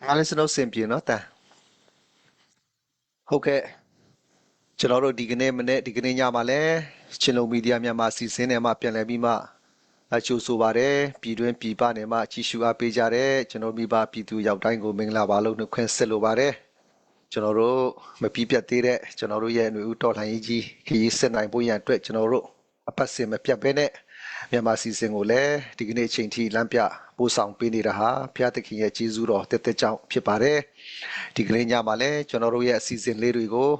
Alice no sempre nota. Okay. ကျွန်တော်တို့ဒီကနေ့မနေ့ဒီကနေ့ညမှာလဲချင်းလုံးမီဒီယာမြန်မာစီစဉ်နေမှာပြန်လည်ပြီးမှအချို့ဆိုပါတယ်ပြည်တွင်းပြည်ပနေမှာကြီးစုအားပေးကြတဲ့ကျွန်တော်မိဘပြည်သူရောက်တိုင်းကိုမင်္ဂလာပါလို့နှုတ်ခွန်းဆက်လိုပါတယ်ကျွန်တော်တို့မပြည့်ပြတ်သေးတဲ့ကျွန်တော်တို့ရဲ့ຫນွေဦးတော်လှန်ရေးကြီးခရီးဆက်နိုင်ဖို့ရန်အတွက်ကျွန်တော်တို့အပတ်စဉ်မပြတ်ဘဲနဲ့မြန်မာစီစဉ်ကိုလည်းဒီကနေ့အချိန်ထိလမ်းပြပို့ဆောင်ပေးနေတာဟာဖျားသခင်ရဲ့ကျေးဇူးတော်တက်တက်ကြောင့်ဖြစ်ပါတယ်ဒီကနေ့ညမှာလည်းကျွန်တော်တို့ရဲ့အစီအစဉ်လေးတွေကို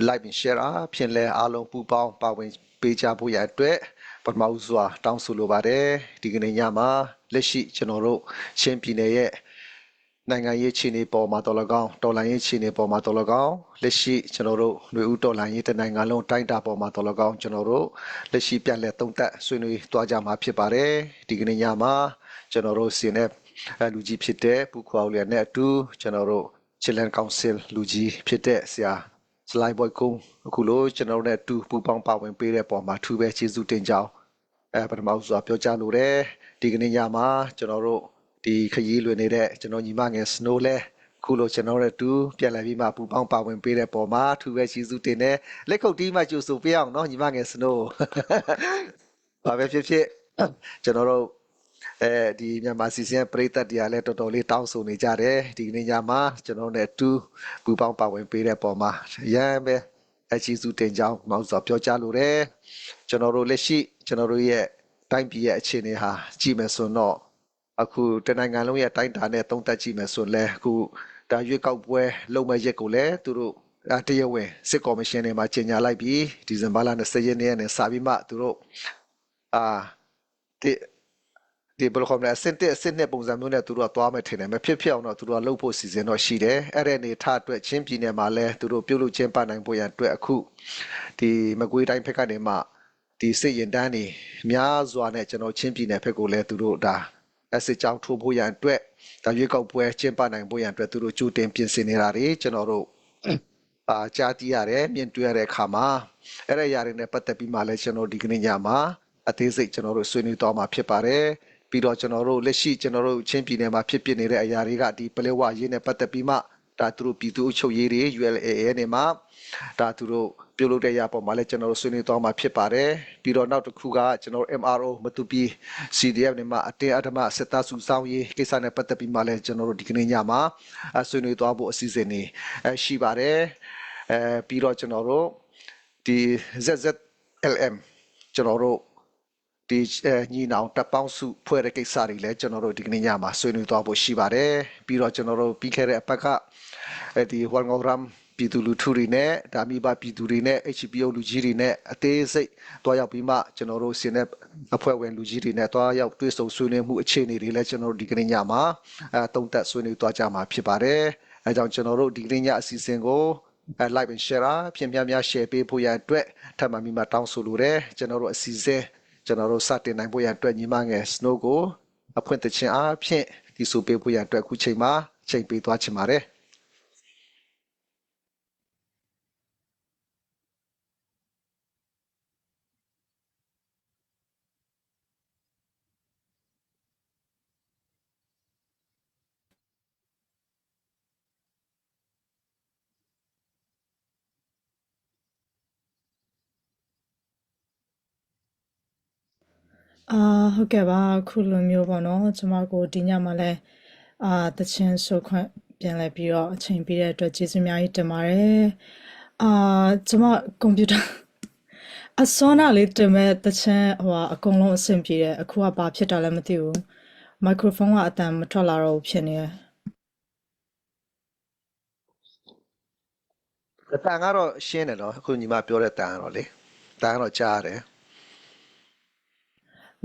like and share ဖြစ်လဲအားလုံးပူပေါင်းပါဝင်ပေးကြဖို့ရအတွက်ပထမဦးစွာတောင်းဆိုလိုပါတယ်ဒီကနေ့ညမှာလက်ရှိကျွန်တော်တို့ချင်းပြည်နယ်ရဲ့နိုင်ငံရေးခြေနေပေါ်မှာတော်လကောင်းတော်လှန်ရေးခြေနေပေါ်မှာတော်လကောင်းလက်ရှိကျွန်တော်တို့ຫນွေဦးတော်လှန်ရေးတနိုင်ငံလုံးတိုင်းတာပေါ်မှာတော်လကောင်းကျွန်တော်တို့လက်ရှိပြန်လည်သုံးသပ်ဆွေးနွေးသွားကြမှာဖြစ်ပါတယ်ဒီကနေ့ညမှာကျွန်တော်တို့စီနဲ့လူကြီးဖြစ်တဲ့ပူခွာဦးလျက်နဲ့အတူကျွန်တော်တို့ Chilean Council လူကြီးဖြစ်တဲ့ဆရာစလိုက်ဘွိုက်ကုန်းအခုလိုကျွန်တော်တို့နဲ့အတူပူပေါင်းပါဝင်ပေးတဲ့ပုံမှာထူပဲကျေးဇူးတင်ကြောင်းပထမဦးစွာပြောကြားလိုတယ်ဒီကနေ့ညမှာကျွန်တော်တို့ဒီခရီးလွင်နေတဲ့ကျွန်တော်ညီမငယ် Snow လဲခုလိုကျွန်တော်တို့တူပြန်လာပြီးမှပူပေါင်းပါဝင်ပေးတဲ့ပုံမှာထူပဲကျေးဇူးတင်တယ်လက်ခုပ်တီးမှကြိုဆိုပေးအောင်နော်ညီမငယ် Snow ဘာပဲဖြစ်ဖြစ်ကျွန်တော်တို့ဒီမြန်မာစီစဉ်ပရိသတ်တရားလဲတော်တော်လေးတောင်းဆိုနေကြတယ်ဒီကနေ့ညမှာကျွန်တော်နဲ့တူပူပေါင်းပါဝင်ပေးတဲ့ပုံမှာရမ်းပဲအချီးစုတင်ကြောင်းမောက်စွာပြောကြားလိုတယ်ကျွန်တော်တို့လက်ရှိကျွန်တော်တို့ရဲ့တိုင်းပြည်ရဲ့အခြေအနေဟာကြည့်မယ်ဆိုတော့အခုတနိုင်ငံလုံးရဲ့တိုင်းတာနဲ့သုံးသပ်ကြည့်မယ်ဆိုလဲအခုဒါရွေးကောက်ပွဲလုံမဲ့ရက်ကိုလည်းသူတို့တရားဝင်စစ်ကော်မရှင်တွေမှာကြေညာလိုက်ပြီးဒီဇင်ဘာလ20ရက်နေ့နဲ့စပြီးမှသူတို့အာဒီဘယ်လိုခေါ်မလဲအစင်နဲ့ပုံစံမျိုးနဲ့သူတို့ကသွားမယ်ထင်တယ်မဖြစ်ဖြစ်အောင်တော့သူတို့ကလှုပ်ဖို့စီစဉ်တော့ရှိတယ်အဲ့ဒီအနေထားအတွက်ချင်းပြည်နယ်မှာလဲသူတို့ပြုတ်လုချင်းပနိုင်ဖို့ရန်အတွက်အခုဒီမကွေးတိုင်းဘက်ကနေမှဒီစစ်ရင်တန်းနေများစွာနဲ့ကျွန်တော်ချင်းပြည်နယ်ဘက်ကိုလဲသူတို့ဒါအစစ်ကြောင်းထိုးဖို့ရန်အတွက်ဒါရွေးကောက်ပွဲကျင်းပနိုင်ဖို့ရန်အတွက်သူတို့ကြိုတင်ပြင်ဆင်နေတာတွေကျွန်တော်တို့ကြားသိရတယ်မြင်တွေ့ရတဲ့အခါမှာအဲ့ဒီຢာတွေနဲ့ပတ်သက်ပြီးမှလဲကျွန်တော်ဒီကနေ့ညမှာအသေးစိတ်ကျွန်တော်တို့ဆွေးနွေးသွားမှာဖြစ်ပါတယ်ပြီးတော့ကျွန်တော်တို့လက်ရှိကျွန်တော်တို့ချင်းပြည်နယ်မှာဖြစ်ပနေတဲ့အရာတွေကဒီပလဲဝရေးနဲ့ပတ်သက်ပြီးမှဒါသူတို့ပြည်သူ့အချုပ်ရေးတွေ ULAA နေမှာဒါသူတို့ပြုလုပ်တဲ့ရပေါ်မှာလည်းကျွန်တော်တို့ဆွေးနွေးသွားမှာဖြစ်ပါတယ်ပြီးတော့နောက်တစ်ခုကကျွန်တော်တို့ MRO မတူပီ CDF နေမှာအတင်းအဓမ္မစစ်သားစုဆောင်ရေးကိစ္စနဲ့ပတ်သက်ပြီးမှလည်းကျွန်တော်တို့ဒီကနေ့ညမှာဆွေးနွေးသွားဖို့အစီအစဉ်နေရှိပါတယ်ပြီးတော့ကျွန်တော်တို့ဒီ ZZLM ကျွန်တော်တို့ဒီညီနောင်တပ်ပေါင်းစုဖွဲ့တဲ့ကိစ္စတွေလည်းကျွန်တော်တို့ဒီကနေ့ညမှာဆွေးနွေးသွားဖို့ရှိပါတယ်ပြီးတော့ကျွန်တော်တို့ပြီးခဲ့တဲ့အပတ်ကဒီဝမ်ငေါရမ်ပြည်သူလူထုတွေနဲ့ဒါမိဘပြည်သူတွေနဲ့ HPO လူကြီးတွေနဲ့အသေးစိတ်တွားရောက်ပြီးမှကျွန်တော်တို့စင်တဲ့အဖွဲ့ဝင်လူကြီးတွေနဲ့တွားရောက်တွေ့ဆုံဆွေးနွေးမှုအခြေအနေတွေလည်းကျွန်တော်တို့ဒီကနေ့ညမှာတုံ့တက်ဆွေးနွေးသွားကြမှာဖြစ်ပါတယ်အဲကြောင့်ကျွန်တော်တို့ဒီကနေ့ညအစီအစဉ်ကိုlike and share ဖြင့်များ share ပေးဖို့ရန်အတွက်ထပ်မံပြီးမှတောင်းဆိုလိုတယ်ကျွန်တော်တို့အစီအစဉ်ကျွန်တော်တို့စတင်နိုင်ဖို့ရန်အတွက်ညီမငယ် Snow ကိုအဖွင့်တချင်အားဖြင့်ဒီဆိုပေးဖို့ရန်အတွက်အခုချိန်မှာချိန်ပေးသွားချင်ပါတယ်အာဟုတ်ကဲ့ပါခုလိုမျိုးပေါ့နော်ကျမကိုဒီညမှာလဲတချင်းဆိုခွင့်ပြန်လဲပြီးတော့အချိန်ပေးတဲ့အတွက်ကျေးဇူးအများကြီးတင်ပါတယ်ကျမကွန်ပျူတာအစောနာလေးတင်မဲ့တချင်းအကုန်လုံးအဆင်ပြေတယ်အခုကဘာဖြစ်တာလဲမသိဘူးမိုက်ခရိုဖုန်းကအတန်မထွက်လာတော့ဘူးဖြစ်နေတယ်အတန်ကတော့ရှင်းတယ်နော်အခုညီမပြောတဲ့တန်ကတော့လေတန်ကတော့ကြားရတယ်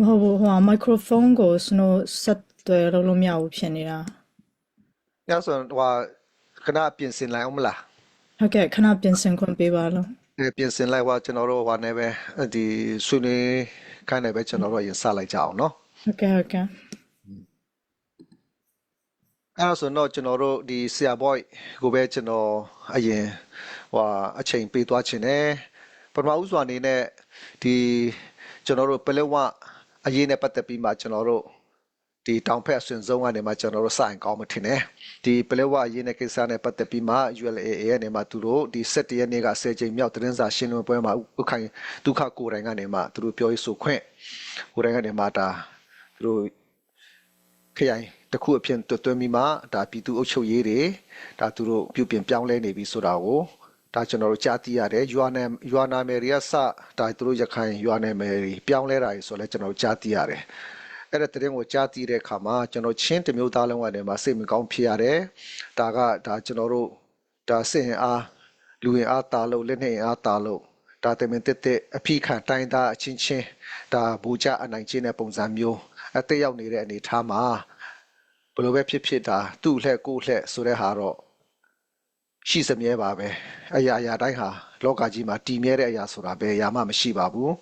မဟုတ်ဘူးမိုက်ခရိုဖုန်းကိုစနိုဆက်သွယ်လို့မရဘူးဖြစ်နေတာညဆိုဟိုခဏပြင်ဆင်လိုက်အောင်မလားဟုတ်ကဲ့ခဏပြင်ဆင်ခွင့်ပေးပါလို့ပြင်ဆင်လိုက်ว่าကျွန်တော်တို့ဟိုနဲ့ပဲဒီဆွေးနွေးခိုင်းနေပဲကျွန်တော်တို့ရင်စလိုက်ကြအောင်နော်ဟုတ်ကဲ့ဟုတ်ကဲ့အဲ့ဒါဆိုတော့ကျွန်တော်တို့ဒီဆရာ boy ကိုပဲကျွန်တော်အရင်ဟိုအချိန်ပေးသွားခြင်းနဲ့ပထမဦးစွာအနေနဲ့ဒီကျွန်တော်တို့ပလက်ဝအရေးနဲ့ပတ်သက်ပြီးမှကျွန်တော်တို့ ဒီတောင်ဖက်အဆွင်ဆုံးကနေမှကျွန်တော်တို့စိုင်ကောင်းမှထင်တယ်ဒီပလဲဝအရေးနဲ့ကိစ္စနဲ့ပတ်သက်ပြီးမှ ULAA ရဲ့နေမှာသူတို့ဒီ17ရက်နေ့က10ချိန်မြောက်သတင်းစာရှင်းလင်းပွဲမှာဥခိုင်ဒုက္ခကိုယ်တိုင်ကနေမှသူတို့ပြောရေးဆိုခွင့်ကိုယ်တိုင်ကနေမှဒါသူတို့ခရိုင်တစ်ခုအဖြစ်တွင်ပြီးမှဒါပြည်သူ့အုပ်ချုပ်ရေးတွေဒါသူတို့ပြုပြင်ပြောင်းလဲနေပြီဆိုတာကိုဒါကျွန်တော်တို့ကြားသိရတယ်ရွာနာမယ်တွေကစဒါသူတို့ရခိုင်ရွာနာမယ်တွေပြောင်းလဲတာတွေဆိုလဲကျွန်တော်တို့ကြားသိရတယ်အဲ့တဲ့တဲ့ကိုကြားသိတဲ့အခါမှာကျွန်တော်ချင်းတစ်မျိုးသားလုံးကနေမှစိတ်မကောင်းဖြစ်ရတယ်ဒါကျွန်တော်တို့ဒါစစ်ရင်အားလူရင်အားတာလို့လက်နဲ့အားတာလို့ဒါတမင်တက်တဲ့အဖိခံတိုင်းသားအချင်းချင်းဒါဘူကြအနိုင်ချင်းတဲ့ပုံစံမျိုးအသက်ရောက်နေတဲ့အနေအထားမှာဘယ်လိုပဲဖြစ်တာသူ့လှက်ကိုလှက်ဆိုတဲ့ဟာတော့ရှိစမြဲပါပဲအရာတိုင်းဟာလောကကြီးမှာတည်မြဲတဲ့အရာဆိုတာပဲအရာမှမရှိပါဘူး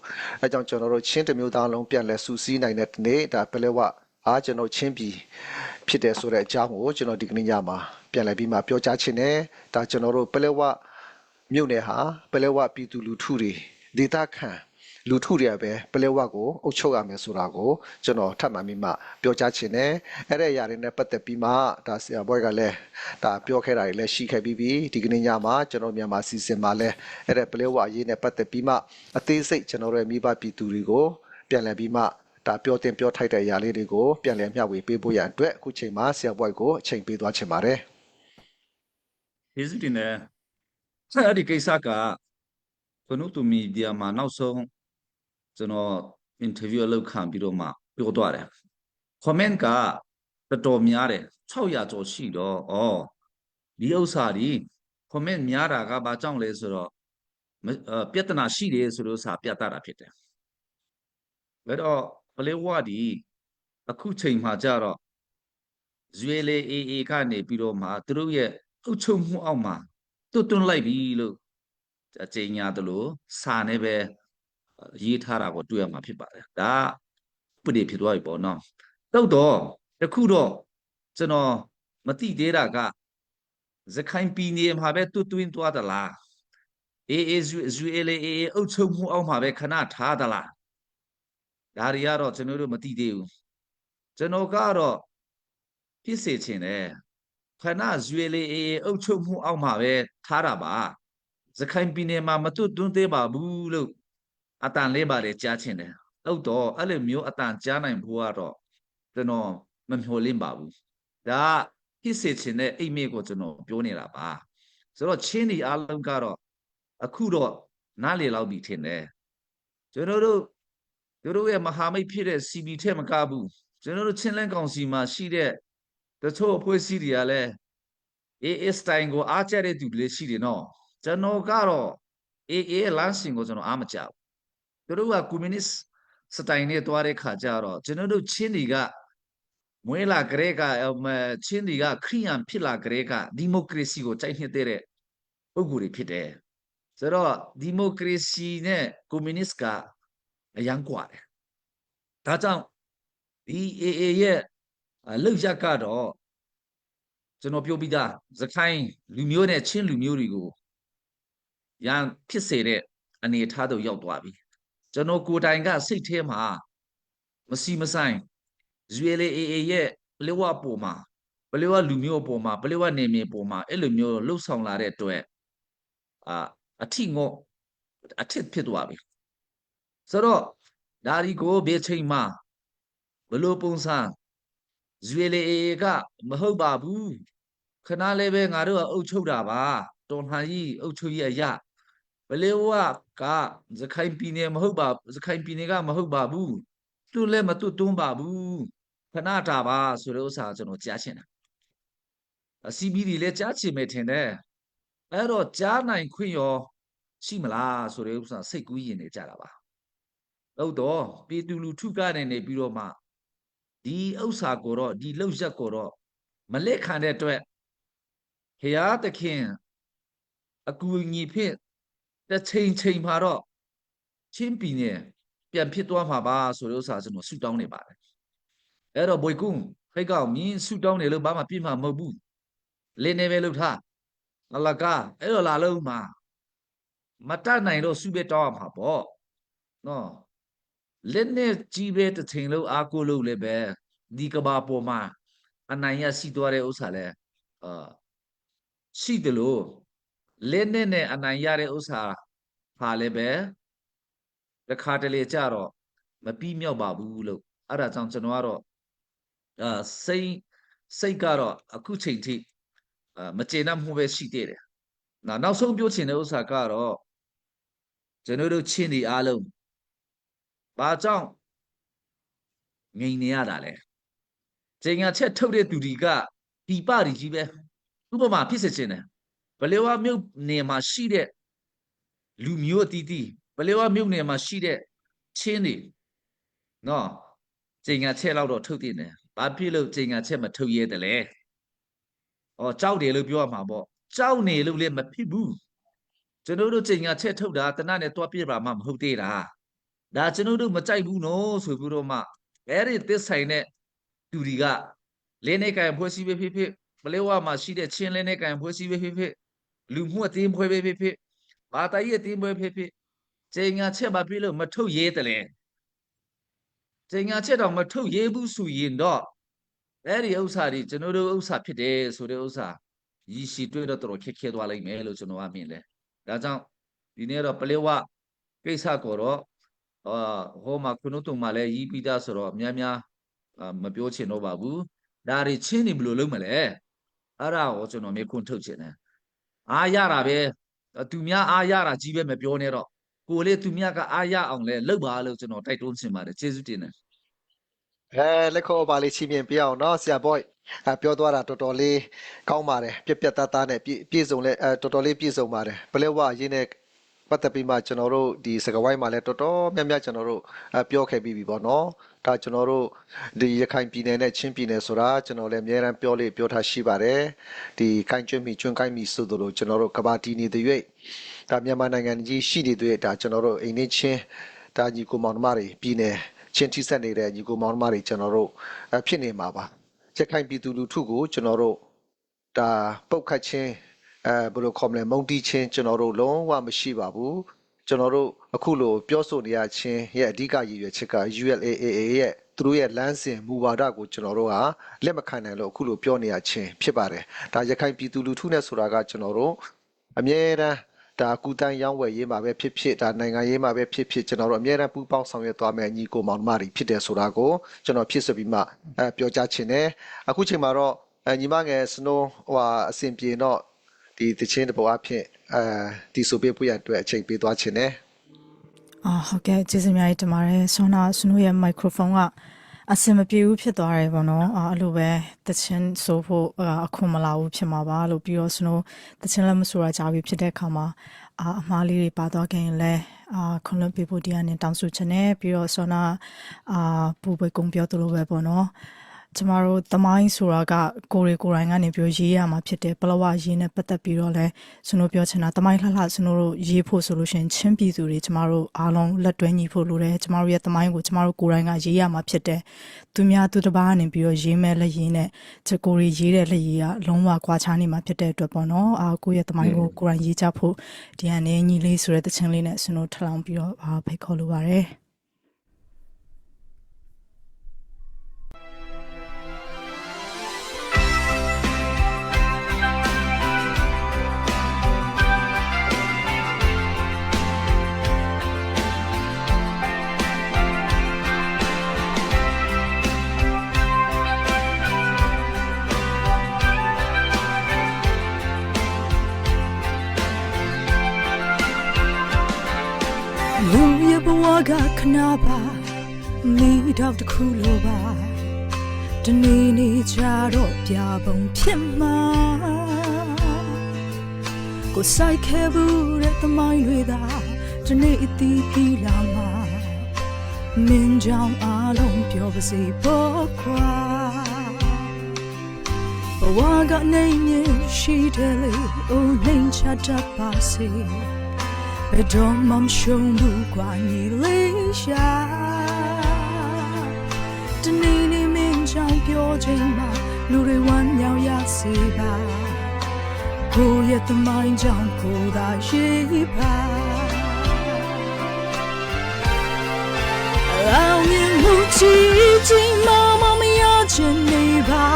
အဲကြောင့်ကျွန်တော်တို့ချင်းတစ်မျိုးသားလုံးပြန်လဲစူးစီးနိုင်တဲ့နေ့ဒါပလဲဝအားကျွန်တော်ချင်းပြည်ဖြစ်တယ်ဆိုတဲ့အကြောင်းကိုကျွန်တော်ဒီကနေ့ညမှာပြန်လဲပြီးမှပြောကြားချင်တယ်ဒါကျွန်တော်တို့ပလဲဝမြို့နယ်ဟာပလဲဝပြည်သူလူထုတွေဒေသခံလူထုတွေကပဲပလဲဝကိုအုပ်ချုပ်ရမယ်ဆိုတာကိုကျွန်တော်ထပ်မံပြီးမှပြောကြားချင်တယ်အဲ့ဒီအရာတွေနဲ့ပတ်သက်ပြီးမှဒါဆရာဘွဲကလည်းဒါပြောခဲ့တာတွေလည်းရှိခဲ့ပြီးပြီဒီကနေ့ညမှာကျွန်တော်မြန်မာစီစဉ်မှာလည်းအဲ့ဒီပလဲဝအရေးနဲ့ပတ်သက်ပြီးမှအသေးစိတ်ကျွန်တော်တို့ရဲ့မိဘပြည်သူတွေကိုပြန်လည်ပြီးမှဒါပြောတင်ပြောထိုက်တဲ့အရာလေးတွေကိုပြန်လည်မျှဝေပေးဖို့ရန်အတွက်အခုချိန်မှာဆရာဘွဲကိုအချိန်ပေးသွားချင်ပါတယ်ယေရှုတင်တဲ့အဲ့ဒီကိစ္စကဘုနုတူမီဒီယာမှာနောက်ဆုံးကျွန်တော် interview လုပ်ခံပြီးတော့မှပြောသွားတယ် comment ကတော်တော်များတယ်600ကျော်ရှိတော့ဒီဥစ္စာဒီ comment များတာကဘာကြောင့်လဲဆိုတော့ပြဿနာရှိတယ်ဆိုလို့စာပြသတာဖြစ်တယ်အဲ့တော့ပလေဝဒီအခုချိန်မှာကြတော့ဇွေလေအေကနေပြီးတော့မှသူတို့ရဲ့အုပ်ချုပ်မှုအောက်မှာတွန်းလိုက်ပြီလို့အကြေညာသလိုစာနဲ့ပဲရေးထားတာကိုတွေ့ရမှာဖြစ်ပါတယ်ဒါဥပဒေဖြစ်သွားပြီပေါ့နော်တော့တခုတော့ကျွန်တော်မသိသေးတာကစခိုင်ပြည်နယ်မှာပဲတွင်းသွားသလားဇွေလေအုပ်ချုပ်မှုအောက်မှာပဲခဏထားသလားဒါတွေကတော့ကျွန်တော်တို့မသိသေးဘူးကျွန်တော်ကတော့ဖြစ်စေချင်တယ်ခဏဇွေလေအုပ်ချုပ်မှုအောက်မှာပဲထားတာပါစခိုင်ပြည်နယ်မှာမတွန်းသေးပါဘူးလို့အတန်လေးပါတယ်ကြားချင်တယ်တော့အဲ့လိုမျိုးအတန်ကြားနိုင်ဖို့ကတော့ကျွန်တော်မမျှော်လင့်ပါဘူးဒါဖြစ်စေချင်တဲ့အိမ်မေကိုကျွန်တော်ပြောနေတာပါဆိုတော့ချင်းဒီအားလုံးကတော့အခုတော့နားလေလောက်ပြီထင်တယ်ကျွန်တော်တို့ရဲ့မဟာမိတ်ဖြစ်တဲ့ CB ထက်မကဘူးကျွန်တော်တို့ချင်းလန်းကောင်စီမှာရှိတဲ့တချို့အဖွဲ့အစည်းတွေကလည်း AA စတိုင်ကိုအားကျတဲ့သူတွေရှိတယ်နော်ကျွန်တော်ကတော့ AA လမ်းစဉ်ကိုကျွန်တော်အားမကြောက်သူတို့ကကွန်မြူနစ်စတိုင်နဲ့တွားတဲ့ခါကျတော့ကျွန်တော်တို့ချင်းတွေကမွေးလာကြတဲ့ကချင်းတွေကခရိယန်ဖြစ်လာကြတဲ့ကဒီမိုကရေစီကိုကြိုက်နေတဲ့ပုဂ္ဂိုလ်တွေဖြစ်တယ်ဆိုတော့ဒီမိုကရေစီနဲ့ကွန်မြူနစ်ကအရန်กว่าတယ်ဒါကြောင့်ဒီ AA ရဲ့လောက်ရကတော့ကျွန်တော်ပြောပြီးသားစခိုင်းလူမျိုးနဲ့ချင်းလူမျိုးတွေကိုရန်ဖြစ်စေတဲ့အနေအထားတို့ရောက်သွားပြီကျွန်တော်ကိုယ်တိုင်ကစိတ်ထဲမှာမစီမဆိုင်ဇွေလေအေရဲ့ပလေဝပေါ်မှာပလေဝလူမျိုးပေါ်မှာပလေဝနေမြေပေါ်မှာအဲ့လိုမျိုးလှုပ်ဆောင်လာတဲ့အတွက်အထီငေါအထစ်ဖြစ်သွားပြီဆိုတော့ဒါဒီကိုဘယ်ချိန်မှဘလို့ပုံစံဇွေလေအေကမဟုတ်ပါဘူးခဏလေးပဲငါတို့ကအုပ်ချုပ်တာပါတော်လှန်ကြီးအုပ်ချုပ်ကြီးအရာဘလေဝကစခိုင်ပြည်နယ်မဟုတ်ပါစခိုင်ပြည်နယ်ကမဟုတ်ပါဘူးသူလည်းမတွတ်တွန်းပါဘူးခဏတာပါဆိုတဲ့ဥစ္စာကျွန်တော်ကြားချင်တာCBD လည်းကြားချင်မယ်ထင်တယ်အဲ့တော့ကြားနိုင်ခွင့်ရောရှိမလားဆိုတဲ့ဥစ္စာစိတ်ကူးရင်နေကြတာပါတော့ပြည်သူလူထုကနေနေပြီးတော့မှဒီဥစ္စာကိုတော့ဒီလှုပ်ရက်ကိုတော့မလက်ခံတဲ့အတွက်ဖရာသခင်အကူအညီဖြစ်တစ်ချိန်မှာတော့ချင်းပြည်နယ်ပြန်ဖြစ်သွားမှာပါဆိုတဲ့ဥစ္စာကျွန်တော်ဆုတောင်းနေပါတယ်အဲ့တော့ဘွေကုန်းဖိတ်ကောက်မြင်းဆုတောင်းနေလို့ဘာမှပြည့်မှာမဟုတ်ဘူးလင်းနေပဲလို့ထားလလကားအဲ့တော့လာလုံးမှာမတတ်နိုင်တော့ဆုပဲတောင်းရမှာပေါ့နော်လက်နဲ့ကြီးပဲတစ်ချိန်လုံးအားကိုးလို့လည်းပဲ ဒီကဘာပေါ်မှာအနိုင်ရရှိသွားတဲ့ဥစ္စာလဲရှိတယ်လို့လက်နဲ့အနိုင်ရတဲ့ဥစ္စာဟာလည်းပဲတစ်ခါတလေကြတော့မပြီးမြောက်ပါဘူးလို့အဲ့ဒါကြောင့်ကျွန်တော်ကတော့စိတ်ကတော့အခုချိန်ထိမကျေနပ်မှုပဲရှိသေးတယ်နောက်ဆုံးပြောချင်တဲ့ဥစ္စာကတော့ကျွန်တော်တို့ချင်းဒီအားလုံးဘာကြောင့်ငြိမ်နေရတာလဲချိန်ညာချက်ထုတ်တဲ့သူတွေကဒီပရီကြီးပဲဥပမာဖြစ်စေချင်တယ်ဘလေဝါမြို့နယ်မှာရှိတဲ့လူမျိုးအသီးသီးဘလေဝါမြို့နယ်မှာရှိတဲ့ချင်းတွေနော်ချိန်ညာချက်လောက်တော့ထုတ်တင်တယ်ဘာဖြစ်လို့ချိန်ညာချက်မထုတ်ရဲတယ်လဲကြောက်တယ်လို့ပြောရမှာပေါ့ကြောက်နေလို့လည်းမဖြစ်ဘူးကျွန်တော်တို့ချိန်ညာချက်ထုတ်တာတနနဲ့တွားပြပါမှမဟုတ်သေးတာဒါကျွန်တော်တို့မကြိုက်ဘူးနော်ဆိုပြီးတော့မှအဲ့ဒီသစ္ဆိုင်တဲ့သူတွေကလင်းနေကံဖွဲ့စည်းပဲဖြစ်ဘလေဝါမှာရှိတဲ့ချင်းလင်းနေကံဖွဲ့စည်းပဲဖြစ်လူမှုအသင်းဖွဲ့ပဲဖြစ်ဘာသာရေးအသင်းဖွဲ့ဖြစ်ချိန်ညာချက်ဘာဖြစ်လို့မထုတ်ရဲတယ်လဲချိန်ညာချက်တော့မထုတ်ရဲဘူးဆိုရင်တော့အဲ့ဒီဥစ္စာတွေကျွန်တော်တို့ဥစ္စာဖြစ်တယ်ဆိုတဲ့ဥစ္စာရည်ရှိတွေ့တော့တော်ခက်ခဲသွားလိမ့်မယ်လို့ကျွန်တော်ကမြင်တယ်ဒါကြောင့်ဒီနေ့တော့ပလေဝကိစ္စကိုတော့ဟိုမှာခုနတုံမှာလည်းရီးပြီးသားဆိုတော့အများများမပြောချင်တော့ပါဘူးဒါတွေချင်းနေဘယ်လိုလုပ်မလဲအဲ့ဒါကိုကျွန်တော်မေးခွန်းထုတ်ချင်တယ်အားရတာပဲသူများအားရတာကြီးပဲမပြောနဲ့တော့ကိုလေသူများကအားရအောင်လဲလုပ်ပါလို့ကျွန်တော်တိုက်တွန်းချင်ပါတယ်ကျေးဇူးတင်တယ်လက်ခေါ်ပါလေးချီးမြှင့်ပြအောင်နော်ဆရာ boy ပြောသွားတာတော်တော်လေးကောင်းပါတယ်ပြတ်သားသားနဲ့ပြည့်စုံလဲတော်တော်လေးပြည့်စုံပါတယ်ဘလဲဝအရင်နဲ့ပတ်သက်ပြီးမှကျွန်တော်တို့ဒီစကဝိုင်းမှာလဲတော်တော်များများကျွန်တော်တို့ပြောခဲ့ပြီးပြီပေါ့နော်ဒါကျွန်တော်တို့ဒီရခိုင်ပြည်နယ်နဲ့ချင်းပြည်နယ်ဆိုတာကျွန်တော်လည်းအများအားပြောထားရှိပါတယ်ဒီကိုင်းကျွန်းမီကျွန်းကိုင်းမီဆိုတို့ကျွန်တော်တို့ကဘာတီနေတဲ့၍ဒါမြန်မာနိုင်ငံကြီးရှိနေတဲ့ဒါကျွန်တော်တို့အိမ်နေချင်းဒါညီကိုမောင်နှမတွေပြည်နယ်ချင်းထိဆက်နေတဲ့ညီကိုမောင်နှမတွေကျွန်တော်တို့ဖြစ်နေမှာပါရခိုင်ပြည်သူလူထုကိုကျွန်တော်တို့ဒါပုတ်ခတ်ချင်းဘယ်လိုခေါ်မလဲမုန်တီးချင်းကျွန်တော်တို့လုံးဝမရှိပါဘူးကျွန်တော်တို့အခုလိုပြောဆိုနေရချင်းရဲ့အဓိကရည်ရွယ်ချက်က ULAAA ရဲ့သူတို့ရဲ့လမ်းစဉ်မူဝါဒကိုကျွန်တော်တို့ကလက်မခံနိုင်လို့အခုလိုပြောနေရချင်းဖြစ်ပါတယ်ဒါရခိုင်ပြည်သူလူထုနဲ့ဆိုတာကကျွန်တော်တို့အမြဲတမ်းဒါကုတန်းရောင်းဝယ်ရေးမှာပဲဖြစ်ဒါနိုင်ငံရေးမှာပဲဖြစ်ကျွန်တော်တို့အမြဲတမ်းပူးပေါင်းဆောင်ရွက်သွားမယ်ညီကိုမောင်နှမတွေဖြစ်တယ်ဆိုတာကိုကျွန်တော်ဖြစ်ဆိုပြီးမှပြောကြားချင်တယ်အခုချိန်မှာတော့ညီမငယ်စနိုးအစဉ်ပြေတော့ဒီတချင်းတပေါ်အဖြစ်ဒီဆိုပေးဖို့ရအတွက်အချိန်ပေးသွားချင်တယ်ဟုတ်ကဲ့ကျေးဇူးအများကြီးတင်ပါတယ်ဆွမ်းနာစနိုးရဲ့မိုက်ခရိုဖုန်းကအဆင်မပြေဘူးဖြစ်သွားတယ်ပေါ့နော်အဲ့လိုပဲတချင်းဆိုဖို့အခွန်မလာဘူးဖြစ်မှာပါလို့ပြီးတော့စနိုးတချင်းလည်းမဆိုရကြဘူးဖြစ်တဲ့အခါမှာအမားလေးတွေပါသွားခင်လဲခွန်လွန်ပေးဖို့တရားနဲ့တောင်းဆိုချင်တယ်ပြီးတော့ဆွမ်းနာပူပွဲကုံပြောသလိုပဲပေါ့နော်ကျမတို့သမိုင်းဆိုတာကကိုယ်တိုင်ကနေပြောရေးရမှာဖြစ်တယ်ပလဝရေးနဲ့ပတ်သက်ပြီးတော့လဲကျွန်တော်ပြောချင်တာသမိုင်းလှလှကျွန်တော်တို့ရေးဖို့ဆိုလို့ရှိရင်ချင်းပြည်သူတွေကျမတို့အားလုံးလက်တွဲညီဖို့လိုတယ်ကျမတို့ရဲ့သမိုင်းကိုကျမတို့ကိုယ်တိုင်ကရေးရမှာဖြစ်တယ်သူများသူတစ်ပါးကနေပြီးတော့ရေးမဲ့လက်ရင်းနဲ့ချက်ကိုယ်ရေးတဲ့လက်ရည်ကလုံးဝကွာခြားနေမှာဖြစ်တဲ့အတွက်ပေါ့နော်ကိုယ့်ရဲ့သမိုင်းကိုကိုယ်တိုင်ရေးကြဖို့ဒီကနေညီလေးဆိုတဲ့တခြင်းလေးနဲ့ကျွန်တော်ထလောင်ပြီးတော့ဖိတ်ခေါ်လိုပါတယ်လူရဘဝကခနာပါမိတော့တခုလိုပါတနေ့နေ့ချတော့ပြပုံဖြစ်မှာကိုဆိုင်ခဲဘူးတဲ့သမိုင်းတွေသာတနေ့အတီးပြီးလာမှာမင်းကြောင့်အားလုံးပြောပါစေပေါ့ခွာဘဝကနေမြင်ရှိတယ်လေအိုးနှိမ်ချတတ်ပါစေဘယ်တော့မှမရှုံးဘူးကွာညီလေးရှာတနေ့နေ့မင်းကြောင့်ပြောချိန်မှာလူတွေဝမ်းမြောက်ရစေပါကိုယ့်ရဲ့သမိုင်းကြောင့်ကိုယ်သာရှိပါအောင်မြင်မှုကြီးကြီးမားမားမရချ ခြင်းနေပါ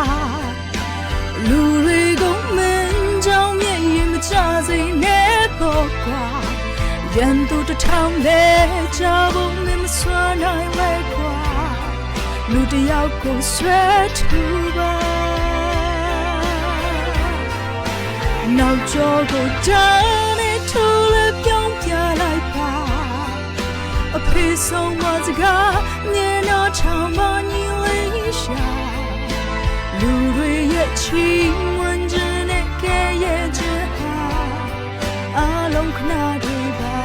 လူတွေကိုမင်းကြောင့်မျက်ရည်မကျစေနဲ့ပေါ့ကွာရန်သူတစ်ထောင်နဲ့ကြဖို့မင်းမစွမ်းနိုင်လဲကွာလူတစ်ယောက်ကိုဆွဲထူပါနောက်ကျော်ကိုတန်းနဲ့ထိုးလဲပြောင်းပြလိုက်ပါအဖေဆုံးမစကားညနာထောင်မညီလေးရှာလူတွေရဲ့ချီးမွမ်းခြင်းနဲ့ကဲရဲ့ခြင်းဟာအလုံးခဏတွေပါ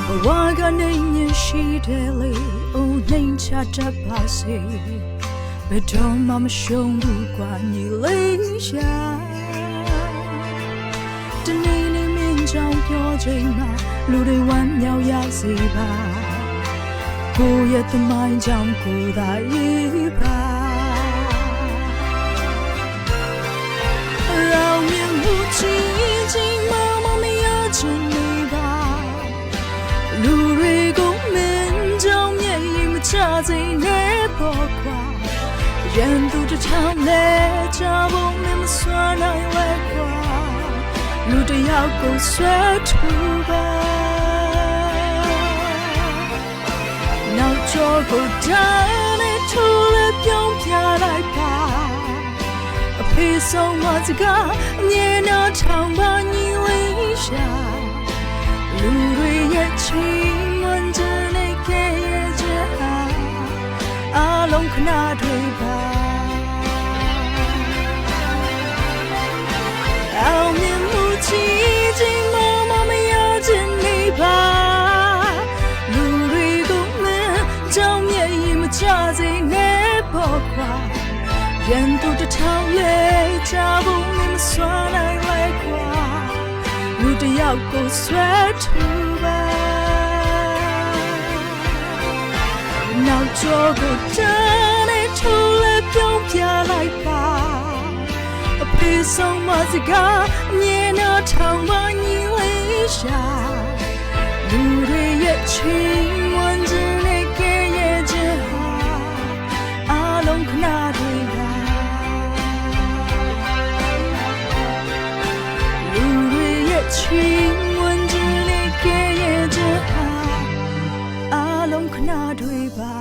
ဘဝကနေမြင်ရှိတယ်လေအိုးနှိမ်ချတတ်ပါစေဘယ်တော့မှမရှုံးဘူးကွာညီလေးရှာတနေ့နေ့မင်းကြောင့်ပြောချိန်မှာလူတွေဝမ်းမြောက်ရစေပါကိုယ့်ရဲ့သမိုင်းကြောင့်ကိုယ်သာရေးပါเราမြင်မှုချင်းချင်းမမရချင်နေပါလူတွေကိုမင်းကြောင့်မျက်ရည်မကျစေနဲ့ပေါ့ကွာရန်သူတစ်ထောင်နဲ့ကြဖို့မင်းမစွမ်းနိုင်လဲကွာလူတစ်ယောက်ကိုဆွဲထူပါနောက်ကျော်ကိုတန်းနဲ့ထိုးလဲပြောင်းပြလိုက်ပါအဖေဆုံးမစကားအမြဲနာထောင်ပါညီလေးရှာလူတွေရဲ့ချီးမွမ်းခြင်းနဲ့ကဲရဲ့ခြင်းဟာအလုံးခဏတွေပါအောင်မြင်မှုချီးခြင်းမမရခြင်းနေပါလူတွေကိုမင်းကြောင့်မျက်ရည်မကျစေနဲ့ပေါ့ကွာရန်သူတစ်ထောင်လေးချဖို့မင်းမစွမ်းနိုင်လဲကွာလူတစ်ယောက်ကိုဆွဲထူပါနောက်ကျော်ကိုတန်းနဲ့ထိုးလဲပြောင်းပြလိုက်ပါအဖေဆုံးမစကားအမြဲနာထောင်မညီလေးရှာလူတွေရဲ့ချီးမွမ်းခြင်းနဲ့ကဲရဲ့ခြင်းဟာအလုံးခဏတွေပါလူတွေရဲ့ချီးမွမ်းခြင်းနဲ့ကဲရဲ့ခြင်းဟာအလုံးခဏတွေပါ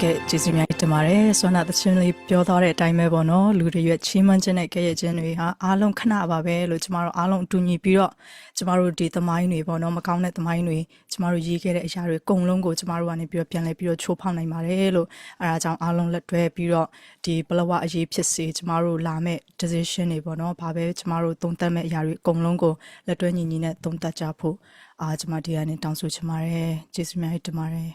ကဲကျေးဇူးများတင်ပါတယ်ဆွမ်းနာသချင်းလေးပြောသွားတဲ့အတိုင်းပဲပေါ့နော်လူတွေရဲ့ချီးမွမ်းခြင်းနဲ့ကဲ့ရဲ့ခြင်းတွေဟာအားလုံးခဏပါပဲလို့ကျမတို့အားလုံးအတူညီပြီးတော့ကျမတို့ဒီသမိုင်းတွေပေါ့နော်မကောင်းတဲ့သမိုင်းတွေကျမတို့ရေးခဲ့တဲ့အရာတွေအကုန်လုံးကိုကျမတို့ကနေပြီးတော့ပြန်လဲပြီးတော့ချိုးဖောက်နိုင်ပါတယ်လို့အဲဒါကြောင့်အားလုံးလက်တွဲပြီးတော့ဒီဘလဝအရေးဖြစ်စေကျမတို့လာမဲ့ decision တွေပေါ့နော်ဘာပဲကျမတို့သုံးသပ်မဲ့အရာတွေအကုန်လုံးကိုလက်တွဲညီညီနဲ့သုံးသပ်ကြဖို့ကျမဒီကနေတောင်းဆိုချင်ပါတယ်ကျေးဇူးများတင်ပါတယ်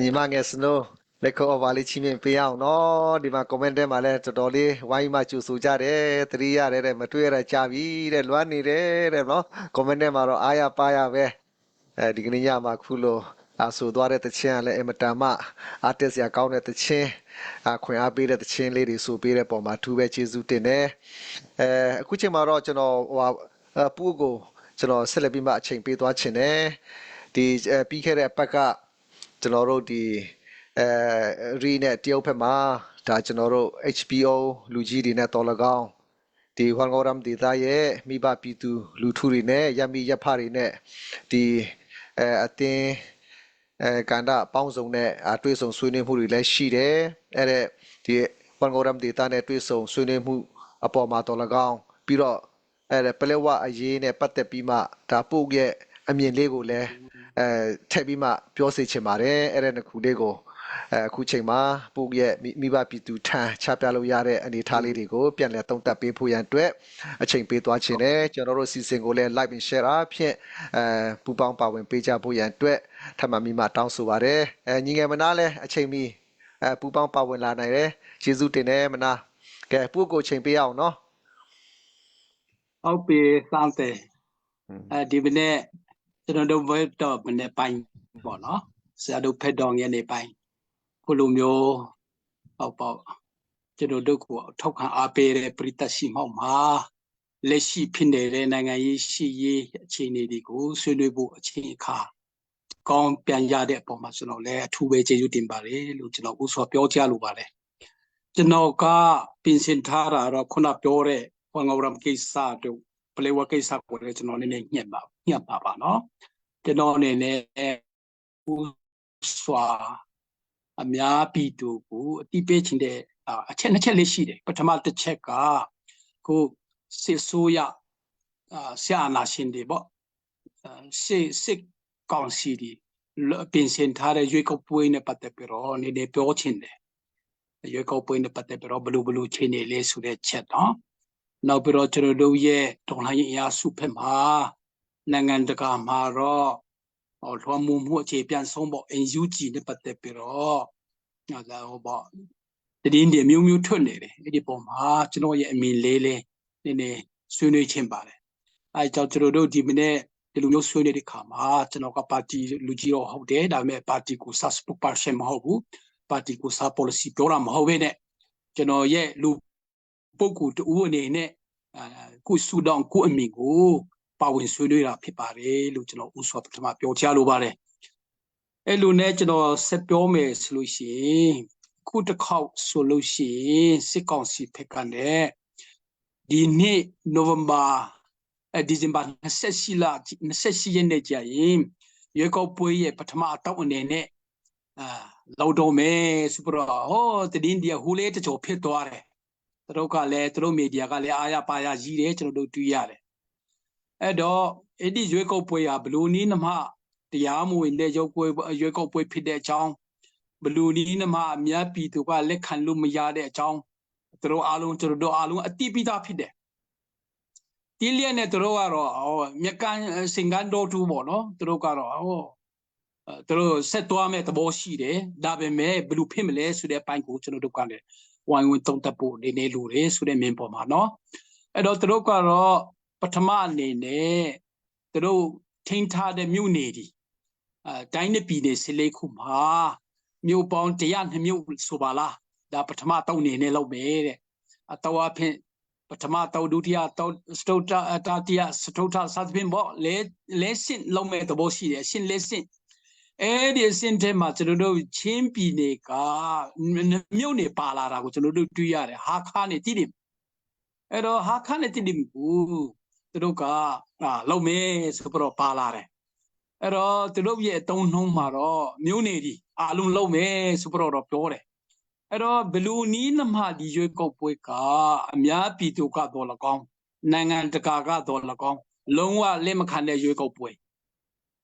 ညီမငယ်စနိုးလက်ခေါ်ပါလေးချင်းပြင်ပေးအောင်နော်ဒီမှာ comment ထဲမှာလည်းတော်တော်လေးဝိုင်းမှကြိုဆိုကြတယ်သတိရတယ်တဲ့မတွေ့ရတာကြာပြီတဲ့လွမ်းနေတယ်တဲ့နော် comment ထဲမှာတော့အားရပါရပဲဒီကနေ့ညမှာခုလိုဆိုသွားတဲ့တခြင်းကလည်းအမတန်မှအားတက်စရာကောင်းတဲ့တခြင်းခွင့်အားပေးတဲ့တခြင်းလေးတွေဆိုပေးတဲ့ပုံမှာအထူးပဲကျေးဇူးတင်တယ်အခုချိန်မှာတော့ကျွန်တော်ပူကိုကျွန်တော်ဆက်လက်ပြီးမှအချိန်ပေးသွားချင်တယ်ဒီပြီးခဲ့တဲ့အပတ်ကကျွန်တော်တို့ဒီရီနဲ့တရုတ်ဘက်မှာဒါကျွန်တော်တို့ HBO လူကြီးတွေနဲ့တော်လကောင်းဒီဟွန်ဂေါရမ်ဒေသရဲ့မိဘပြည်သူလူထုတွေနဲ့ရမီရဖတွေနဲ့ဒီအတင်းကန်တာပေါင်းစုံနဲ့တွေ့ဆုံဆွေးနွေးမှုတွေလည်းရှိတယ်အဲ့ဒါဒီဟွန်ဂေါရမ်ဒေသနဲ့တွေ့ဆုံဆွေးနွေးမှုအပေါ်မှာတော်လကောင်းပြီးတော့အဲ့ဒါပလက်ဝအရေးနဲ့ပတ်သက်ပြီးမှဒါပုတ်ရဲ့ အမြင်လေးကိုလည်းထည့်ပြီးမှပြောစေချင်ပါတယ်အဲ့ဒါတစ်ခုလေးကိုအခုချိန်မှာပို့ရဲ့မိဘပြည်သူထံချပြလို့ရတဲ့အနေအထားလေးတွေကိုပြန်လည်သုံးသပ်ပေးဖို့ရန်အတွက်အချိန်ပေးသွားခြင်းနဲ့ကျွန်တော်တို့စီစဉ်ကိုလည်း like and share အဖြစ်ပူပေါင်းပါဝင်ပေးကြဖို့ရန်အတွက်ထပ်မံမိမတောင်းဆိုပါတယ်ညီငယ်မနာလည်းအချိန်မီပူပေါင်းပါဝင်လာနိုင်တယ်ကျေးဇူးတင်တယ်မနာကဲပို့ကိုချိန်ပေးအောင်နော်ဟုတ်ပြီစမ်းတယ်ဒီမနေ့ကျွန်တော်တို့ဘက်တော့မနေ့ပိုင်းပေါ့နော်ဆရာတို့ဖက်တော်ငယ်နေပိုင်းခုလိုမျိုးပေါ့ပေါ့ကျွန်တော်တို့ကိုထောက်ခံအားပေးတဲ့ပရိသတ်ရှိမှောက်မှာလက်ရှိဖြစ်နေတဲ့နိုင်ငံရေးရှိရေးအခြေအနေတွေကိုဆွေးနွေးဖို့အချိန်အခါကောင်းပြန်ရတဲ့အပေါ်မှာကျွန်တော်လည်းအထူးပဲကျေးဇူးတင်ပါတယ်လို့ကျွန်တော်ဥစွာပြောကြားလိုပါတယ်ကျွန်တော်ကပြင်ဆင်ထားတာတော့ခုနပြောတဲ့ဝန်ငေါရမ်ကိစ္စတို့ပလေဝကိစ္စကိုလည်းကျွန်တော်နည်းနည်းညှက်ပါပါနော်ကျွန်တော်အနေနဲ့ဥစွာအများပြည်သူကိုအတိပေးခြင်းတဲ့အချက်နှစ်ချက်လေးရှိတယ်ပထမတစ်ချက်ကကိုစစ်ဆိုးရဆရာနာရှင်တွေပေါ့စစ်ကောင်စီတွေပြင်ဆင်ထားတဲ့ရွေးကောက်ပွဲနဲ့ပတ်သက်ပြီးတော့နည်းနည်းပြောချင်တယ်ရွေးကောက်ပွဲနဲ့ပတ်သက်ပြီးတော့ဘလို့ချင်းနေလဲဆိုတဲ့ချက်နော်နောက်ပြီးတော့ကျွန်တော်တို့ရဲ့ဒေါ်လာရင်းအရာစုဖက်မှာနိုင်ငံတကာမှာတော့လွှမ်းမိုးမှုအခြေပြန်ဆုံးပေါ့ NUG နဲ့ပတ်သက်ပြီးတော့ပေါ့တည်င်းတွေမျိုးထွက်နေတယ်အဲ့ဒီပုံမှာကျွန်တော်ရဲ့အမြင်လေးနည်းနည်းဆွေးနွေးခြင်းပါတယ်အဲကြောင့်ကျွန်တော်တို့ဒီမနေ့ဒီလိုမျိုးဆွေးနွေးတဲ့ခါမှာကျွန်တော်ကပါတီလူကြီးတော့ဟုတ်တယ်ဒါပေမဲ့ပါတီကို spokesperson မဟုတ်ဘူးပါတီကို policy ပြောတာမဟုတ်ဘဲနဲ့ကျွန်တော်ရဲ့လူပုဂ္ဂိုလ်တူအနေနဲ့ကိုဆူတောင်းကိုအမြင်ကိုပါဝင်ဆွေးနွေးတာဖြစ်ပါတယ်လို့ကျွန်တော်ဥစွာပထမပြောချလိုပါတယ်အဲ့လိုနဲ့ကျွန်တော်ဆက်ပြောမယ်ဆိုလို့ရှိရင်ခုတစ်ခေါက်ဆိုလို့ရှိရင်စစ်ကောင်စီဖက်ကနေဒီနေ့နိုဝင်ဘာဒီဇင်ဘာ28ရက်နေ့ကျရင်ရွေးကောက်ပွဲရဲ့ပထမအတောက်အနေနဲ့လောက်တော့မယ်ဆိုပြီးတော့ဟောတည်င်းဒီဟိုလေးတချို့ဖြစ်သွားတယ်သူတို့ကလည်းသူတို့မီဒီယာကလည်းအားရပါရကြီးတယ်ကျွန်တော်တို့တွေ့ရတယ်အဲ့တော့အဲ့ဒီရွေးကောက်ပွဲဟာဘလူနီးနမတရားမဝင်တဲ့ရွေးကောက်ပွဲဖြစ်တဲ့အကြောင်းဘလူနီးနမအများပြည်သူကလက်ခံလို့မရတဲ့အကြောင်းသူတို့အားလုံးကျွန်တော်တို့အားလုံးအတိပိသားဖြစ်တယ်ဒီလျက်နဲ့သူတို့ကတော့မြကန်စင်ကန်တော်တူပေါ့နော်သူတို့ကတော့သူတို့ဆက်သွားမဲ့သဘောရှိတယ်ဒါပေမဲ့ဘလူဖြစ်မလဲဆိုတဲ့အပိုင်းကိုကျွန်တော်တို့ကလည်းဝိုင်းဝန်းသုံးသပ်ဖို့နေနေလို့လေဆိုတဲ့မြင်ပေါ်မှာနော်အဲ့တော့သူတို့ကတော့ပထမအနေနဲ့သူတို့ထိန်းထားတဲ့မြို့နယ်ဒီတိုင်းနဲ့ပြည်နယ်14ခုမှာမြို့ပေါင်း102မြို့ဆိုပါလားဒါပထမတောက်နေနဲ့လောက်ပဲတဲ့အတော်အဖြစ်ပထမတောက်ဒုတိယတောက်စတုတတတိယစတုထစသဖြင့်ပေါ့လဲစင်လုံးမဲ့သဘောရှိတယ်ရှင်လဲစင်အဲ့ဒီအစင်ထဲမှာကျွန်တော်တို့ချင်းပြည်နယ်ကမြို့နယ်ပါလာတာကိုကျွန်တော်တို့တွေ့ရတယ်ဟာခါနဲ့တိတယ်အဲ့တော့ဟာခါနဲ့တိတယ်ကိုသူတို့ကလုံမဲဆိုပြီးတော့ပါလာတယ်အဲ့တော့သူတို့ရဲ့အတုံးနှုံးမှာတော့မြို့နယ်ဒီအလုံးလုံမဲဆိုပြီးတော့ပြောတယ်အဲ့တော့ဘလူနီးနမဒီရွေးကောက်ပွဲကအများပြည်သူကတော့၎င်းနိုင်ငံတကာကတော့၎င်းလုံးဝလက်မခံတဲ့ရွေးကောက်ပွဲ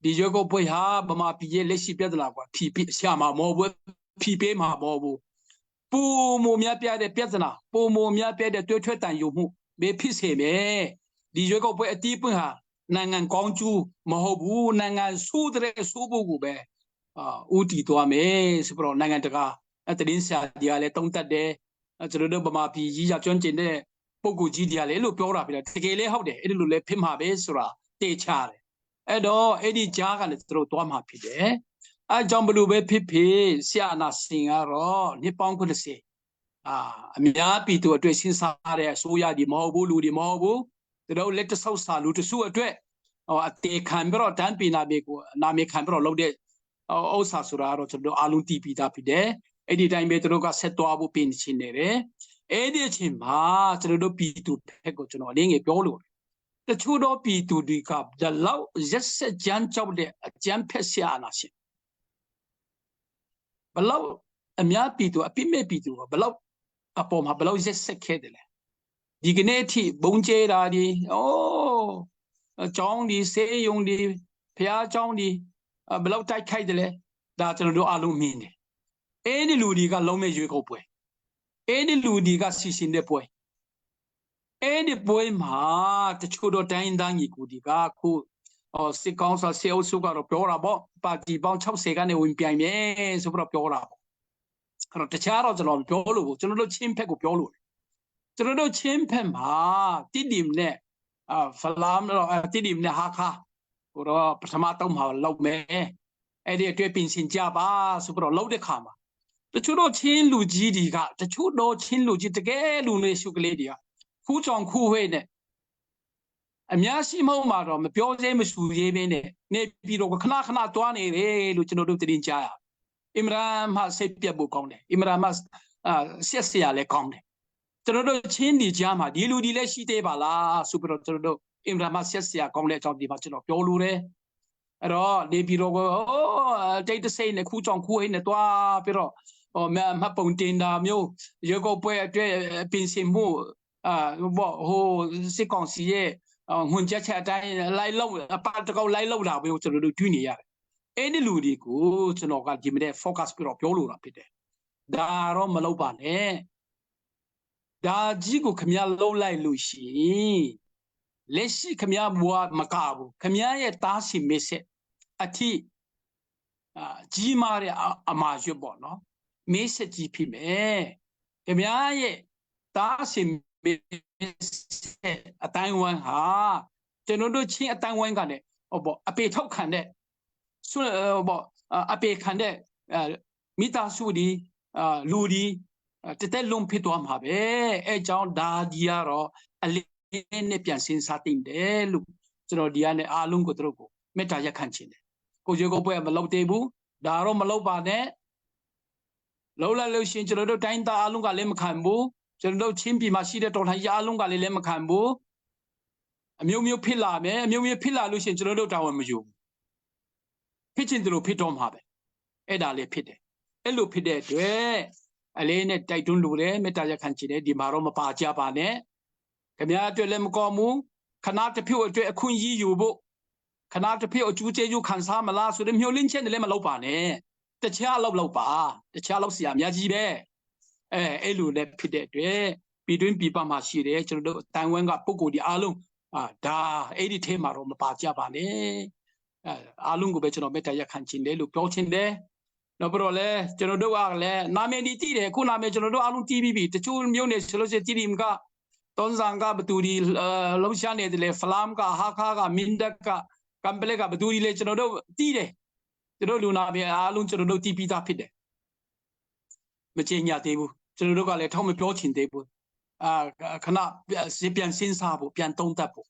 ဒီရွေးကောက်ပွဲဟာဗမာပြည်ရဲ့လက်ရှိပြဿနာကဖြီးဆရာမမောဘူးဖြီးပေးမှာမဟုတ်ဘူးပုံမများပြတဲ့ပြဿနာပုံမများပြတဲ့တွဲထွက်တန်ယူမှုဘေးဖြစ်စေမယ်ဒီရွေးကောက်ပွဲအတီးပွင့်ဟာနိုင်ငံကောင်းကျိုးမဟုတ်ဘူးနိုင်ငံဆိုးတဲ့ဆိုးဖို့ကိုပဲဦးတည်သွားမယ်ဆိုပြီးတော့နိုင်ငံတကာတရင်ဆရာဒီကလည်းတုံးတက်တယ်ကျွန်တော်တို့ဗမာပြည်ကြီးရကျွမ်းကျင်တဲ့ပုဂ္ဂိုလ်ကြီးဒီကလည်းလို့ပြောတာပြတယ်တကယ်လည်းဟုတ်တယ်အဲ့ဒီလိုလည်းဖြစ်မှာပဲဆိုတာတေချာတယ်အဲ့တော့အဲ့ဒီကြားကလည်းသူတို့သွားမှာဖြစ်တယ်အဲကြောင့်ဘလို့ပဲဖြစ်ဖြစ်ဆရာနာစင်ကတော့နှစ်ပေါင်း90အများပြည်သူအတွက်စဉ်းစားတဲ့အစိုးရဒီမဟုတ်ဘူးလူဒီမဟုတ်ဘူးသူတို့လက်တဆောက်စာလူတစုအတွက်အတေခံပြီးတော့တန်းပြနာမေကိုနာမေခံပြီးတော့လုပ်တဲ့ဥစ္စာဆိုတာတော့ကျွန်တော်အားလုံးတီးပြီးသားဖြစ်တယ်အဲ့ဒီတိုင်းပဲသူတို့ကဆက်သွားဖို့ပြင်ချင်နေတယ်အဲ့ဒီအချိန်မှာကျွန်တော်တို့ပြည်သူဘက်ကိုကျွန်တော်အလေးငယ်ပြောလို့တချို့တော့ပြည်သူတွေကဒီလောက်ရက်ဆက်ကြမ်းကြောက်တဲ့အကြမ်းဖက်ဆရာနာရှင်ဘလောက်အများပြည်သူအပြစ်မဲ့ပြည်သူကဘလောက်အပေါ်မှာဘလောက်ရက်ဆက်ခဲ့တယ်လဲဒီကနေ့အထိဘုံကျဲတာဒီအကြောင်းဒီစေယုံဒီ Pia Johnny, below tight kaidele, that no alumine. Any ludiga lome you go boy. Any ludiga sis in the boy. Any boy ma, the chudo dine dangi kudiga, cool. Or sick council sales sugar of pure about, but the bound chop second win piame, super pure. The child of the Polo, General Chimpec Polo. General Chimpem, did him ne, Falam, did him ne haka, or Pasamatum, how low me, Eddie Drippings in Java, super low the kama. The Chudo Chin Luigi got the Chudo Chin Luigi to get Lune Sugladia. Who's on Kuwene? A Miasimo Madam, the pure James Suyene, Nepiro Kanakana Tuane, Luchino Dinja. Imram has said Piabu Conde, Imram has Sia Le Conde. Trodo Chindi Jama, Dilu Dileshi de Bala, Super Trodo, Imram Sia Conde of the Bachelor of Yolure. At all, they be take the same, the Kuchon Ku in the Tua Pero, or Mapontina Mu, Yogo Pue Pinsimu, who Sikon Sie, Munjacha, Lilo, a part to go Lilo, we to do junior. Any ludi go to know give me the focus pure Yolura Pite. Daro Maloban, Da Jigo Camia low like Lucy. Lessi Camia Boa Macabu, Camia Tasi Messe, a tea. Gimari Amaju Bono, Messe GP me. Camia Tasi a time one ha. Tenodo Ching a time one gun, or a pay top can so about a pay cande Mita Sudi, Ludi, Tetelum Pituam have a John da diaro, a Nepian sin satin de look, so Diane Alungo Troco, Metaya Canchin. Could you go by a low table, Daro Malobane, Lola Lucian, General Tainta Alunga Lemcambu, General Chimpi Masida Tonayalunga Lemcambu, a Miu Pilla, a Miu Pilla Lucian General Tower Maju. Pitching through Pitom Habe, Edale Pite. Elu Pide, Alene Taitun Lure, Metaya Cancine, Di Maroma Pajabane, Camia to Lemcomu, cannot appeal to a Kunyi Yubo, cannot appeal to Juju Kansamala, so the Mulinch and the Lemalopane, the child of Lopa, the child of Siam Yajibe, Elu Lepide, between Pipa Mashire, Tanwanga Poco di Alum, da, 80 Temarom Pajabane. Alungu Betano Metaya Cancine, look, Pochin there. No brole, Genodo Ale, Namedi Tide, Kuna Mejono Alum TV, the two Munis, Tirimga, Donzanga, Baturi, Lomshane, the Flamka, Haka, Mindaka, Cambelega, Baturi, Legiono Tide. The Luna, Alun Genodo TV Tapide. Machina table, Genoga, let Tommy Pochin table. Cannot Sipian Sinsabu, Pianton Tapo.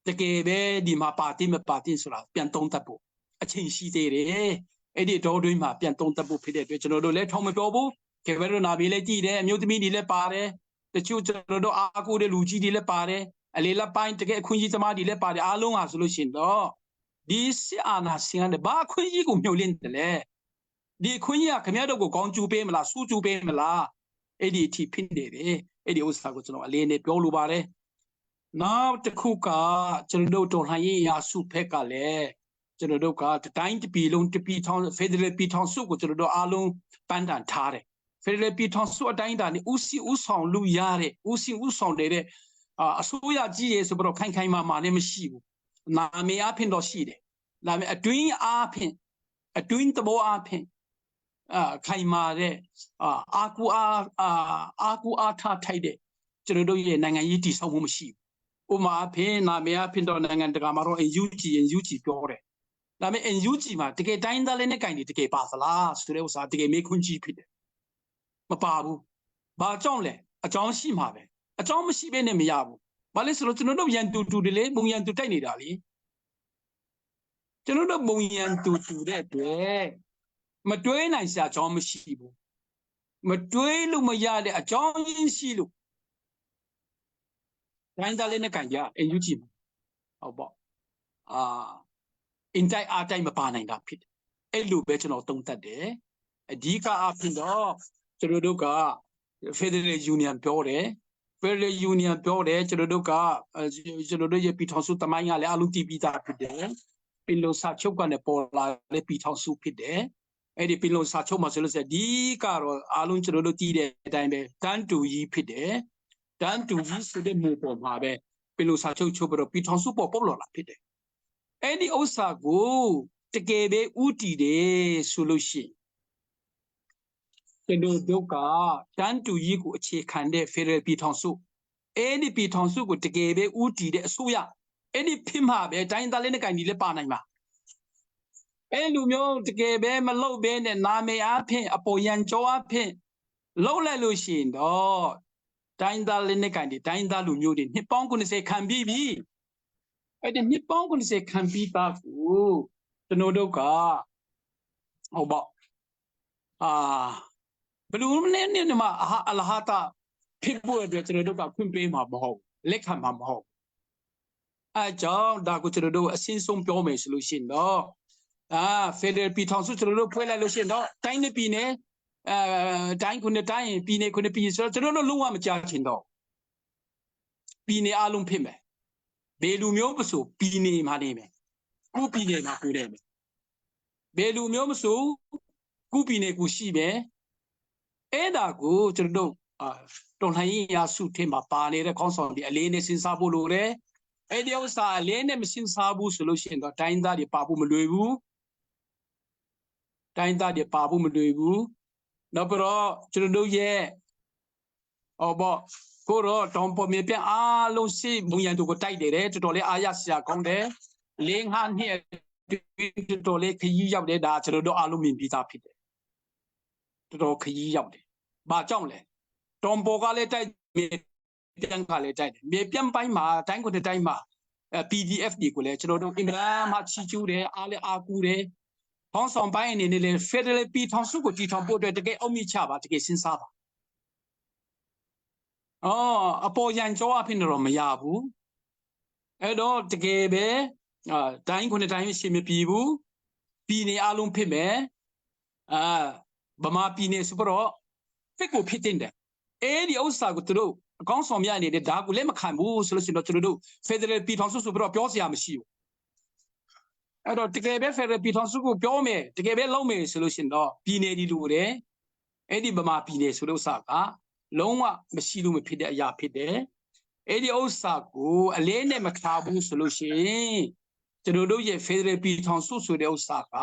The gave di ma party me party sulla pianton tapo. A chinsi de edito doing ma pianton tapo pide, which no let home dobo, che vero nabile dire, mutimi di le pare, the children do acu de luci di le pare, a lila pint to get quinjitama di le pare, along as solution do. This ana sing the bar quinji cum mulin de le. Di quinja camado go gone to pay la su to pay la. Editi pinde, edi osago lene piolubare. Now the Kuka, General Tonhaya Supecale, General the time to be loan to be town, Federal Piton Suko, General Alum, Bandan Tare. Federal Piton Su Dindan, Usi Uson, Luyare, Usi Uson de Asuya G. Sobro Kankaima, name Shibu. Name Apin Doshide. Name a doing Apin, a doing the more Apin. Kaimare, Aku Ata Tide, General Nangayiti Samushi. Uma pin, Namia Pindon and the Gamaro and Yuji Pure. Lame and Yujima, to get Dinda Lenekani to get Basala, Studeosa, to get Mekunji Pit. Mapabu, Bajonle, a John Shimabe, a John Shiben and Miabu. But let's look to no Yantu to delay Munyan to Tiny Dali. To no Munyan to that way. Matuen, I said John Shibu. Matuen Lumayade, a John Shilu. Dinda Lenekanya and Yujima. About in our time upon in that pit. Elu Betano Tonta a Dika Apindo, Cheruduka, Federal Union Pore, Federal Union Pore, Cheruduka, Cherudu Pitonsu Tamaya, Aluti Bita Pide, ပင်လုံစာချုပ်ကနေပေါ်လာတဲ့ပြည်ထောင်စုဖြစ်တယ်အဲ့ဒီပင်လုံစာချုပ်မှာဆိုလို့ဆိုဒီကတော့အားလုံးကျွန်တော်တို့တည်တဲ့အတိုင်းပဲတန်းတူကြီးဖြစ်တယ်တန်းတူကြီးဆိုတဲ့မျိုးပေါ်မှာပဲပင်လုံစာချုပ်ချုပ်ပြီးတော့ပြည်ထောင်စုပေါ်ပေါ်လာဖြစ်တယ်အဲ့ဒီဥစ္စာကိုတကယ်ပဲဥတည်တယ်ဆိုလို့ရှိရင်ကျွန်တော်တို့ကတန်းတူကြီးကိုအခြေခံတဲ့ Federal ပြည်ထောင်စုအဲ့ဒီပြည်ထောင်စုကိုတကယ်ပဲဥတည်တဲ့အစိုးရအဲ့ဒီဖြစ်မှာပဲတိုင်းသားလေးနဲ့ကိုင်ဒီလည်းပါနိုင်မှာအဲ့လူမျိုးတကယ်ပဲမလုပ်ဘဲနဲ့နာမည်အားဖြင့်အပေါ်ရန်ကြောအားဖြင့်လှုပ်လိုက်လို့ရှိရင်တော့တိုင်းသားလေးနဲ့ကိုင်ဒီတိုင်းသားလူမျိုးတွေနှစ်ပေါင်း90ခံပြီးပြီအဲ့ဒီနှစ်ပေါင်း90ခံပြီးသားကိုကျွန်တော်တို့ကဟုတ်ပါဘလူးမင်းနဲ့မှာအလဟာတာဖြစ်ဖို့အတွက်ကျွန်တော်တို့ကခွင့်ပေးမှာမဟုတ်လက်ခံမှာမဟုတ်အဲကြောင့်ဒါကိုကျွန်တော်တို့အစင်းဆုံးပြောမယ်ဆိုလို့ရှိရင်တော့Federal ပြည်ထောင်စုကျွန်တော်တို့ဖွဲ့လိုက်လို့ရှိရင်တော့တိုင်းနဲ့ပြည်နယ်တိုင်းခုနှစ်တိုင်းပြည်နယ်ခုနှစ်ပြည်ဆိုတော့ကျွန်တော်တို့လုံးဝမကြားချင်တော့ပြည်နယ်အလုံးဖြစ်မယ်ဘယ်လူမျိုးမဆိုပြည်နယ်မှာနေမယ်ကိုပြည်နယ်မှာကိုနေမယ်ဘယ်လူမျိုးမဆိုကိုပြည်နယ်ကိုရှိမယ်အဲ့ဒါကိုကျွန်တော်တို့တော်လှန်ရေးရာစုထဲမှာပါနေတဲ့ခေါင်းဆောင်တွေအလေးနဲ့စဉ်းစားဖို့လိုတယ်အဲ့ဒီဥစ္စာအလေးနဲ့မစဉ်းစားဘူးဆိုလို့ရှိရင်တော့တိုင်းသားတွေပါဖို့မလွယ်ဘူးတိုင်းသားတွေပါဖို့မလွယ်ဘူးနောက်ပြီးတော့ကျွန်တော်တို့ရဲ့ကိုတော့တောင်ပေါ်မြေပြအားလုံးစိတ်ဘုံရန်သူကိုတိုက်တယ်တော်တော်လေးအားရစရာကောင်းတယ်5နှစ်တော်တော်လေးခရီးရောက်တယ်ဒါကျွန်တော်တို့အားလုံးမြင်ပြီးသားဖြစ်တယ်တော်တော်ခရီးရောက်တယ်ဘာကြောင့်လဲတောင်ပေါ်ကလည်းတိုက်မြေပြန်ကလည်းတိုက်တယ်မြေပြန်ပိုင်းမှာတိုင်းကိုတိုင်းမှာPDF တွေကိုလည်းကျွန်တော်တို့အင်္ဂလန်မှာချီကျူးတယ်အားလည်းအားကူတယ်ခေါင်းဆောင်ပိုင်းအနေနဲ့လည်း Federal ပြည်ထောင်စုကိုတည်ထောင်ဖို့အတွက်တကယ်အုံမြင့်ချပါတကယ်စဉ်းစားပါအပေါ်ရန်ကြောအဖြစ်တော့မရဘူးအဲ့တော့တကယ်ပဲတိုင်းခုနှစ်တိုင်းရှိမပြေဘူးပြည်နယ်အလုံးဖြစ်မယ်ဗမာပြည်နယ်ဆိုတော့ဖိတ်ကိုဖြစ်တင်တယ်အဲ့ဒီဥစ္စာကိုသူတို့အကောင်းဆောင်များအနေနဲ့ဒါကိုလက်မခံဘူးဆိုလို့ရှိရင်တော့ကျွန်တော်တို့ Federal ပြည်ထောင်စုဆိုပြီးတော့ပြောစရာမရှိဘူးအဲ့တော့တကယ်ပဲ Federal ပြည်ထောင်စုကိုပြောမယ်တကယ်ပဲလုပ်မယ်ဆိုလို့ရှိရင်တော့ပြည်နယ်ဒီလိုတယ်အဲ့ဒီဗမာပြည်နယ်ဆိုတဲ့ဥစ္စာကလုံးဝမရှိလို့မဖြစ်တဲ့အရာဖြစ်တယ်အဲ့ဒီဥစ္စာကိုအလေးနဲ့မထားဘူးဆိုလို့ရှိရင်ကျွန်တော်တို့ရဲ့ Federal ပြည်ထောင်စုဆိုတဲ့ဥစ္စာက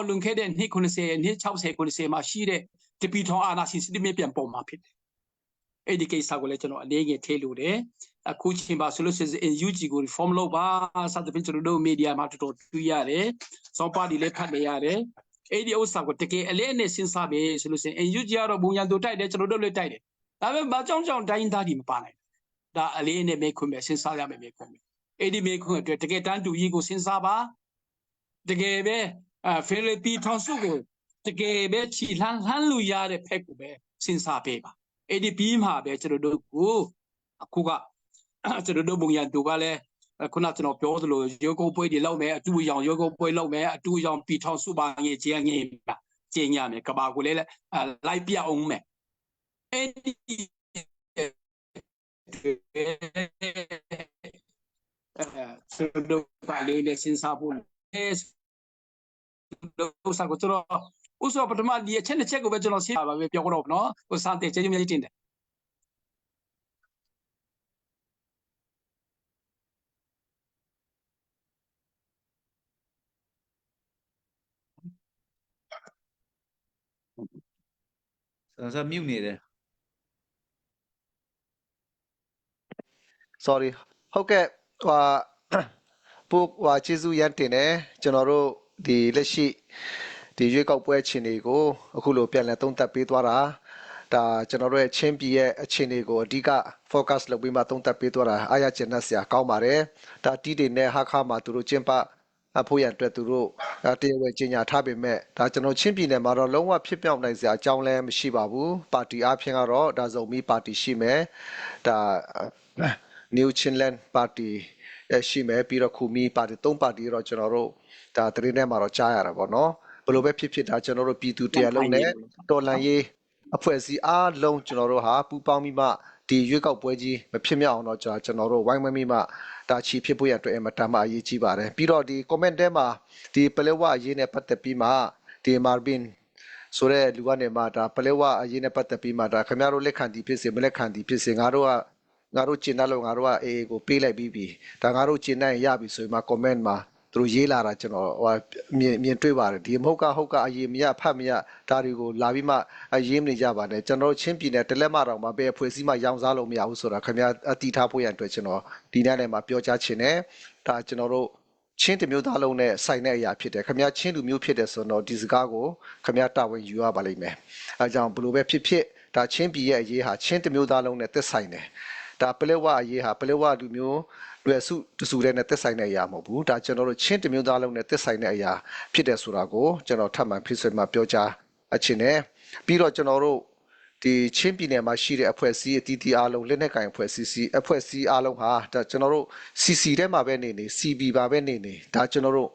လွန်ခဲ့တဲ့နှစ်90နှစ်60 90မှာရှိတဲ့တပီထောင်အာဏာရှင်စနစ်ပြန်ပေါ်မှာဖြစ်တယ်အဲ့ဒီကိစ္စကိုလည်းကျွန်တော်အလေးငယ်ထည့်လို့တယ်အခုချိန်ပါဆိုလို့ရှိရင် UG ကို reform လုပ်ပါစသဖြင့်ကျွန်တော်တို့ media မှာတော်တော်တွေ့ရတယ်စောပါတီလည်းဖတ်နေရတယ်အဲ့ဒီဥစ္စာကိုတကယ်အလေးနဲ့စဉ်းစားပဲဆိုလို့ရှိရင် UG ကတော့ဘုံရန်သူတိုက်တယ်ကျွန်တော်တို့လည်းတိုက်တယ်ဒါပေမဲ့ဘာကြောင့်တိုင်းသားဒီမပါနိုင်ဒါအလေးနဲ့မေးခွန်းပဲစဉ်းစားရမယ်မေးခွန်းပဲအဲ့ဒီမေးခွန်းအတွက်တကယ်တန်းတူကြီးကိုစဉ်းစားပါတကယ်ပဲFederal ပြည်ထောင်စုကိုတကယ်ပဲခြိလှမ်းလို့ရတဲ့ဖက်ကိုပဲစဉ်းစားပေးပါအဲ့ဒီပြီးမှပဲကျွန်တော်တို့ကိုအခုကကျွန်တော်တို့ဘုံရန်သူကလည်းခုနကျွန်တော်ပြောသလိုရုပ်ကုပ်ပွဲတွေလောက်မယ်အတူအယောင်ရုပ်ကုပ်ပွဲလောက်မယ်အတူအယောင်ပြည်ထောင်စုပါငယ်ကျင်းညမယ်ကဘာကိုလည်းလိုက်ပြအောင်မယ်အဲ့ဒီကျွန်တော်တို့ပါလေးနဲ့စဉ်းစားဖို့ဥစားကိုကျွန်တော်ဥစားပထမဒီအချက်နှစ်ချက်ကိုပဲကျွန်တော်စဉ်းစားပါပဲပြောတော့နော်ဟိုစတဲ့ကျေးဇူးများကြီးတင်တယ်ဆရာမြုပ်နေတယ် sorry ဟုတ်ကဲ့ကျေးဇူးရန်တင်တယ်ကျွန်တော်တို့ဒီလက်ရှိဒီရွေးကောက်ပွဲအခြေအနေကိုအခုလိုပြန်လည်သုံးသပ်ပေးသွားတာဒါကျွန်တော်တို့ရဲ့ချင်းပြည်ရဲ့အခြေအနေကိုအဓိက focus လုပ်ပြီးမှသုံးသပ်ပေးသွားတာအားရကျဉ်းစရာကောင်းပါတယ်ဒါတီးတွေနဲ့ဟာခါမှာသူတို့ကျင်းပအဖို့ရအတွက်သူတို့တရားဝင်ကြေညာထားပေမဲ့ဒါကျွန်တော်ချင်းပြည်နယ်မှာတော့လုံးဝဖြစ်ပြောင်းနိုင်စရာအကြောင်းလည်းမရှိပါဘူးပါတီအပြင်ကတော့ဒါဇုံမီပါတီရှိမယ်ဒါ New Chinland Party ရှိမယ်ပြီးတော့ခူမီပါတီ3ပါတီတော့ကျွန်တော်တို့ဒါတရင်ထဲမှာတော့ကြားရတာပေါ့နော်ဘယ်လိုပဲဖြစ်ဒါကျွန်တော်တို့ပြည်သူတရားလုံးနဲ့တော်လန်ရေးအဖွဲ့အစည်းအားလုံးကျွန်တော်တို့ဟာပူးပေါင်းပြီးမှ ဒီရွေးကောက်ပွဲကြီးမဖြစ်မြောက်အောင်တော့ကျွန်တော်တို့ဝိုင်းဝန်းမိမှဒါချီဖြစ်ဖို့ရအတွက်အမတန်မှအရေးကြီးပါတယ်ပြီးတော့ဒီ comment ထဲမှာဒီပလက်ဝအရေးနဲ့ပတ်သက်ပြီးမှဒီမာဘင်ဆိုတဲ့လူကနေမှဒါပလက်ဝအရေးနဲ့ပတ်သက်ပြီးမှဒါခင်ဗျားတို့လက်ခံသည်ဖြစ်စေမလက်ခံသည်ဖြစ်စေငါတို့ကျင်တဲ့လို့ငါတို့ကအေးကိုပေးလိုက်ပြီးပြီဒါငါတို့ကျင်နိုင်ရပြီဆိုရင်မှ comment မှာသူတို့ရေးလာတာကျွန်တော်ဟိုမြင်တွေ့ပါတယ်ဒီမဟုတ်ကအရေးမရဖတ်မရဒါတွေကိုလာပြီးမှရေးမနေကြပါနဲ့ကျွန်တော်ချင်းပြည်နယ်တလက်မတော်မှာပဲဖွဲ့စည်းမှရောင်စားလို့မရဘူးဆိုတာခင်ဗျာအတီးထားဖို့ရန်အတွက်ကျွန်တော်ဒီနေ့လည်းမှာပြောကြားချင်တယ်ဒါကျွန်တော်တို့ချင်းတမျိုးသားလုံးနဲ့ဆိုင်တဲ့အရာဖြစ်တယ်ခင်ဗျာချင်းလူမျိုးဖြစ်တယ်ဆိုတော့ဒီစကားကိုခင်ဗျာတာဝန်ယူရပါလိမ့်မယ်အဲကြောင့်ဘလို့ပဲဖြစ်ဒါချင်းပြည်ရဲ့အရေးဟာချင်းတမျိုးသားလုံးနဲ့သက်ဆိုင်တယ်ဒါပလက်ဝအရေးဟာပလက်ဝလူမျိုးလွယ်စုတစုတဲ့နဲ့သက်ဆိုင်တဲ့အရာမဟုတ်ဘူးဒါကျွန်တော်တို့ချင်းတမျိုးသားလုံးနဲ့သက်ဆိုင်တဲ့အရာဖြစ်တယ်ဆိုတာကိုကျွန်တော်ထပ်မံဖြစ်ဆွေးမှာပြောကြားအချင်းနဲ့ပြီးတော့ကျွန်တော်တို့ဒီချင်းပြည်နယ်မှာရှိတဲ့အဖွဲ့အစည်းအတီးတီးအားလုံးလက်နက်ကင်အဖွဲ့အစည်းအားလုံးဟာဒါကျွန်တော်တို့ CC ထဲမှာပဲနေ CB ပါပဲနေဒါကျွန်တော်တို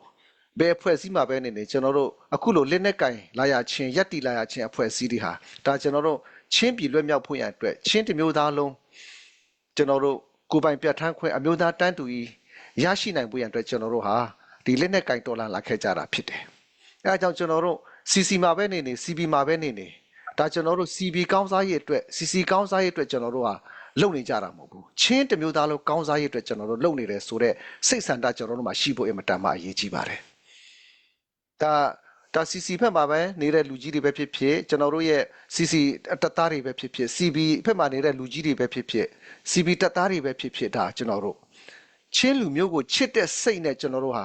့ဘယ်အဖွဲ့အစည်းမှာပဲနေကျွန်တော်တို့အခုလိုလက်နက်ကင်လာရချင်းရက်တီလာရချင်းအဖွဲ့အစည်းတွေဟာဒါကျွန်တော်တို့ချင်းပြည်လွတ်မြောက်ဖို့ရန်အတွက်ချင်းတမျိုးသားလုံးကျွန်တော်တို့ကိုပိုင်ပြဋ္ဌာန်းခွင့်အမျိုးသားတန်းတူကြီးရရှိနိုင်ဖို့ရန်အတွက်ကျွန်တော်တို့ဟာဒီလက်နက်ကင်တော်လာခဲ့ကြတာဖြစ်တယ်။အဲအကြောင်းကျွန်တော်တို့ CC မှာပဲနေ CB မှာပဲနေဒါကျွန်တော်တို့ CB ကောင်းစားရေးအတွက် CC ကောင်းစားရေးအတွက်ကျွန်တော်တို့ဟာလုပ်နေကြတာမဟုတ်ဘူး။ချင်းတမျိုးသားလုံးကောင်းစားရေးအတွက်ကျွန်တော်တို့လုပ်နေတယ်ဆိုတော့စိတ်ဆန္ဒကျွန်တော်တို့မှာရှိဖို့အင်မတန်မှအရေးကြီးပါတယ်။ဒါ CC ဘက်မှာပဲနေတဲ့လူကြီးတွေပဲဖြစ်ဖြစ်ကျွန်တော်တို့ရဲ့ CC တပ်သားတွေပဲဖြစ်ဖြစ် CB ဘက်မှာနေတဲ့လူကြီးတွေပဲဖြစ်ဖြစ် CB တပ်သားတွေပဲဖြစ်ဖြစ်ဒါကျွန်တော်တို့ချင်းလူမျိုးကိုချစ်တဲ့စိတ်နဲ့ကျွန်တော်တို့ဟာ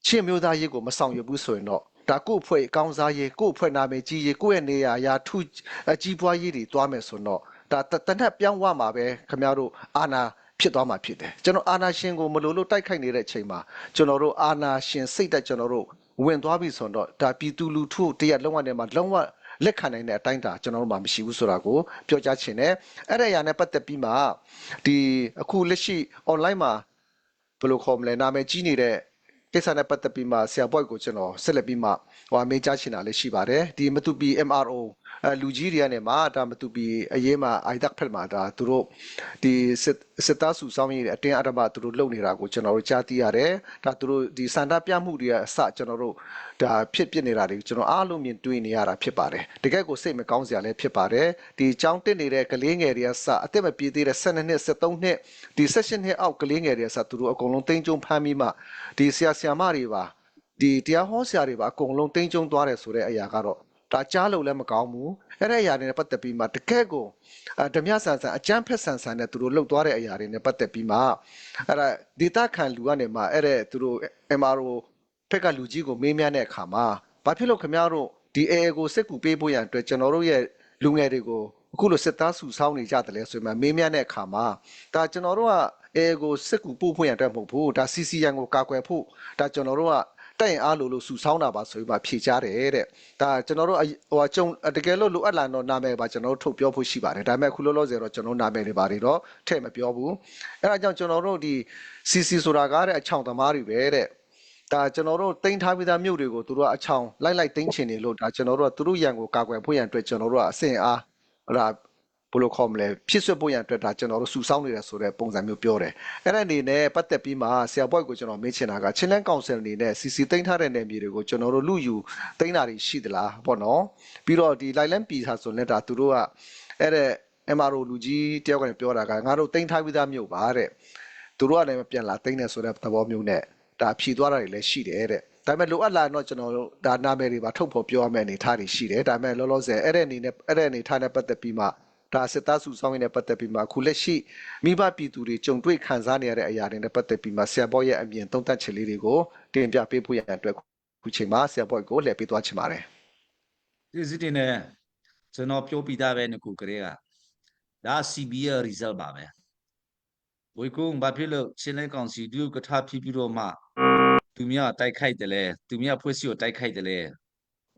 ချင်းမျိုးသားရေးကိုမဆောင်ရွက်ဘူးဆိုရင်တော့ဒါကို့အဖွဲ့ကောင်းစားရေးကို့အဖွဲ့နာမည်ကြီးရေးကိုယ့်ရဲ့နေရာရာထူးကြီးပွားရေးတွေတွားမယ်ဆိုတော့ဒါတနက်ပြောင်းဝမှာပဲခင်ဗျားတို့အာနာဖြစ်သွားမှာဖြစ်တယ်ကျွန်တော်အာနာရှင်ကိုမလို့လို့တိုက်ခိုက်နေတဲ့အချိန်မှာကျွန်တော်တို့အာနာရှင်စိတ်တက်ကျွန်တော်တို့ဝင်သွားပြီဆိုတော့ဒါပြည်သူလူထုတရက်လုံးဝနဲ့မှာလုံးဝလက်ခံနိုင်တဲ့အတိုင်းတာကျွန်တော်တို့မှမရှိဘူးဆိုတာကိုပြောကြားချင်တယ်အဲ့ဒါအရာနဲ့ပတ်သက်ပြီးမှဒီအခုလက်ရှိ online မှာဘယ်လိုခေါ်မလဲနာမည်ကြီးနေတဲ့ကိစ္စနဲ့ပတ်သက်ပြီးမှဆရာဘွိုက်ကိုကျွန်တော်ဆက်လက်ပြီးမှမေးကြားချင်တာလည်းရှိပါတယ်ဒီမတူပီ MRO လူကြီးတွေကနေမှဒါမတူပီအရေးမှာ IDAC ဖက်မှာဒါသူတို့ဒီစစ်သားစုဆောင်းရေးအတင်းအဓမ္မသူတို့လုပ်နေတာကိုကျွန်တော်တို့ကြားသိရတယ်ဒါသူတို့ဒီစန္ဒပြမှုတွေကအစကျွန်တော်တို့ဒါဖြစ်နေတာတွေကျွန်တော်အားလုံးမြင်တွေ့နေရတာဖြစ်ပါတယ်တကယ်ကိုစိတ်မကောင်းစရာလည်းဖြစ်ပါတယ်ဒီចောင်းတက်နေတဲ့ကလေးငယ်တွေကစအသက်မပြည့်သေးတဲ့12နှစ်13နှစ်ဒီ16နှစ်အောက်ကလေးငယ်တွေကစသူတို့အကုန်လုံးတင်းကျုံဖမ်းပြီးမှဒီဆရာမတွေပါဒီတရားဟောဆရာတွေပါအကုန်လုံးတင်းကျုံသွားတယ်ဆိုတဲ့အရာကတော့ဒါကြားလို့လည်းမကောင်းဘူးအဲ့တဲ့အရာတွေနဲ့ပတ်သက်ပြီးမှတကယ်ကိုဓမြဆန်ဆန်အကျန်းဖက်ဆန်ဆန်နဲ့သူတို့လှုပ်သွားတဲ့အရာတွေနဲ့ပတ်သက်ပြီးမှအဲ့ဒါဒေတာခံလူကနေမှအဲ့တဲ့သူတို့ MRO ဖက်ကလူကြီးကိုမေးမြန်းတဲ့အခါမှာဘာဖြစ်လို့ခင်ဗျားတို့ဒီ AA ကိုစစ်ကူပေးဖို့ရန်အတွက်ကျွန်တော်တို့ရဲ့လူငယ်တွေကိုအခုလိုစစ်သားစုဆောင်းနေကြတယ်လဲဆိုမှမေးမြန်းတဲ့အခါမှာဒါကျွန်တော်တို့က AA ကိုစစ်ကူပို့ဖို့ရန်အတွက်မဟုတ်ဘူးဒါ CCN ကိုကာကွယ်ဖို့ဒါကျွန်တော်တို့ကတိုင်အားလို့စုဆောင်းတာပါဆိုပြီးမှဖြေချတယ်တဲ့ဒါကျွန်တော်တို့ဟိုကြုံတကယ်လို့လိုအပ်လာတော့နာမည်ပါကျွန်တော်တို့ထုတ်ပြောဖို့ရှိပါတယ်ဒါပေမဲ့ခုလောလောဆယ်တော့ကျွန်တော်နာမည်တွေပါတယ်တော့ထည့်မပြောဘူးအဲ့ဒါကြောင့်ကျွန်တော်တို့ဒီ CC ဆိုတာကားတဲ့အချောင်သမားတွေပဲတဲ့ဒါကျွန်တော်တို့တင်ထားပြီးသားမြို့တွေကိုသူတို့ကအချောင်လိုက်တင်းချင်နေလို့ဒါကျွန်တော်တို့ကသူတို့ရန်ကိုကာကွယ်ဖို့ရန်အတွက်ကျွန်တော်တို့ကအစင်အားဟလာဘယ်လိုခေါ်မလဲဖြစ်ဆွဖို့ရန်အတွက်ဒါကျွန်တော်တို့စုဆောင်းနေတယ်ဆိုတဲ့ပုံစံမျိုးပြောတယ်အဲ့ဒါအနေနဲ့ပတ်သက်ပြီးမှဆရာဘွိုက်ကိုကျွန်တော်မေးချင်တာကချင်းလန်းကောင်ဆယ်အနေနဲ့ CC တင်ထားတဲ့နယ်မြေတွေကိုကျွန်တော်တို့လူယူတင်တာတွေရှိသလားပေါ့နော်ပြီးတော့ဒီလိုက်လန်းပြည်ဟာဆိုလည်းဒါသူတို့ကအဲ့တဲ့ MRO လူကြီးတယောက်ကနေပြောတာကငါတို့တင်ထားပြီးသားမြို့ပါတဲ့သူတို့ကလည်းပြန်လာတင်တယ်ဆိုတဲ့သဘောမျိုးနဲ့ဒါဖြီသွားတာတွေလည်းရှိတယ်တဲ့ဒါပေမဲ့လိုအပ်လာတော့ကျွန်တော်တို့ဒါနာမည်တွေပါထုတ်ဖော်ပြောရမယ့်အနေအထားတွေရှိတယ်ဒါပေမဲ့လောလောဆယ်အဲ့တဲ့အနေနဲ့အဲ့တဲ့အနေအထားနဲ့ပတ်သက်ပြီးမှဒါစစ်သားစုဆောင်းရေးနဲ့ပတ်သက်ပြီးမှအခုလက်ရှိမိဘပြည်သူတွေကြုံတွေ့ခံစားနေရတဲ့အရာတွေနဲ့ပတ်သက်ပြီးမှဆရာဘော့ရဲ့အမြင်သုံးသပ်ချက်လေးတွေကိုတင်ပြပေးဖို့ရတဲ့အတွက်ခုချိန်မှာဆရာဘော့ကိုလှည့်ပေးသွားချင်ပါတယ်ဒီစစ်တင်နဲ့ကျွန်တော်ပြောပြသားပဲငခုကလေးကဒါ CB ရဲ့ result ပါပဲဝေကုန်းဘာဖြစ်လို့ချင်းလဲကောင်စီသူကထားဖြစ်ပြီးတော့မှသူများတိုက်ခိုက်တယ်လဲသူများဖွဲ့စည်းကိုတိုက်ခိုက်တယ်လဲ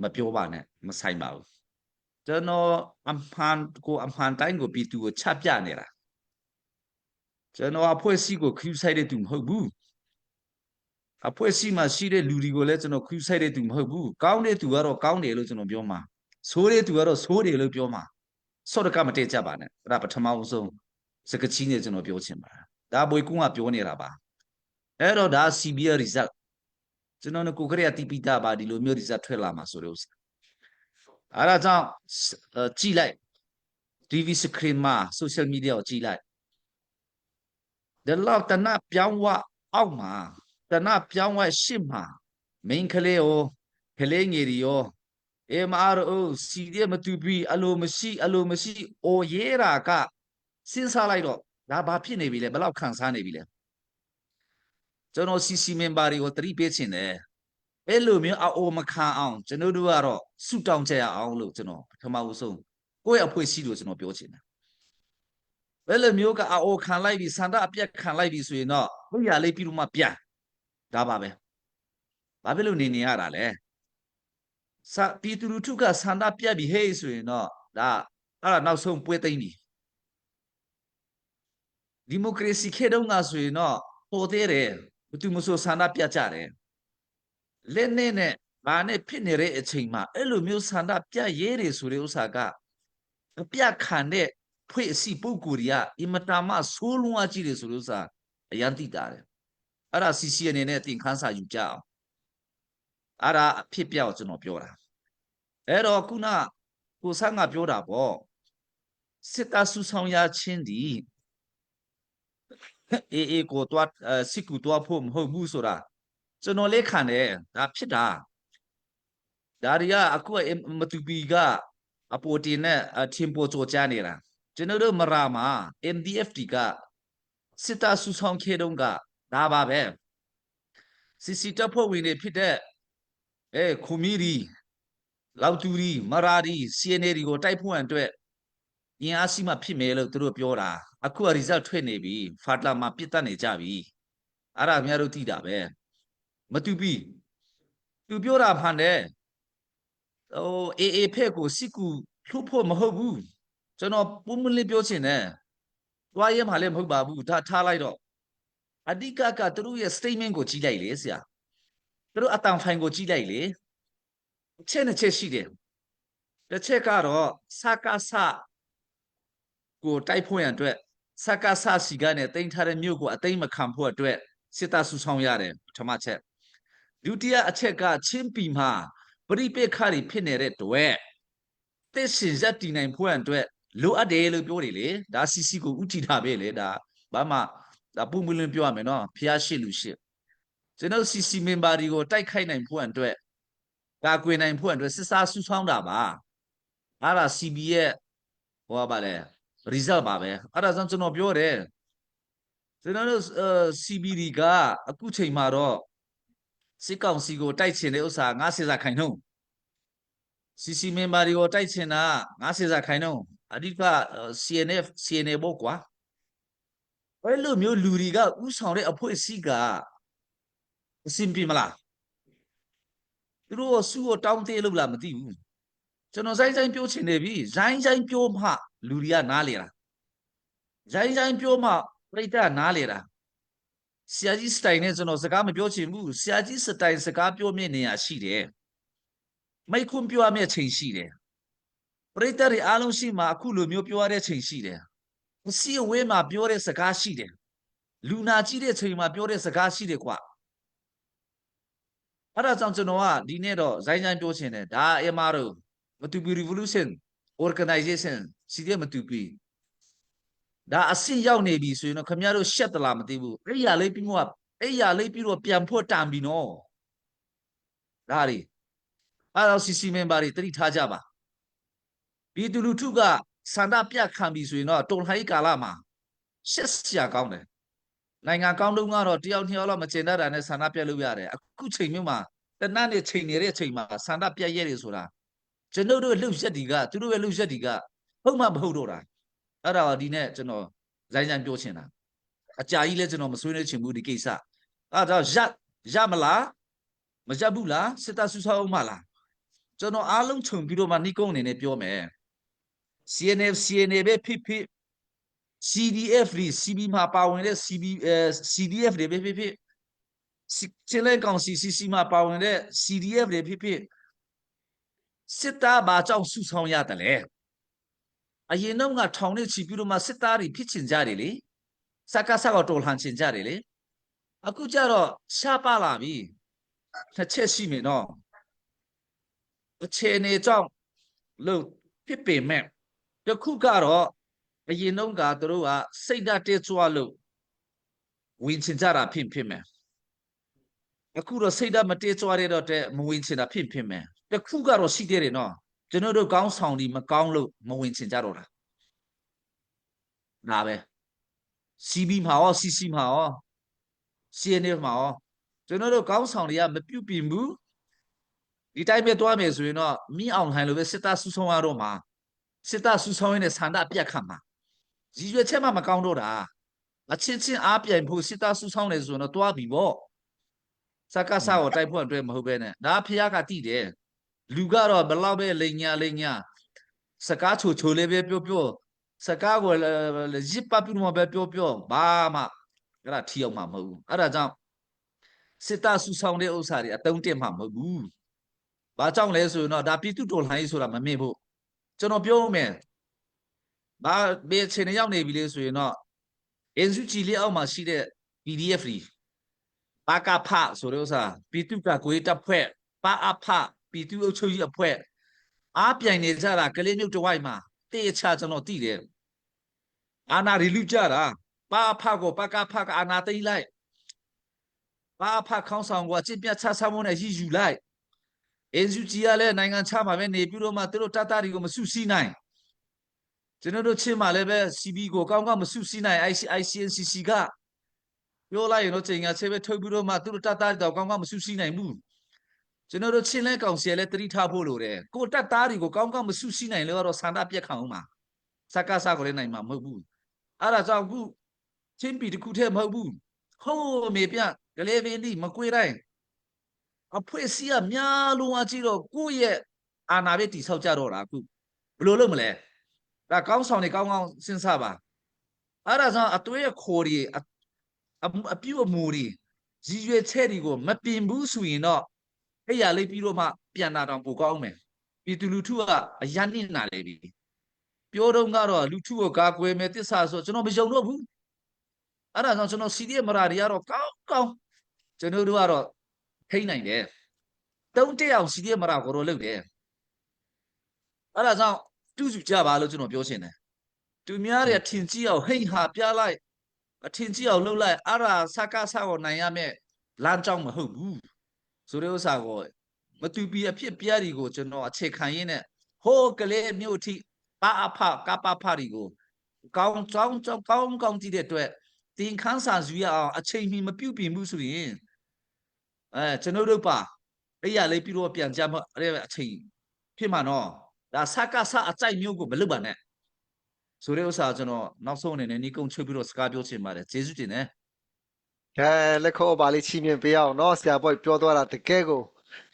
မပြောပါနဲ့မဆိုင်ပါဘူးကျွန်တော်အမှန်တိုင်းကိုပြည်သူကိုချပြနေတာကျွန်တော်အဖွဲ့အစည်းကိုခရူးဆိုင်တဲ့သူမဟုတ်ဘူးအဖွဲ့အစည်းမှာရှိတဲ့လူတွေကိုလည်းကျွန်တော်ခရူးဆိုင်တဲ့သူမဟုတ်ဘူးကောင်းတဲ့သူကတော့ကောင်းတယ်လို့ကျွန်တော်ပြောမှာဆိုးတဲ့သူကတော့ဆိုးတယ်လို့ပြောမှာ ဆော့တကမတည့်ကြပါနဲ့အဲ့ဒါပထမဆုံးစကချင်းနဲ့ကျွန်တော်ပြောချင်ပါတယ်ဒါဘွေကူးကပြောနေတာပါအဲ့တော့ဒါ CBA result ကျွန်တော်ကိုကရတီပီတာပါဒီလိုမျိုး result ထွက်လာမှာဆိုလို့အဲ့ဒါကြောင့်ကြည့်လိုက် TV screen မှာ social media ကိုကြည့်လိုက်ဒီလောက်တနပြောင်းဝအောက်မှာတနပြောင်းဝရှစ်မှာ main ကလေးရောကလေးငယ်ရော MRO CD မတူပြီးအလိုမရှိအိုရေးတာကစဉ်းစားလိုက်တော့ဒါဘာဖြစ်နေပြီလဲဘယ်လောက်ခံစားနေပြီလဲကျွန်တော် CC member တွေကိုတတိပေးချင်တယ်အဲ့လိုမျိုးအိုမခံအောင်ကျွန်တော်တို့ကတော့စုတောင်းကြရအောင်လို့ကျွန်တော်ပထမဦးဆုံးကိုယ့်ရဲ့အဖွဲ့အစည်းလို့ကျွန်တော်ပြောချင်တယ်ဘယ်လိုမျိုးကအိုခံလိုက်ပြီးစန္ဒအပြက်ခံလိုက်ပြီးဆိုရင်တော့ဘုရားလေးပြီးလို့မှပြန်ဒါပါပဲဘာဖြစ်လို့နေရတာလဲပြည်သူလူထုကစန္ဒပြတ်ပြီးဟေးဆိုရင်တော့ဒါအဲ့ဒါနောက်ဆုံးပွဲသိမ့်ပြီဒီမိုကရေစီခေတ်တုန်းကဆိုရင်တော့ပေါ်သေးတယ်ဘသူမဆိုစန္ဒပြတ်ကြတယ်လက်နဲ့ဘာနဲ့ဖြစ်နေတဲ့အချိန်မှာအဲ့လိုမျိုးစန္ဒပြတ်ရဲတွေဆိုတဲ့ဥစ္စာကအပြတ်ခံတဲ့ဖွဲ့အစည်းပုံကူတွေကအင်မတန်မှဆိုးလွန်းအားကြီးတယ်ဆိုလို့ဥစ္စာအရန်တိတာတယ်အဲ့ဒါ CC အနေနဲ့သင်ခန်းစာယူကြအောင်အဲ့ဒါအဖြစ်ပြောက်ကျွန်တော်ပြောတာအဲ့တော့ခုနကိုဆန်းကပြောတာပေါ့စစ်သားစုဆောင်ရချင်းဒီအေးကိုတော့စစ်ကူတော့ဖို့မဟုတ်ဘူးဆိုတာကျွန်တော်လေးခံတယ်ဒါဖြစ်တာဒါတွေကအခုမတူပီကအပေါ်တင်နဲ့ထင်ပေါ်ကြောကြနေတာကျွန်တော်တို့မရာမှာ MDFT ကစစ်သားစုဆောင်ခဲ့တုန်းကဒါပါပဲစစ်တပ်ဖွဲ့ဝင်တွေဖြစ်တဲ့ခုမီရီလောက်တူရီမရာဒီ CNA တွေကိုတိုက်ဖို့အတွက်အင်အားစီမှဖြစ်မယ်လို့သူတို့ပြောတာအခုက result ထွက်နေပြီဖာတလာမှာပြစ်တက်နေကြပြီအဲ့ဒါများတို့သိတာပဲမတူပြီသူပြောတာဖန်တယ်အေဖက်ကိုစစ်ကူလှုပ်ဖို့မဟုတ်ဘူးကျွန်တော်ပုံမလေးပြောချင်တယ်တွားရဲမှလည်းမဟုတ်ပါဘူးဒါထားလိုက်တော့အဓိကကသူတို့ရဲ့ statement ကိုကြည့်လိုက်လေဆရာသူတို့အတန်ဖိုင်ကိုကြည့်လိုက်လေချက်နဲ့ချက်ရှိတယ်တစ်ချက်ကတော့စကားစကိုတိုက်ဖို့ရန်အတွက်စကားစစီကနေတင်ထားတဲ့မြို့ကိုအသိမခံဖို့အတွက်စစ်သားစုဆောင်ရတယ်ပထမချက်ဒုတိယအချက်ကချင်းပီမှာပရိပေခါတွေဖြစ်နေတဲ့တွေ့တစ်ရှင်ရက်တည်နိုင်ဖို့အတွက်လိုအပ်တယ်လို့ပြောတယ်လေဒါ CC ကိုဥတီတာပဲလေဒါဘာမှဒါပုံမလွင်ပြောရမယ်နော်ဖျားရှိလူရှိကျွန်တော် CC member တွေကိုတိုက်ခိုက်နိုင်ဖို့အတွက်ကာကွယ်နိုင်ဖို့အတွက်စစ်စားစုဆောင်တာပါအဲ့ဒါ CB ရဲ့ဟောပါလေ result ပါပဲအဲ့ဒါကြောင့်ကျွန်တော်ပြောတယ်ကျွန်တော်တို့ CBD ကအခုချိန်မှာတော့စစ်ကောင်စီကိုတိုက်ချင်တဲ့ဥစ္စာ90စာခိုင်နှုန်း CC member တွေကိုတိုက်ချင်တာ90စာခိုင်နှုန်းအဓိက CNA ပေါ့ကွာအဲ့လိုမျိုးလူတွေကဥဆောင်တဲ့အဖွဲ့အစည်းကအစင်ပြမလားသူတို့စုကိုတောင်းသေးလို့လားမသိဘူးကျွန်တော်ဆိုင်ပြောချင်နေပြီဆိုင်ပြောမှလူတွေကနားလေတာဆိုင်ပြောမှပြိတ္တနားလေတာဆရာကြီးစတိုင်နဲ့ကျွန်တော်စကားမပြောချင်ဘူးဆရာကြီးစတိုင်စကားပြောမြင့်နေရရှိတယ်မိတ်ခွန်းပြောရမယ့်ချိန်ရှိတယ်ပရိသတ်တွေအားလုံးရှိမှအခုလိုမျိုးပြောရတဲ့ချိန်ရှိတယ်အစီအဝေးမှာပြောတဲ့စကားရှိတယ်လူနာကြည့်တဲ့ချိန်မှာပြောတဲ့စကားရှိတယ်ကွာအဲ့ဒါကြောင့်ကျွန်တော်ကဒီနေ့တော့ဇိုင်းပြောချင်တယ်ဒါ MRO မတူပီ revolution organization စီတဲ့မတူပီဒါအဆင့်ရောက်နေပြီဆိုရင်တော့ခင်ဗျားတို့ရှက်သလားမသိဘူးအဲ့ရလေးပြီးတော့ပြန်ဖို့တန်ပြီနော်ဒါတွေအဲ့တော့ CC member တွေတတိထားကြပါပြည်သူလူထုကစန္ဒပြခံပြီဆိုရင်တော့တုံဟိုင်းကာလမှာရှက်စရာကောင်းတယ်နိုင်ငံကောင်းတုန်းကတော့တယောက်နှစ်ယောက်လောက်မကျင်တတ်တာနဲ့စန္ဒပြလို့ရတယ်အခုချိန်မျိုးမှာတနတ်နဲ့ချိန်နေတဲ့အချိန်မှာစန္ဒပြရဲတယ်ဆိုတာကျွန်တော်တို့လှုပ်ရက်ဒီကသူတို့ရဲ့လှုပ်ရက်ဒီကဟုတ်မှမဟုတ်တော့တာအဲ့ဒါဒီနဲ့ကျွန်တော်ဇိုင်းပြောချင်တာအကြာကြီးလဲကျွန်တော်မဆွေးနွေးချင်ဘူးဒီကိစ္စအဲ့ဒါရမလားမရဘူးလားစစ်တပ်စုဆောင်းမလားကျွန်တော်အားလုံးခြုံပြီးတော့မှနှိကုန်းအနေနဲ့ပြောမယ် CNA ပဲဖြစ်ဖြစ် CDF တွေ CB မှာပါဝင်တဲ့ CDF တွေပဲဖြစ်ဖြစ်ချင်းလဲကောင် CC မှာပါဝင်တဲ့ CDF တွေဖြစ်ဖြစ်စစ်သားဘာကြောင့်စုဆောင်ရတယ်လဲ အရင်တော့ကထောင်နဲ့ချီပြီးတော့မှစစ်သားတွေဖြစ်ချင်ကြတယ်လေစကားစကားတော်လှန်ချင်ကြတယ်လေအခုကျတော့ရှားပါလာပြီတစ်ချက်ရှိမယ်နော်အခြေအနေကြောင့်လို့ဖြစ်ပေမဲ့တခုကတော့အရင်တော့ကသူတို့ကစိတ်ဓာတ်တကြွလို့ဝင်ချင်ကြတာဖြစ်မယ်အခုတော့စိတ်ဓာတ်မတကြွရတော့တဲ့မဝင်ချင်တာဖြစ်မယ်တခုကတော့ရှိသေးတယ်နော်ကျွန်တော်တို့ကောင်းဆောင်ဒီမကောင်းလို့မဝင်ချင်ကြတော့တာဒါပဲ CB မှာရော CC မှာရော CNF မှာရောကျွန်တော်တို့ကောင်းဆောင်တွေကမပြုတ်ပြင်ဘူးဒီတိုင်းပဲတွားမယ်ဆိုရင်တော့မိအောင်လှိုင်လိုပဲစစ်သားစုဆောင်ရတော့မှာစစ်သားစုဆောင်ရင်းနဲ့ဆန္ဒပြတ်ခတ်မှာရည်ရွယ်ချက်မှမကောင်းတော့တာအချင်းချင်းအားပြိုင်ဖို့စစ်သားစုဆောင်တယ်ဆိုတော့တွားပြီပေါ့စကားစားကိုတိုက်ဖို့အတွက်မဟုတ်ပဲနဲ့ဒါဖះကတိတယ်လူကတော့ဘလောက်ပဲလိန်ညာစကားချိုလေးပဲပြောစကားကိုရစ်ပပြလို့ပဲပြောဘာမှအဲ့ဒါထီအောင်မှာမဟုတ်ဘူးအဲ့ဒါကြောင့်စစ်သားစုဆောင်တဲ့ဥစ္စာတွေအတုံးတက်မှာမဟုတ်ဘူးဘာကြောင့်လဲဆိုရင်တော့ဒါပြည်သူတော်လှန်ရေးဆိုတာမမေ့ဖို့ကျွန်တော်ပြောမယ်ဘာဘယ်ချိန်ရောက်နေပြီလဲဆိုရင်တော့ NUG လေးအောက်မှာရှိတဲ့ PDF တွေပါကဖဆိုတဲ့ဥစ္စာပြည်သူ့ကကိုယ်တပ်ဖွဲ့ပါအဖပြည်သူ့အုပ်ချုပ်ရေးအဖွဲ့အားပြိုင်နေကြတာကလေးမျိုးတစ်ဝိုက်မှာတေးချကျွန်တော်သိတယ်အာနာရီလူကြတာပါအဖကိုပါကဖကအာနာသိမ့်လိုက်ပါအဖခေါင်းဆောင်ကကြင်ပြချဆာမုန်းနဲ့ရည်ယူလိုက်NUG ကလည်းနိုင်ငံခြားမှာပဲနေပြီးတော့မှသူတို့တပ်သားတွေကိုမစုစည်းနိုင်ကျွန်တော်တို့ချင်းမှာလည်းပဲ CB ကိုကောင်းကောင်းမစုစည်းနိုင် ICNCC ကပြောလိုက်ရင်တော့ချိန်ကချက်ပဲထုတ်ပြီးတော့မှသူတို့တပ်သားတွေတော့ကောင်းကောင်းမစုစည်းနိုင်ဘူးကျွန်တော်တို့ချင်းလဲကောင်စီလည်းတတိထားဖို့လိုတယ်ကိုတပ်သားတွေကိုကောင်းကောင်းမစုစည်းနိုင်လို့ကတော့ဆန္ဒပြက်ခံအောင်ပါစကားစားကိုလည်းနိုင်မှာမဟုတ်ဘူးအဲ့ဒါကြောင့်ခုချင်းပီတစ်ခုတည်းမဟုတ်ဘူးဟိုးမေပြကလေးပင်ဒီမကွေးတိုင်းအဖွဲ့အစည်းကများလုံးအကြည့်တော့ကိုယ့်ရဲ့အာဏာပဲတိဆောက်ကြတော့တာအခုဘယ်လိုလုပ်မလဲဒါကောင်းဆောင်နေကောင်းကောင်းစဉ်းစားပါအဲ့ဒါကြောင့်အသွေးခေါ်တွေအပြုတ်အမူတွေရည်ရွယ်ချက်တွေကိုမပြင်ဘူးဆိုရင်တော့အဲ့ရလေးပြီးတော့မှပြန်လာတော့ပိုကောင်းမယ်ပြည်သူလူထုကအရန်နစ်နာလေပြီပြောတော့ကတော့လူထုကိုကာကွယ်မယ်တစ္ဆာဆိုကျွန်တော်မယုံတော့ဘူးအဲ့ဒါကြောင့်ကျွန်တော် CDM မရာတွေကတော့ကောင်းကျွန်တော်တို့ကတော့ထိနိုင်တယ်တုံးတက်အောင် CDM မရာကိုတော့လုပ်တယ်အဲ့ဒါကြောင့်တူးစုကြပါလို့ကျွန်တော်ပြောချင်တယ်သူများတွေထင်ကြီးအောင်ဟိတ်ဟာပြလိုက်အထင်ကြီးအောင်လှုပ်လိုက်အဲ့ဒါစကားစားကိုနိုင်ရမယ်လမ်းကြောင်းမဟုတ်ဘူးဆိုတဲ့ဥစ္စာကိုမတူပီအဖြစ်ပြားတွေကိုကျွန်တော်အခြေခံရင်းနဲ့ဟိုးကလေးမြို့ထိပါအဖကပဖရီကိုကောင်းကြည့်တဲ့အတွက်တင်ခန်းစာစုရအောင်အချိန်မီမပြုတ်ပြင်ဘူးဆိုရင်ကျွန်တော်တို့ပါအဲ့ရလေးပြီးတော့ပြန်ကြမအဲ့အချိန်ဖြစ်မှာနော်ဒါစကားစားအကြိုက်မျိုးကိုမလုပ်ပါနဲ့ဆိုတဲ့ဥစ္စာကျွန်တော်နောက်ဆုံးအနေနဲ့ညီကုန်းချုပ်ပြီးတော့စကားပြောချင်ပါတယ်ကျေးဇူးတင်တယ်လက်ခေါ်ပါလေးချီးမြှင့်ပေးအောင်နော်ဆရာဘောပြောသွားတာတကယ်ကို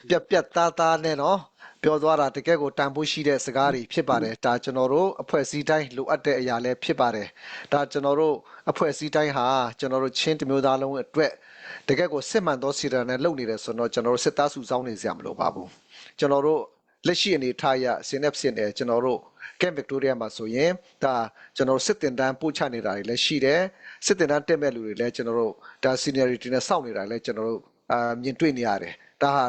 ပြတ်သားနဲ့နော်ပြောသွားတာတကယ်ကိုတန်ဖိုးရှိတဲ့စကားတွေဖြစ်ပါတယ်ဒါကျွန်တော်တို့အဖွဲ့အစည်းတိုင်းလိုအပ်တဲ့အရာလည်းဖြစ်ပါတယ်ဒါကျွန်တော်တို့အဖွဲ့အစည်းတိုင်းဟာကျွန်တော်တို့ချင်းတမျိုးသားလုံးအတွက်တကယ်ကိုစစ်မှန်သောစီရနဲ့လုပ်နေတယ်ဆိုတော့ကျွန်တော်တို့စစ်သားစုဆောင်းနေစရာမလိုပါဘူးကျွန်တော်တို့လက်ရှိအနေထားအရစင်နေကျွန်တော်တို့ကမ်ဗစ်တိုးရီယာမှာဆိုရင်ဒါကျွန်တော်စစ်တင်တန်းပို့ချနေတာတွေလည်းရှိတယ်စစ်တင်တန်းတက်မဲ့လူတွေလည်းကျွန်တော်တို့ဒါ seniority နဲ့စောင့်နေတာလည်းကျွန်တော်တို့မြင်တွေ့နေရတယ်ဒါဟာ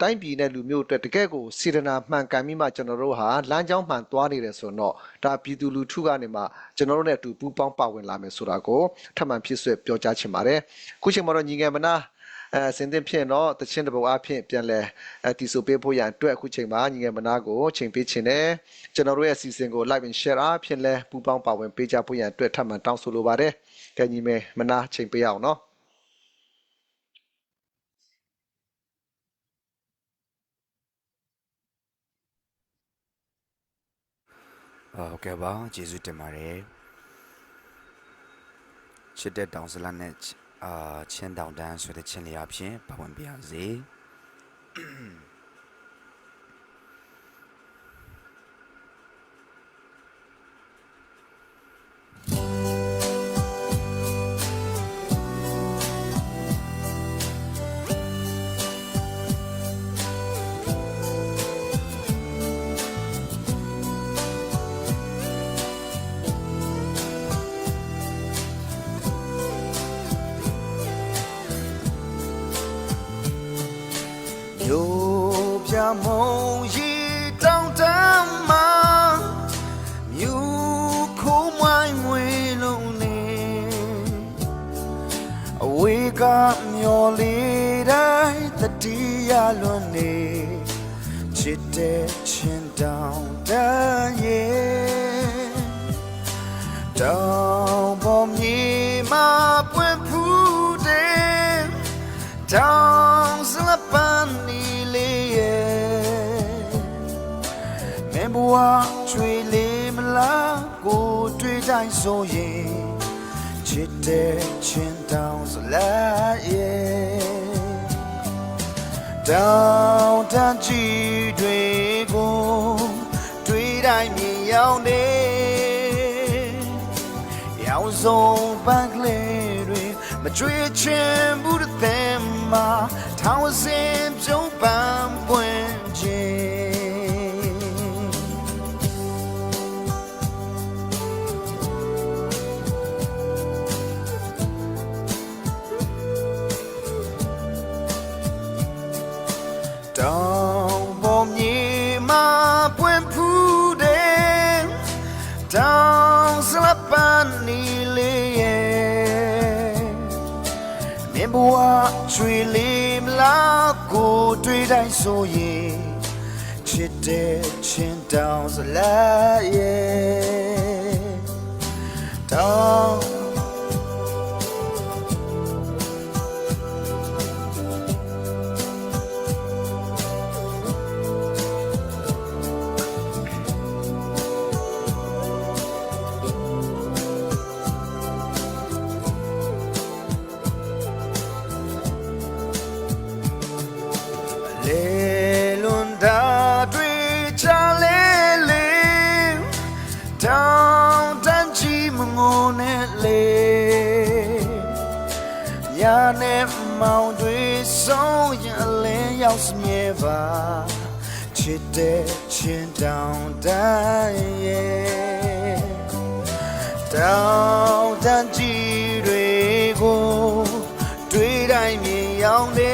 တိုင်းပြည်နဲ့လူမျိုးအတွက်တကယ်ကိုစေတနာမှန်ကန်ပြီးမှကျွန်တော်တို့ဟာလမ်းကြောင်းမှန်သွားနေတယ်ဆိုတော့ဒါပြည်သူလူထုကနေမှကျွန်တော်တို့နဲ့အတူပူးပေါင်းပါဝင်လာမယ်ဆိုတာကိုထပ်မံဖြစ်ဆွဲပြောကြားချင်ပါတယ်ခုချိန်မှာတော့ညီငယ်မနာစင်တင်ဖြစ်တော့တချင်းတပုတ်အဖြစ်ပြန်လဲတီဆိုပေးဖို့ရန်အတွက်အခုချိန်မှာညီငယ်မနာကိုချိန်ပေးခြင်းနဲ့ကျွန်တော်တို့ရဲ့အစီအစဉ်ကို like and share အဖြစ်လဲပူးပေါင်းပါဝင်ပေးကြဖို့ရန်အတွက်ထပ်မံတောင်းဆိုလိုပါတယ်ကဲညီမေမနာချိန်ပေးအောင်နော်ဟုတ်ကဲ့ပါကျေးဇူးတင်ပါတယ်ချစ်တဲ့တောင်စလနဲ့ချင်းတောင်တန်းဆိုတဲ့ချင်းလေးအဖြစ်ပါဝင်ပြစေ your leader the dia lune chite chin down da ye down bom ni ma pwen phu de down slapan ni le ye me bua chui le mla ko twi dai so ye chite chin down sla ye down tan chi dwe ko twi dai mi yaw ne yaw song ban kle dwe ma chwe chin bu de them ma thao sin pyong ban pwen chin down bom ni ma pwen phu de down slapan ni le ye me bua chui le mla ko twi dai so ye chit de chin down sla ye down le lunda dwi cha le le down tan chi mo ne le ya ne mau dwi so ya le yao smie ba chit de chin down da ye down tan chi dwi ko dwi dai mi yao ne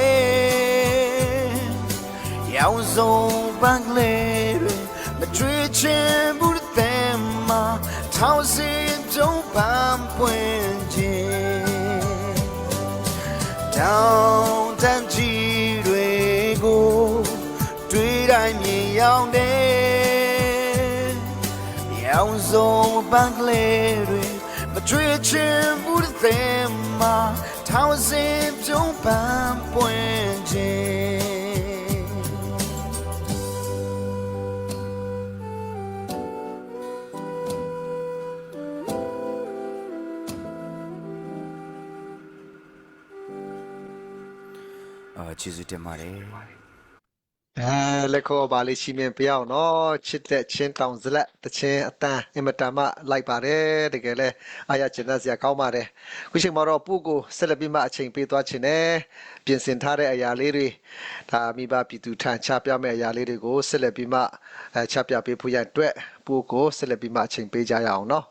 yaw song ban kle dwe ma chwe chin bu de them ma thao sin pyong ban pwen chin down tan chi dwe ko twi dai mi yaw ne yaw song ban kle dwe ma chwe chin bu de them ma thao sin pyong ban pwen chinကျေးဇူးတင်ပါတယ် လက်ခေါ်ပါလေးချီးမြှင့်ပြအောင်နော်ချစ်တဲ့ချင်းတောင်စလက်တချင်းအတန်းအင်မတန်မှလိုက်ပါတယ်တကယ်လဲအားရကျဉ်းစရာကောင်းပါတယ်ခုချိန်မှာတော့ပို့ကိုဆက်လက်ပြီးမှအချိန်ပေးသွားခြင်းနဲ့ပြင်ဆင်ထားတဲ့အရာလေးတွေဒါမိဘပြည်သူထံချပြမယ့်အရာလေးတွေကိုဆက်လက်ပြီးမှချပြပေးဖို့ရအတွက်ပို့ကိုဆက်လက်ပြီးမှအချိန်ပေးကြရအောင်နော်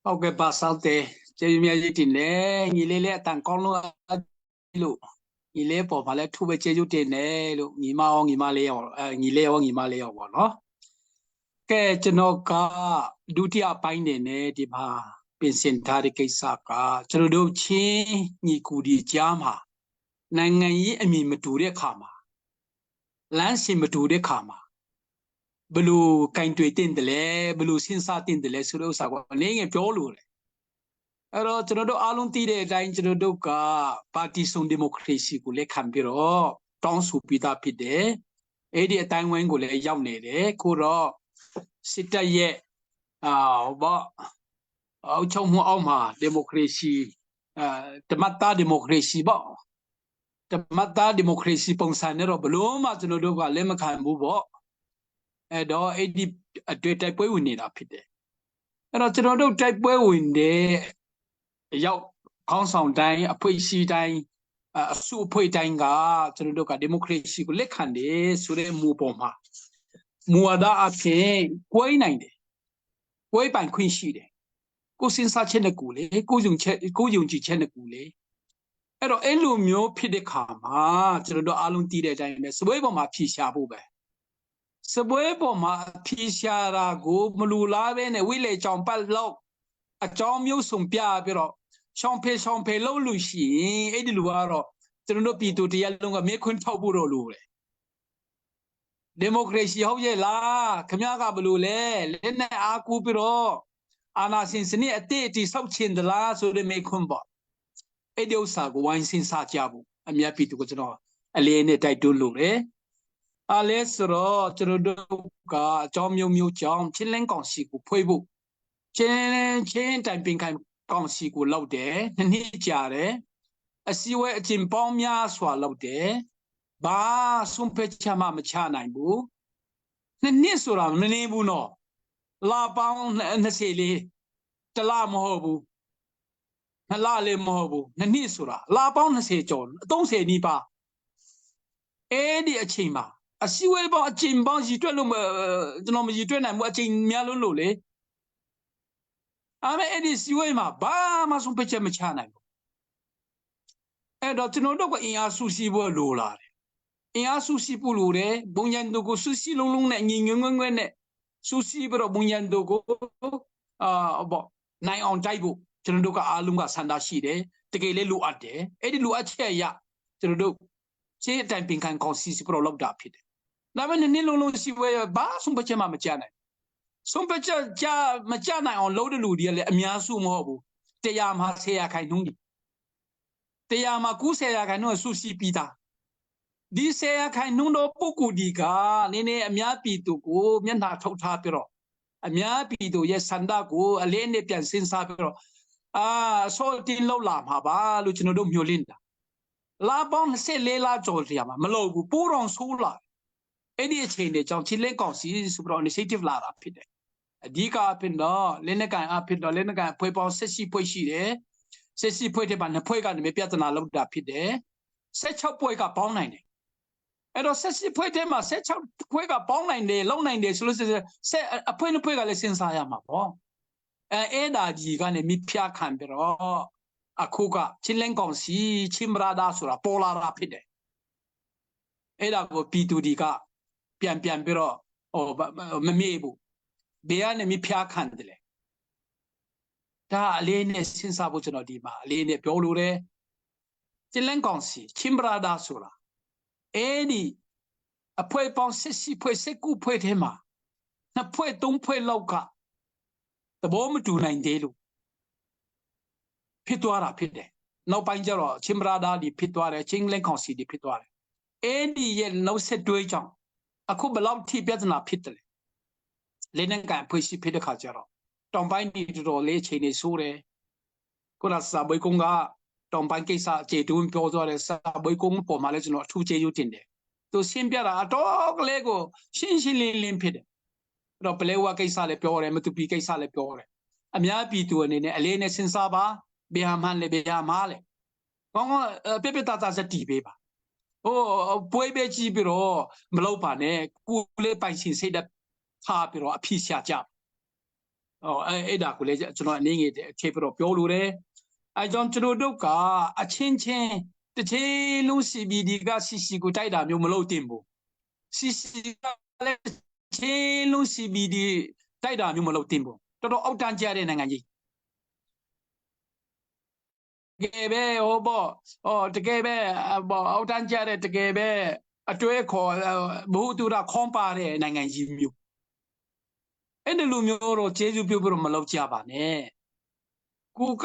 ဟုတ်ကဲ့ပါစောက်တယ်ကျေးဇူးများကြီးတင်တယ်ညီလေးလေးအတန်ကောင်းလို့လို့ညီလေးပေါ်မှာလည်းထူပဲကျေးဇူးတင်တယ်လို့ညီမရောညီမလေးရောညီလေးရောညီမလေးရောပေါ့နော်ကဲကျွန်တော်ကဒုတိယပိုင်းနေနဲ့ဒီမှာပြင်ဆင်ထားတဲ့ကိစ္စကကျွန်တော်တို့ချင်းညီကူဒီကြားမှာနိုင်ငံရေးအမြင်မတူတဲ့ခါမှာလမ်းစဉ်မတူတဲ့ခါမှာဘလို့ကင်တွေတင်တယ်လဲဘလို့စဉ်းစားတင်တယ်လဲဆိုတဲ့ဥစ္စာကနေငယ်ပြောလို့လေအဲ့တော့ကျွန်တော်တို့အားလုံးသိတဲ့အတိုင်းကျွန်တော်တို့ကပါတီစုံဒီမိုကရေစီကိုလက်ခံပြီးတော့တောင်းဆိုပြီးသားဖြစ်တယ်အဲ့ဒီအတိုင်းဝိုင်းကိုလည်းရောက်နေတယ်ကိုတော့စစ်တပ်ရဲ့ဘောအောက်ချုံမှုအောက်မှာဒီမိုကရေစီတမတ်တာဒီမိုကရေစီပေါ့တမတ်တာဒီမိုကရေစီပုံစံနဲ့တော့ဘလို့မှကျွန်တော်တို့ကလက်မခံဘူးပေါ့အဲ့တော့အဲ့ဒီအတွေ့တိုက်ပွဲဝင်နေတာဖြစ်တယ်အဲ့တော့ကျွန်တော်တို့တိုက်ပွဲဝင်တဲ့ရောက်ခေါင်းဆောင်တိုင်းအဖွဲ့အစည်းတိုင်းအစုအဖွဲ့တိုင်းကကျွန်တော်တို့ကဒီမိုကရေစီကိုလက်ခံတယ်ဆိုတဲ့မူပေါ်မှာမူဝါဒအဖြစ်ကိုယ်နိုင်တယ်ကိုယ်ပိုင်ခွင့်ရှိတယ်ကိုယ်စဉ်းစားချက်နဲ့ကိုယ်လေကိုယ်ယုံကြည်ချက်နဲ့ကိုယ်လေအဲ့တော့အဲ့လိုမျိုးဖြစ်တဲ့ခါမှာကျွန်တော်တို့အားလုံးသိတဲ့အတိုင်းပဲစပွဲပေါ်မှာဖြေရှာဖို့ပဲစပွဲပေါ်မှာဖြေရှာတာကိုမလူလားပဲနဲ့ဝိလေကြောင်ပတ်လောက် အကြောင်းမျိုးစုံပြပြီးတော့ရှောင်းဖေလှုပ်လို့ရှိရင်အဲ့ဒီလူကတော့ကျွန်တော်တို့ပြည်သူတရားလုံးကမေခွန်းထောက်ဖို့တော့လို့လေဒီမိုကရေစီဟုတ်ရဲ့လားခင်ဗျားကဘလို့လဲလက်နဲ့အားကိုးပြီးတော့အာဏာရှင်စနစ်အတိတ်တိဆောက်ချင်သလားဆိုတဲ့မေခွန်းပေါ့အဲ့ဒီဥစ္စာကိုဝိုင်းစဉ်းစားကြဖို့အများပြည်သူကကျွန်တော်အလေးနဲ့တိုက်တွန်းလို့လေအားလဲဆိုတော့ကျွန်တော်တို့ကအကြောင်းမျိုးကြောင့်ချင်းလင်းကောင်စီကိုဖွဲ့ဖို့ချင်းတိုင်ပင်ကောင်စီကိုလောက်တယ်နှစ်ကြာတယ်အစည်းအဝေးအကျဉ်ပေါင်းများစွာလောက်တယ်ဘာဆုံးဖြတ်ချက်မှမချနိုင်ဘူးနှစ်ဆိုတာမနေဘူးနော်လာပေါင်း24တလမဟုတ်ဘူးနှစ်လလည်းမဟုတ်ဘူးနှစ်ဆိုတာလာပေါင်း20ကျော်30နီးပါးအဲ့ဒီအချိန်မှာအစည်းအဝေးပေါင်းအကျဉ်ပေါင်းရည်တွက်လို့ကျွန်တော်မရည်တွက်နိုင်ဘူးအချိန်များလို့လေအဲ့ဒီစီဝေးမှာဘာမှဆုံးဖြတ်ချက်မချနိုင်ဘူးအဲ့တော့ကျွန်တော်တို့ကအင်အားစုစည်းဖို့လိုလာတယ်အင်အားစုစည်းဖို့လိုတယ်ဘုံရန်တို့ကိုစုစည်းလုံးနဲ့ညီငွဲနဲ့စုစည်းပြီးတော့ဘုံရန်တို့ကိုနိုင်အောင်တိုက်ဖို့ကျွန်တော်တို့ကအားလုံးကဆန္ဒရှိတယ်တကယ်လည်းလိုအပ်တယ်အဲ့ဒီလိုအပ်ချက်အရကျွန်တော်တို့ရှင်းအတိုင်းပင်ခံကောင်စီပြီးတော့လောက်တာဖြစ်တယ်ဒါပေမဲ့နှစ်လုံးစီဝေးဘာဆုံးဖြတ်ချက်မှမချနိုင်ဆုံးဖြတ်ချက်မချနိုင်အောင်လုပ်တဲ့လူတွေကလည်းအများစုမဟုတ်ဘူးတရားမှာ10%ခိုင်နှုန်းတရားမှာ90%ခိုင်နှုန်းစုစည်းပြီးသားဒီ10%ခိုင်နှုန်းတော့ပုဂ္ဂိုလ်ဒီကနည်းနည်းအများပြည်သူကိုမျက်နှာထုတ်ထားပြီးတော့အများပြည်သူရဲ့စန္ဒကိုအလေးနဲ့ပြန်စဉ်းစားပြီးတော့ဆောတင်လောက်လာမှာပါလို့ကျွန်တော်တို့မျှော်လင့်တာလာပေါင်း24လကျော်တရားမှာမလုပ်ဘူးပိုးတော်ဆိုးလာအဲ့ဒီအချိန်တွေကြောင့်ချင်းလင်းကောင်စီဆိုပြီးတော့ initiative လာတာဖြစ်တယ်အဓိကဖြစ်တော့လက်နက်ကန်အဖြစ်တော့လက်နက်ကန်ဖွဲ့ပေါင်း16ဖွဲ့ရှိတယ်16ဖွဲ့တဲ့ပါနှစ်ဖွဲ့ကနေပြဿနာလောက်တာဖြစ်တယ်16ဖွဲ့ကပေါင်းနိုင်တယ်အဲ့တော့16ဖွဲ့တဲ့မှာ16ဖွဲ့ကပေါင်းနိုင်တယ်လုံနိုင်တယ်ဆိုလို့အဖွဲ့နှစ်ဖွဲ့ကလည်းစဉ်းစားရမှာပေါ့အဲ့ဒါကြီးကနေမိဖျားခံပြီးတော့အခုကချင်းလင်းကောင်စီချင်းမရာဒါဆိုတာပေါ်လာတာဖြစ်တယ်အဲ့ဒါကိုပြည်သူတွေကပြန်ပြီးတော့မမေ့ဘူးဘယ်ကနေမိဖျားခံတယ်လဲဒါအလေးနဲ့စဉ်းစားဖို့ကျွန်တော်ဒီမှာအလေးနဲ့ပြောလို့တယ်ချင်းလင်းကောင်စီချင်းမရာဒါဆိုတာအဲ့ဒီအဖွဲပေါင်း16ဖွဲ19ဖွဲထဲမှာနှစ်ဖွဲ3ဖွဲလောက်ကသဘောမတူနိုင်သေးလို့ဖြစ်သွားတာဖြစ်တယ်နောက်ပိုင်းကျတော့ချင်းမရာဒါဒီဖြစ်သွားတယ်ချင်းလင်းကောင်စီဒီဖြစ်သွားတယ်အဲ့ဒီရဲ့နောက်ဆက်တွဲကြောင့်အခုဘလောက်ထိပြဿနာဖြစ်တယ်လက်နက်ကန်ဖွဲ့စည်းဖြစ်တဲ့ခါကျတော့တောင်ပိုင်းဒီတော်လေးချိန်နေဆိုးတယ်ခုနစာဘွေကုန်းကတောင်ပိုင်းကိစ္စအခြေတူးပြောသွားတယ်စာဘွေကုန်းပေါ်မှာလည်းကျွန်တော်အထူးကျေးဇူးတင်တယ်သူရှင်းပြတာအတော့ကလေးကိုရှင်းလင်းဖြစ်တယ်အဲ့တော့ပလဲဝကိစ္စလည်းပြောတယ်မတူပီကိစ္စလည်းပြောတယ်အများပြည်သူအနေနဲ့အလေးနဲ့စဉ်းစားပါဘယ်ဟာမှလည်းဘယ်ဟာမှလည်းကောင်းပြတာစတီးပေးပါပွဲပဲကြည့်ပြီးတော့မလုပ်ပါနဲ့ကိုလေးပိုင်ရှင်စိတ်သက်ထားပြီးတော့အဖြစ်ရှာကြအဲ့ဒါကိုလည်းကျွန်တော်အနေငယ်အခြေပြီးတော့ပြောလို့တယ်အဲကြောင့်ကျွန်တော်တို့ကအချင်းချင်းတစ်ချိန်လုံး CBD က CC ကိုတိုက်တာမျိုးမလုပ်သင့်ဘူး CC ကလည်းချင်းလုံး CBD တိုက်တာမျိုးမလုပ်သင့်ဘူးတော်တော်အောက်တန်းကျတဲ့နိုင်ငံကြီးတကယ်ပဲတကယ်ပဲအောက်တန်းကျတဲ့တကယ်ပဲအတွဲခေါ်ဘုသူရခေါင်းပါတဲ့နိုင်ငံကြီးမျိုးအဲ့ဒီလိုမျိုးတော့ကျေးဇူးပြုပြီးတော့မလုပ်ကြပါနဲ့ကိုက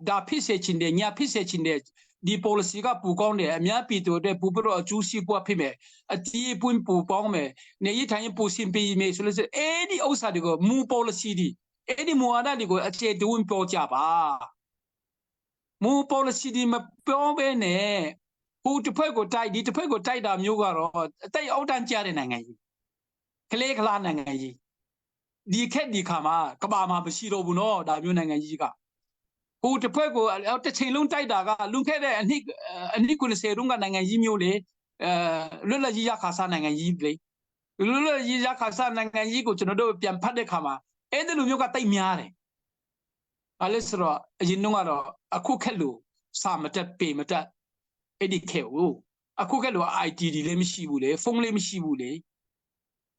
ဒါဖြစ်စေချင်တယ်ညာဖြစ်စေချင်တယ်ဒီ policy ကပူကောင်းတယ်အများပြည်သူတွေပူပြီးတော့အကျိုးစီးပွားဖြစ်မယ်အတီးပွင့်ပူပေါင်းမယ်နေရထိုင်ပူစင်ပေးမယ်ဆိုလို့အဲ့ဒီဥစ္စာတွေကိုမူ policy ဒီအဲ့ဒီမူဝါဒတွေကိုအခြေတွန်းပြောကြပါမူ policy ဒီမပြောဘဲနဲ့ဟိုတစ်ဖက်ကိုတိုက်ဒီတစ်ဖက်ကိုတိုက်တာမျိုးကတော့အတိတ်အောက်တန်းကျတဲ့နိုင်ငံကြီးကလေးကလားနိုင်ငံကြီးဒီခက်ဒီခါမှာကဘာမှာမရှိတော့ဘူးနော်ဒါမျိုးနိုင်ငံကြီးကဟိုတစ်ဖက်ကိုတစ်ချိန်လုံးတိုက်တာကလွန်ခဲ့တဲ့အနှစ်90တုန်းကနိုင်ငံကြီးမျိုးလေလွတ်လပ်ကြီးရခါစားနိုင်ငံကြီးလေလွတ်လပ်ကြီးရခါစားနိုင်ငံကြီးကိုကျွန်တော်တို့ပြန်ဖတ်တဲ့ခါမှာအဲ့ဒီလိုမျိုးကတိတ်များတယ်အဲ့လိုဆိုတော့အရင်တုန်းကတော့အခုခက်လို့စာမတက်ပေမတက်အဲ့ဒီခဲကိုအခုခက်လို့ ITD လည်းမရှိဘူးလေဖုန်းလည်းမရှိဘူးလေ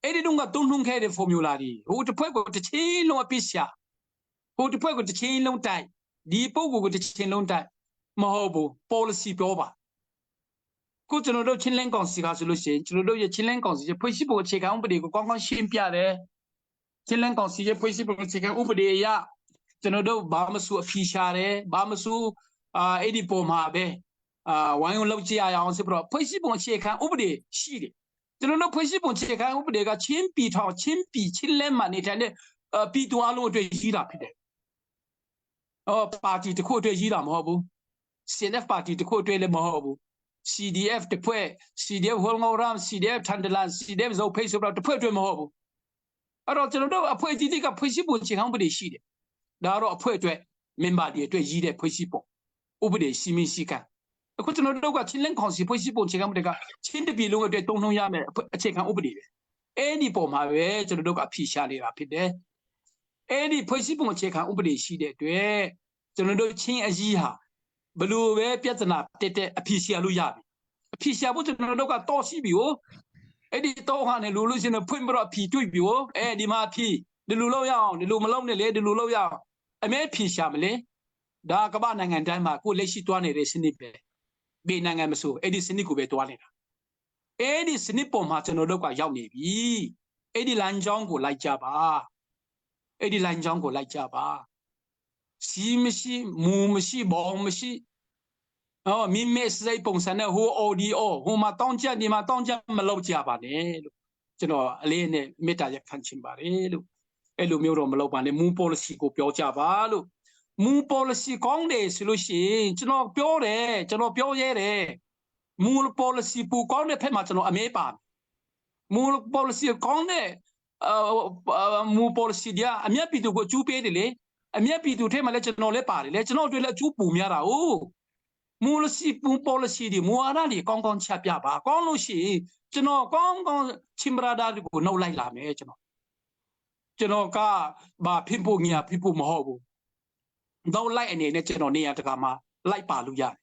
အဲ့ဒီတုန်းကသုံးခဲ့တဲ့ formula တွေဟိုတစ်ဖက်ကိုတစ်ချိန်လုံးအပြစ်ရှာဟ Who the point to chain long time? The pogo with the chain long time. Mahobo, policy proba. Good to know Chinlen Consiga solution, to know your Chilean Consiga, possible check out, but they go on Shimpia. Chilean Consiga, possible check out over the ya. To know Bamasu Fishare, Bamasu, Edipo Mabe, one logia on Sibro, possible check out over the sheet. To know possible check out over the Chimpi, Chilean money, and Pito Alo to Hira. Oh, party to quote a Hira Mobu. CNF party to quote a Mobu. CDF the Pue, CDF Holmoram, CDF Tandalan, CDF is okay about the Puerto Mobu. I don't know a poetic a possible Chihambody sheet. There are a poetry, member the Twejide possible. Over the Simisika. I couldn't know what Chilean Consi possible Chihamdica, Chin the below the Tono Yame, check out over there. Any bomb, my way to look at Pishali rapid there. Any possible check out over the sheet there. To know Chin as Yiha. Blue Piatana, Tete, a Pisia Luyabi. A Pisia would know at Toshibio. Eddie Tohan and Lulus in a Pumbra P2bio, Eddie Marpi, the Luloya, the Lumalone, the Luloya. I made Pishamele, Darkabanang and Dama, who lay she to one snipe. Benang Amasu, Eddie Sinico Betuanina. Eddie Snippo Martinodoka Yami, Eddie Lanjongo like Jabba. Eddie Lanjongo like Jabba. See Mishi, Mumishi, Bommishi. Oh, me miss they ponsana who ODO, who Matonja, the Matonja Maloja Bane, you know, Alene Metaya Canchimbarelo, Elumiro Malobane, Moon policy go Piojavalu, Moon policy Conde, Solution, General Piore, General Piore, Moon policy Pu Conde Pematano Amepa, Moon policy Conde, Moon policy, I'm happy to go to Pedile, I'm happy to take my legend no lepari, let's not do let you Pumiara. Policy, policy, the Muaradi, Kong Chapiaba, Konushi, General Kong Chimbrada, no like Lame, General Ka, ba people near people Mohobu. Don't like any national near Takama, like Paluya.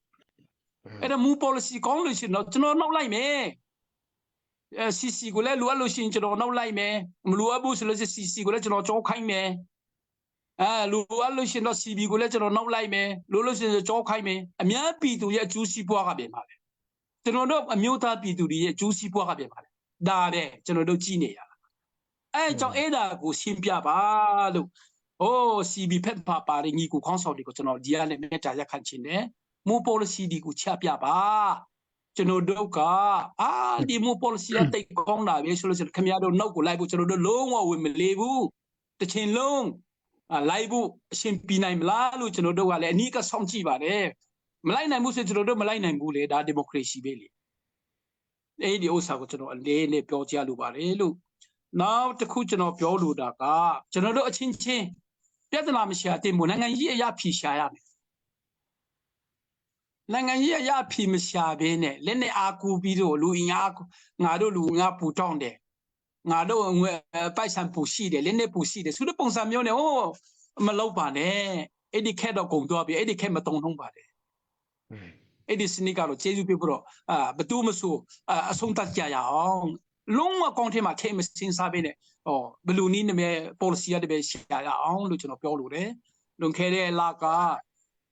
And a move policy, Konushi, no like me. Sisi Gule, Lualushin, no like me, Mluabus, Sisi Gule, no Jokai me. Lualushin no CB Guleto no like me, Lulushin the Jokai me, a mere P to yet juicy Poabe. To know a muta P to the juicy Poabe. Dade, General Genia. I John Ada go Simpia Balu. Oh, CB Pet Papa, the Nico Consult, no Diana Meta Yakanchine, Mo policy di Guchapia Ba. General Doka, the Mo policy take Kona, we should come out of no liable to the long or women levu, the chain long. Laibu Shimpina Lalu to know what Nika Somchiva there. Malina Musa to know Malina Mule, that democracy belly. Lady Osagoto and Lene Piotia Lubarelu. Now the cushion of Piolu Daka, General Chinche, Vietnam Shati Munanga ya Pisha. Langaya ya Pimisha Bene, Lene Aku Bido, Luinaku, Nado Luna Putonde. Ngado Paisan Pusi, the Lene Pusi, the Sudapon Samione, oh, Malopane, Eddie Kedo Condobi, Eddie Kematon Hombade. Eddie Sinicaro, Jesu people, but Dumasu, Assunta Jaya, long Contima came since Sabine, or Balloonine me Policia de Bessia, on Luciano Piolure, Luncere Laca,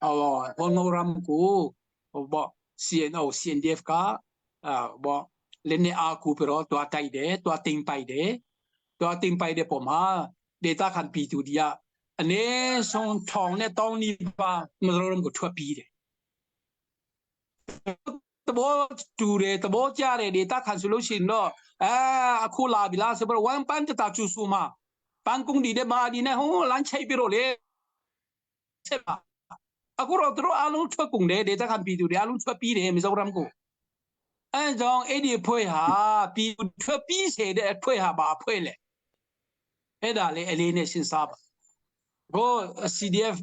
or Honoramco, or CNO, CNDF car, Lene Aku pero to atai de to ating pai de poma data kan pi tu dia ane song thong ne tong ni ba mroram ko thwa pi de tabo tu de tabo ja de data kan solution no aku la bila se bro wan pan ta chu su ma pan kung di de ma di ne ho lan chai pi ro le se ba aku ro tro alu thwa kung de data kan pi tu de alu thwa pi de mzoram ko And John Eddie Poya, people say that Poya Ba Pole. Edale alienation sab. Go CDF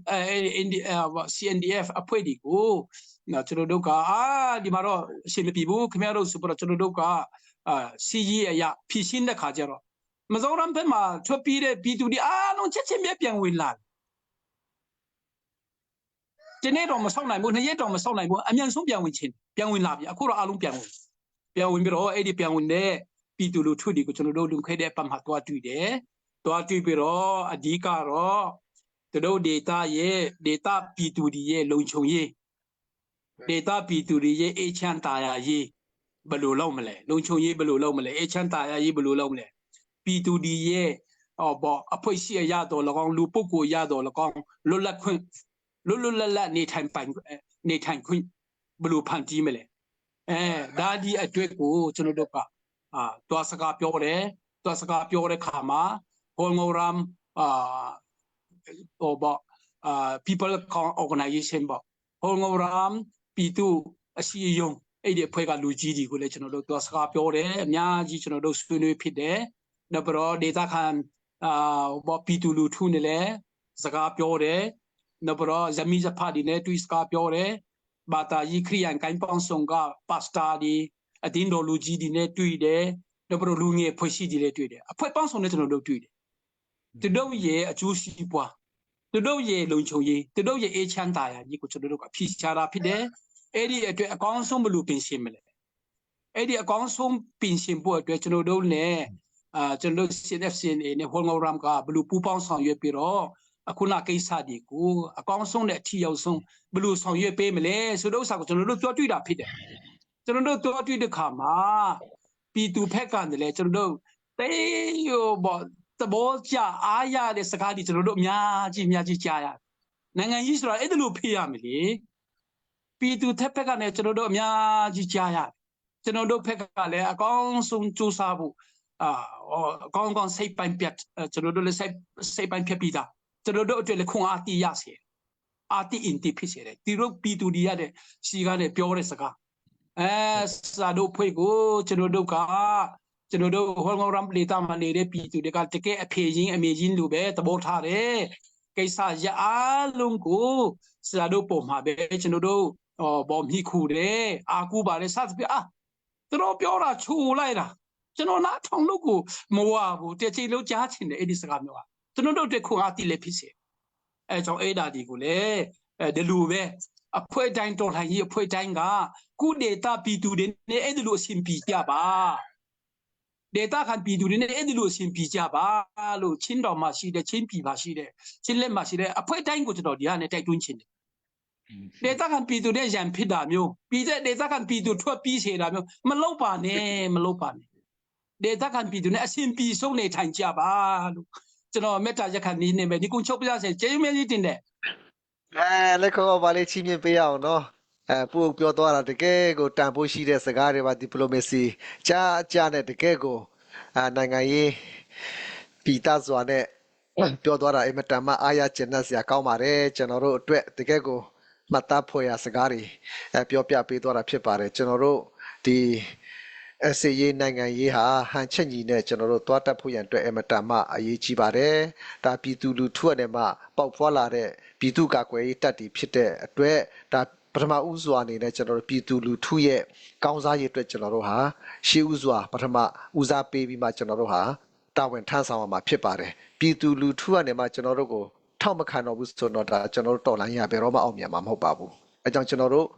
in the CNDF a pwedi go. Naturodoka, the Maro, Silipibu, Camero Superaturodoka, CG ya Pisin the Kajero. Mazoram Pema, Topide, P to the no Chechemian win land. Geneto Masona, Munayeto Masona, I'm young Subian Wichin, Pian Labi, Akura Alum Pian. Pian Wimero, Eddie Pian Winde, P to Lutudi, which no don't pay their Pam Hatua to there. To Atibiro, Adika, သူတို့ data ရဲ့ data ပြည်သူတွေရဲ့လုံခြုံရေး data ပြည်သူတွေရဲ့အေးချမ်းသာယာရေးဘယ်လိုလုပ်မလဲလုံခြုံရေးဘယ်လိုလုပ်မလဲအေးချမ်းသာယာရေးဘယ်လိုလုပ်မလဲပြည်သူတွေရဲ့အဖွဲ့အစည်းရတော့၎င်းလူပုဂ္ဂိုလ်ရတော့၎င်းလွတ်လပ်ခွင့်လွတ်လပ်နေထိုင်ခွင့်ဘယ်လိုဖန်တီးမလဲဒါဒီအတွက်ကိုကျွန်တော်တို့ကတွားစကားပြောတယ်တွားစကားပြောတဲ့ခါမှာဟောငေါရမ်people organization ပေါ့ဟောငေါရမ်ပြည်သူအစည်းအရုံးအဲ့ဒီအဖွဲ့ကလူကြီးတွေကိုလည်းကျွန်တော်တို့တွားစကားပြောတယ်အများကြီးကျွန်တော်တို့ဆွေးနွေးဖြစ်တယ်နောက်ပြီးတော့ data ခံပြည်သူလူထုနဲ့လည်းစကားပြောတယ်နောက်ပြီးတော့ဇမီးဇဖာဒီနဲ့တွေ့စကားပြောတယ်ဘာသာရေးခရိယန်ကိုင်းပေါင်းဆောင်ကပါစတာဒီအတင်းတော်လူကြီးဒီနဲ့တွေ့တယ်နောက်ပြီးတော့လူငယ်ဖွဲ့စည်းဒီလည်းတွေ့တယ်အဖွဲ့ပေါင်းဆောင်နဲ့ကျွန်တော်တို့တွေ့တယ်သူတို့ရဲ့အကျိုးစီးပွားသူတို့ရဲ့လုံခြုံရေးသူတို့ရဲ့အေးချမ်းသာယာကြီးကိုကျွန်တော်တို့ကဖြေချတာဖြစ်တယ်အဲ့ဒီအတွက်အကောင်းဆုံးဘယ်လိုပြင်ဆင်မလဲအဲ့ဒီအကောင်းဆုံးပြင်ဆင်ဖို့အတွက်ကျွန်တော်တို့လည်းကျွန်တော်တို့ CNFCNA နဲ့ဟောငေါရမ်ကဘယ်လိုပူးပေါင်းဆောင်ရွက်ပြီးတော့အခုနကိစ္စတွေကိုအကောင်းဆုံးနဲ့အထီရောက်ဆုံးဘယ်လိုဆောင်ရွက်ပေးမလဲဆိုတော့ဥစ္စာကိုကျွန်တော်တို့ပြောတွေ့တာဖြစ်တယ်ကျွန်တော်တို့ပြောတွေ့တဲ့ခါမှာပြည်သူဖက်ကနေလည်းကျွန်တော်တို့တေးရောသဘောကျအားရတဲ့စကားတွေကျွန်တော်တို့အများကြီးကြားရတယ်နိုင်ငံကြီးဆိုတာအဲ့ဒါလို့ဖေးရမယ်လေပြည်သူထက်ဖက်ကနေကျွန်တော်တို့အများကြီးကြားရတယ်ကျွန်တော်တို့ဖက်ကလည်းအကောင်းဆုံးစူးစမ်းဖို့အကောင်းစိတ်ပိုင်းပြတ်ကျွန်တော်တို့လည်းစိတ်ပိုင်းဖြတ်ပြီးသားကျွန်တော်တို့အတွက်လည်းခွန်အားတည်ရစေအာတိအင်တီဖြစ်စေတယ်ဒီလိုပြည်သူတွေရတဲ့စီကားနဲ့ပြောတဲ့စကားစာတို့ဖွဲ့ကိုကျွန်တော်တို့ဟောငေါရမ်ပလီတာမနေတဲ့ပြည်သူတွေကတကယ်အဖေရင်းအမေရင်းလူပဲသဘောထားတယ်ကိစ္စရအားလုံးကိုစာတို့ပုံမှာပဲကျွန်တော်တို့ဘောမိခုတယ်အာကူပါတယ်စသဖြင့်သူတို့ပြောတာချူလိုက်တာကျွန်တော်နားထောင်လို့ကိုမဝဘူးတချိလုံးကြားချင်တယ်အဲ့ဒီစကားမျိုးကကျွန်တော်တို့အတွက်ခွန်အားတည်လည်းဖြစ်စေအဲကြောင့်အဲ့ဒါဒီကိုလည်းဒီလိုပဲအဖွဲ့တိုင်းတော်လှန်ရေးအဖွဲ့တိုင်းကကုဒေတာပြည်သူတွေနဲ့အဲ့ဒီလိုအရှင်ပြကြပါဒေတာခံပြည်သူတွေနဲ့အဲ့ဒီလိုအရှင်ပြကြပါလို့ချင်းတော်မှာရှိတဲ့ချင်းပြည်မှာရှိတဲ့ချင်းလက်မှာရှိတဲ့အဖွဲ့တိုင်းကိုကျွန်တော်ဒီဟာနဲ့တိုက်တွန်းချင်တယ်ဒေတာခံပြည်သူတွေရန်ဖြစ်တာမျိုးပြည်တဲ့ဒေတာခံပြည်သူထွက်ပြီးစေတာမျိုးမလုပ်ပါနဲ့ဒေတာခံပြည်သူနဲ့အရှင်ပြည်ဆုံးနေထိုင်ကြပါလို့ကျွန်တော်မေတ္တာရက်ခံနေနေမယ်ဒီကုန်းချုပ်ပြရစေကျေးဇူးများကြီးတင်တယ်လက်ခေါ်ပါလေချင်းမြင်ပေးအောင်နော်ပို့ပြောသွားတာတကယ်ကိုတန်ဖိုးရှိတဲ့စကားတွေပါဒီပလိုမေစီကြားနဲ့တကယ်ကိုနိုင်ငံရေးပြည်သားစွာနဲ့ပြောသွားတာအင်မတန်မှအားရကျဉ်းစရာကောင်းပါတယ်ကျွန်တော်တို့အတွက်တကယ်ကိုမှတ်သားဖွယ်ရာစကားတွေပြောပြပေးသွားတာဖြစ်ပါတယ်ကျွန်တော်တို့ဒီSAA နိုင်ငံရေးဟာဟန်ချက်ညီနဲ့ကျွန်တော်တို့တွားတက်ဖို့ရန်အတွက်အမတန်မှအရေးကြီးပါတယ်။ဒါပြည်သူလူထုအနေနဲ့မှပေါက်ဖွာလာတဲ့ပြည်သူ့ကာကွယ်ရေးတပ်တွေဖြစ်တဲ့အတွက်ဒါပထမဦးစွာအနေနဲ့ကျွန်တော်တို့ပြည်သူလူထုရဲ့ကောင်းစားရေးအတွက်ကျွန်တော်တို့ဟာရှေးဦးစွာပထမဦးစားပေးပြီးမှကျွန်တော်တို့ဟာတာဝန်ထမ်းဆောင်ရမှာဖြစ်ပါတယ်။ပြည်သူလူထုအနေနဲ့မှကျွန်တော်တို့ကိုထောက်မခံတော့ဘူးဆိုတော့ဒါကျွန်တော်တို့တော်လှန်ရေးဘယ်တော့မှအောင်မြင်မှာမဟုတ်ပါဘူး။အဲကြောင့်ကျွန်တော်တို့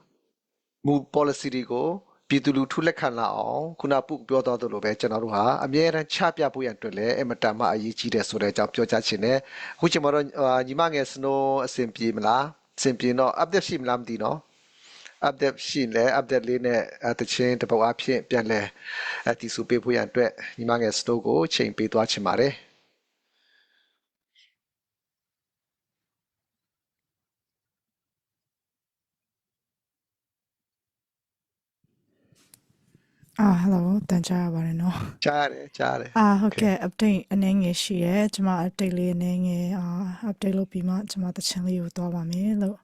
မူ policy တွေကိုပြည်သူလူထုလက်ခံလာအောင်ခုနပုပြောတော်သလိုပဲကျွန်တော်တို့ဟာအမြဲတမ်းချပြဖို့ရန်အတွက်လည်းအမတန်မှအရေးကြီးတယ်ဆိုတဲ့အကြောင်းပြောချင်တယ်အခုကျွန်တော်တို့ညီမငယ်စနိုးအဆင်ပြေမလားအဆင်ပြေတော့ update ရှိမလားမသိနော် update ရှိလဲ update လေးနဲ့တချင်းတစ်ပုတ်အဖြစ်ပြန်လဲတီစုပေးဖို့ရန်အတွက်ညီမငယ်စနိုးကိုချိန်ပေးသွားချင်ပါတယ်hello တန်ကြားရပါတယ်နော်ကြားတယ်ဟုတ်ကဲ့ update အနေငယ်ရှိရဲကျွန်မ update လေးအနေငယ် update လုပ်ပြီးမှကျွန်မတချင်လေးကိုသွားပါမယ်လို့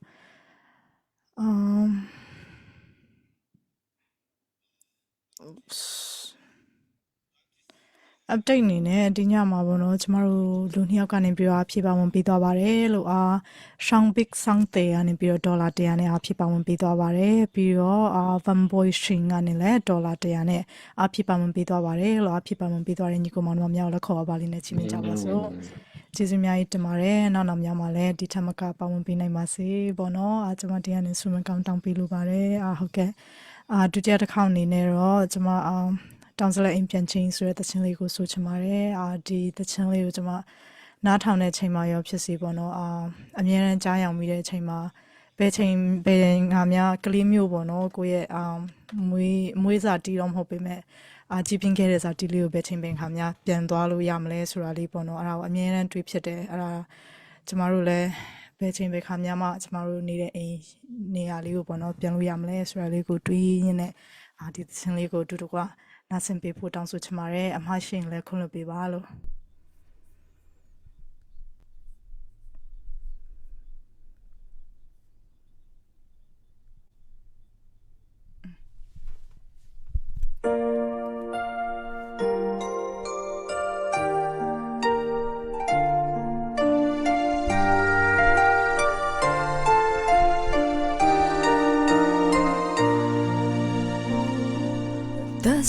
update အနေနဲ့ဒီညမှာပေါ့နော်ကျမတို့လူနှစ်ယောက်ကနေပြီးတော့ဖြည့်ပါဝင်ပေးသွားပါတယ်လို့Shang Big Sang တေကနေပြီးတော့$100နဲ့ဖြည့်ပါဝင်ပေးသွားပါတယ်ပြီးတော့Van Boy Shin ကနေလည်း$100နဲ့ဖြည့်ပါဝင်ပေးသွားပါတယ်လို့ဖြည့်ပါဝင်ပေးသွားတဲ့ညီကောင်မောင်တို့များကိုလည်းခေါ်ပါလေးနဲ့ချီးမြှင့်ကြပါစို့ကျေးဇူးများကြီးတင်ပါတယ်နောက်များမှာလည်းဒီထက်မကပါဝင်ပေးနိုင်ပါစေပေါ့နော်ကျမတရားနဲ့ instrument ကောင်းတောင်းပေးလို့ပါတယ်ဟုတ်ကဲ့ဒုတိယတစ်ခေါက်အနေနဲ့တော့ကျမတောင်စလက်အိမ်ပြန်ချင်းဆိုတဲ့သချင်းလေးကိုဆိုချင်ပါတယ်ဒီသချင်းလေးကိုကျွန်မ နားထောင်တဲ့အချိန်မှာရောဖြစ်စီပေါ့နော်အမြဲတမ်းကြားရောက်မိတဲ့အချိန်မှာဘယ်ချိန်ဘယ်ငါများကလေးမျိုးပေါ့နော်ကိုယ့်ရဲ့မွေးစာတီးတော့မဟုတ်ပေမဲ့ကြည်ပြင်းခဲ့တဲ့စာတီးလေးကိုဘယ်ချိန်ဘယ်ခါများပြန်သွားလို့ရမလဲဆိုတာလေးပေါ့နော်အဲ့ဒါကိုအမြဲတမ်းတွေးဖြစ်တယ်အဲ့ဒါကျမတို့လည်းဘယ်ချိန်ဘယ်ခါများမှကျမတို့နေတဲ့အိမ်နေရာလေးကိုပေါ့နော်ပြန်လို့ရမလဲဆိုတာလေးကိုတွေးရင်းနဲ့ဒီသင်းလေးကိုတူတူကနားဆင်ပေးဖို့တောင်းဆိုချင်ပါတယ်အမှားရှင်လည်းခွင့်လွှတ်ပေးပါလို့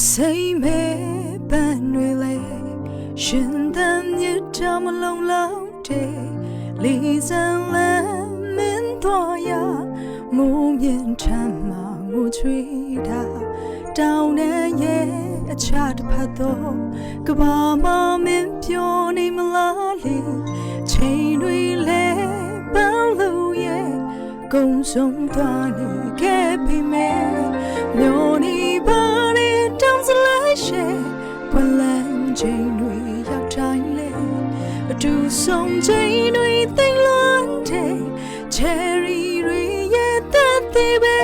စိတ်မဲ့ပန်းတွေလေရှင်သန်မြတ်တမလုံးလုံးတဲ့လေးစံလမ်းမင်းတော်ရမူမြင့်ထမ်းမှာငိုချွေးတာတောင်းနဲ့ရဲ့အချတစ်ဖက်တော့ကဘာမမင်းပြောနေမလားလေချိန်တွေလဲပန်းလို့ရဲ့ကုံဆုံးသွားနေခဲ့ပြီမဲ့မျိုးနေပါတောင်းစလိုက်ရှေပလန်ချိန်တွေရောက်တိုင်းလေအတူဆုံးချိန်တွေသိမ့်လွန်တဲ့ချယ်ရီတွေရဲ့သက်သေးပဲ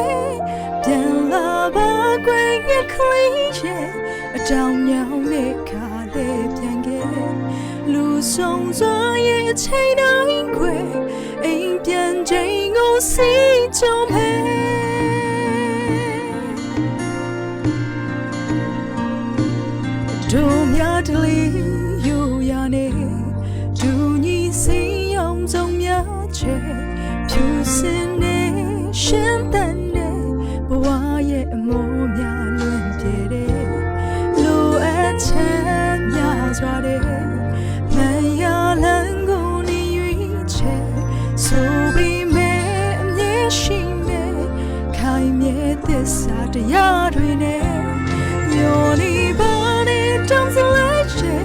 ပြန်လာပါကွယ်ရဲ့ခလေးရဲ့အတောင်ညောင်းနဲ့ခါလေးပြန်ခဲ့လူဆုံးစွာရဲ့ချိန်တိုင်းကွယ်အိမ်ပြန်ချိန်ကိုစီကြုံမဲ့တို့များတလေယူရနေဒူညီစိအောင်ဆုံးများချေဖြူစင်နေရှင်တန်နေဘဝရဲ့အမိုးများလွင်ပြေတဲ့လိုအပ်ချက်များစွာတဲ့မရလန်းကိုနေရွေးချယ်ဆိုပြီးမဲ့အမြဲရှိမဲ့ခိုင်မြဲသစ္စာတရားတွေနဲ့မျိုးနေပါတောင်းစလိုက်ရှေ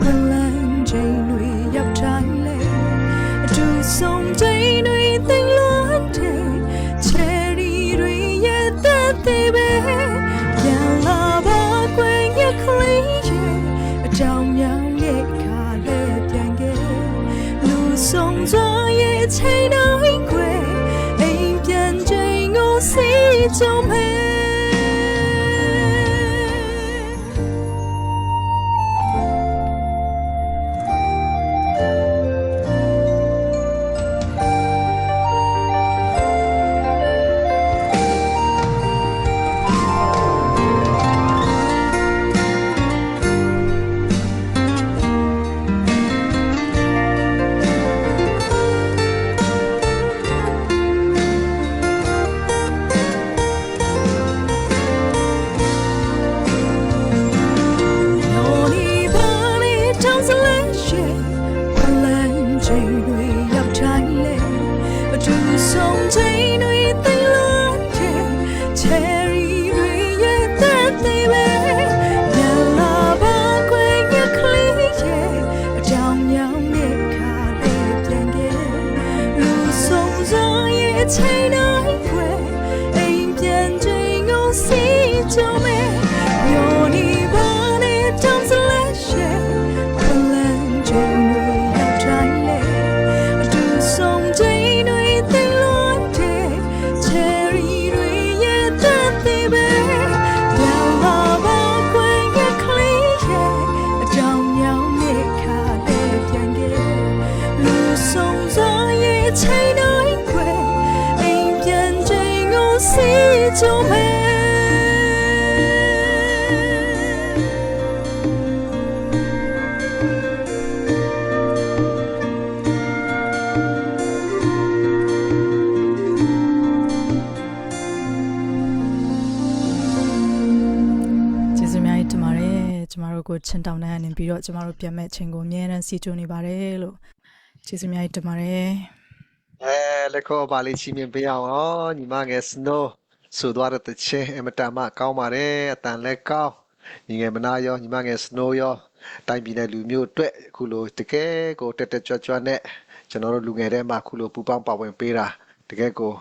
ပလန်ချိန်တွေရောက်တိုင်းလေအတူဆုံးချိန်တွေသိမ့်လွန်တဲ့ချယ်ရီတွေရဲ့သက်သေးပဲပြန်လာပါကွယ်ရဲ့ခလေးရဲ့အကြောင်းများရဲ့ခါလေးပြန်ခဲ့လူဆုံးစွာရဲ့ချိန်တိုင်းကွယ်အိမ်ပြန်ချိန်ကိုစီကြုံမဲ့ချိန်တိုင်းခွဲအိမ်ပြန်ချိန်ကိုစီကြုံမဲ့မျိုးနေပါနဲ့တောင်းစလက်ရှေပလန်ချိန်တွေရောက်တိုင်းလေအတူဆုံးချိန်တွေသိမ့်လွန်တဲ့ချယ်ရီတွေရဲ့သက်သေးပဲပြန်လာပါကွယ်ရဲ့ခလေးရဲ့အကြောင်းညောင်းနဲ့ခါလေးပြန်ခဲ့လူဆုံးစွာရဲ့ချိန်တိုင်းခွဲစီကြုံမဲ့ကျေးဇူးများတင်ပါတယ်ကျမတို့ကိုချင်းတောင်းတန်းနေပြီးတော့ကျမတို့ပြန်မဲ့ချိန်ကိုအမြဲတမ်းစီကြုံနေပါတယ်လို့ကျေးဇူးများတင်ပါတယ်လက်ခေါ်ပါလေးချီးမြှင့်ပေးအောင်နော်ညီမငယ် Snow ဆိုသွားတဲ့ချင်းအမတန်မှကောင်းပါတယ်အတန်လည်းကောင်းညီငယ်မနာရောညီမငယ် Snow ရော တိုင်းပြည်နဲ့လူမျိုးအတွက်အခုလိုတကယ်ကိုတက်တက်ကြွကြွနဲ့ကျွန်တော်တို့လူငယ်တွေမှာအခုလိုပူပေါင်းပါဝင်ပေးတာတကယ်ကို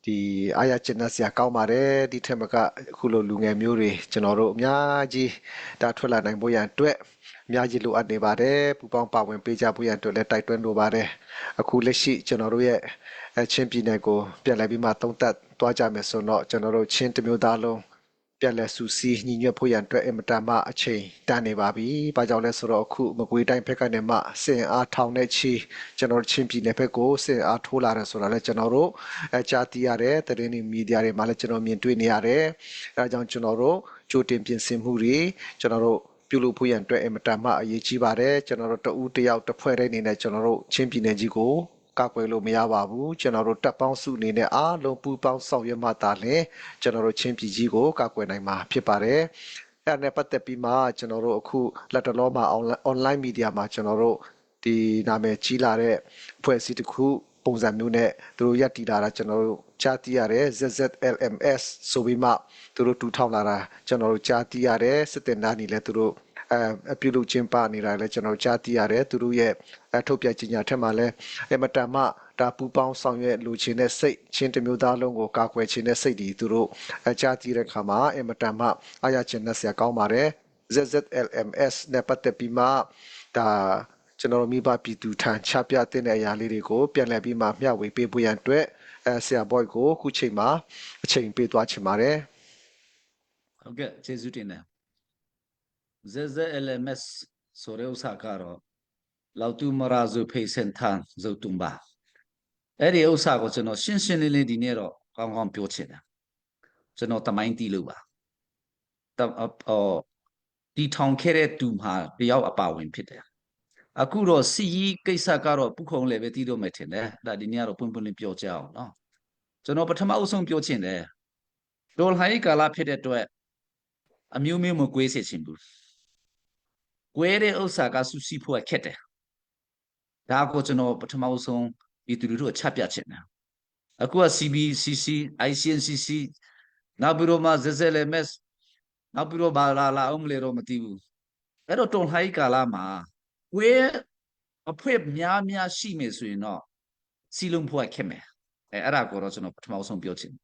ဒီအားရကျဉ်းစရာကောင်းပါတယ်ဒီထက်မကအခုလိုလူငယ်မျိုးတွေကျွန်တော်တို့အများကြီးဒါထွက်လာနိုင်ဖို့ရန်အတွက်အများကြီးလိုအပ်နေပါတယ်ပူပေါင်းပါဝင်ပေးကြဖို့ရန်အတွက်လည်းတိုက်တွန်းလိုပါတယ်အခုလက်ရှိကျွန်တော်တို့ရဲ့ချင်းပြည်နယ်ကိုပြန်လည်ပြီးမှသုံးသပ်သွားကြမယ်ဆိုတော့ကျွန်တော်တို့ချင်းတစ်မျိုးသားလုံးပြန်လည်စုစည်းညီညွတ်ဖို့ရန်အတွက်အင်မတန်မှအချိန်တန်နေပါပြီ။ဘာကြောင့်လဲဆိုတော့အခုမကွေးတိုင်းဘက်ကနေမှစင်အားထောင်နဲ့ချီကျွန်တော်ချင်းပြည်နယ်ဘက်ကိုစင်အားထိုးလာတယ်ဆိုတာလည်းကျွန်တော်တို့ကြားသိရတယ်။သတင်းမီဒီယာတွေမှာလည်းကျွန်တော်မြင်တွေ့နေရတယ်။အဲဒါကြောင့်ကျွန်တော်တို့ကြိုတင်ပြင်ဆင်မှုတွေကျွန်တော်တို့ပြုလုပ်ဖို့ရန်အတွက်အင်မတန်မှအရေးကြီးပါတယ်။ကျွန်တော်တို့တဦးတစ်ယောက်တစ်ဖွဲ့တဲ့အနေနဲ့ကျွန်တော်တို့ချင်းပြည်နယ်ကြီးကိုကောက်ွယ်လို့မရပါဘူးကျွန်တော်တို့တပ်ပေါင်းစုအနေနဲ့အားလုံးပူးပေါင်းဆောင်ရွက်မှသာလျှင်ကျွန်တော်တို့ချင်းပြည်ကြီးကိုကောက်ွယ်နိုင်မှာဖြစ်ပါတယ်အဲ့ဒါနဲ့ပတ်သက်ပြီးမှကျွန်တော်တို့အခုလက်တလောမှာ online media မှာကျွန်တော်တို့ဒီနာမည်ကြီးလာတဲ့အဖွဲ့အစည်းတစ်ခုပုံစံမျိုးနဲ့သူတို့ရပ်တည်လာတာကျွန်တော်တို့ကြားသိရတယ် ZZLMS ဆိုပြီးမှသူတို့တူထောင်လာတာကျွန်တော်တို့ကြားသိရတယ်စစ်တင်သားနေလဲသူတို့အပြုလုပ်ခြင်းပါနေတာလည်းကျွန်တော်ကြားသိရတယ်သူတို့ရဲ့ထုတ်ပြန်ကြေညာထက်မှာလည်းအမတန်မှဒါပူပေါင်းဆောင်ရွက်လူချင်းတဲ့စိတ်ချင်းတစ်မျိုးသားလုံးကိုကာကွယ်ခြင်းတဲ့စိတ်ဒီသူတို့ကြားသိတဲ့အခါမှာအမတန်မှအားရခြင်းနဲ့ဆရာကောင်းပါတယ် ZZLMS နဲ့ပတ်သက်ပြီးမှဒါကျွန်တော်မိဘပြည်သူထံချပြတဲ့အရာလေးတွေကိုပြန်လည်ပြီးမှမျှဝေပေးဖို့ရန်အတွက်ဆရာဘော့ကိုခုချိန်မှာအချိန်ပေးသွားချင်ပါတယ် ဟုတ်ကဲ့ကျေးဇူးတင်တယ် ZZLMS ဆိုတဲ့ဥစ္စာကတော့လောက်တူမရာဇူဖေးစန်ထန်ဇုတ်တုံပါအဲ့ဒီဥစ္စာကိုကျွန်တော်ရှင်းရှင်းလင်းလင်းဒီနေ့တော့ကောင်းကောင်းပြောချင်တယ်ကျွန်တော်တမိုင်းတီးလို့ပါဒီထောင်ခဲ့တဲ့သူမှာတယောက်အပါဝင်ဖြစ်တယ်အခုတော့စီကြီးကိစ္စကတော့ပုခုံလည်းပဲတီးတော့မယ်ထင်တယ်ဒါဒီနေ့ကတော့ပွင့်ပွင့်လင်းပြောကြအောင်နော်ကျွန်တော်ပထမအဆုံးပြောချင်တယ်ဒေါ်ဟိုင်းကာလာဖြစ်တဲ့အတွက်အမျိုးမျိုးမကွေးစေချင်ဘူးကွဲတဲ့ဥစ္စာကစုစည်းဖို့ခက်တယ်ဒါကိုကျွန်တော်ပထမဆုံးဒီသူတို့ချပြချင်တယ်အခုက CBCC ICNCC နောက်ပြီးတော့မှ ZZLMS နောက်ပြီးတော့ဘာလာအောင်လေတော့မသိဘူးအဲ့တော့တွန်ဟိုင်းကာလာမှာကွဲအဖွဲများရှိမယ်ဆိုရင်တော့စီလုံးဖို့ခက်မယ်အဲ့ဒါကိုတော့ကျွန်တော်ပထမဆုံးပြောချင်တယ်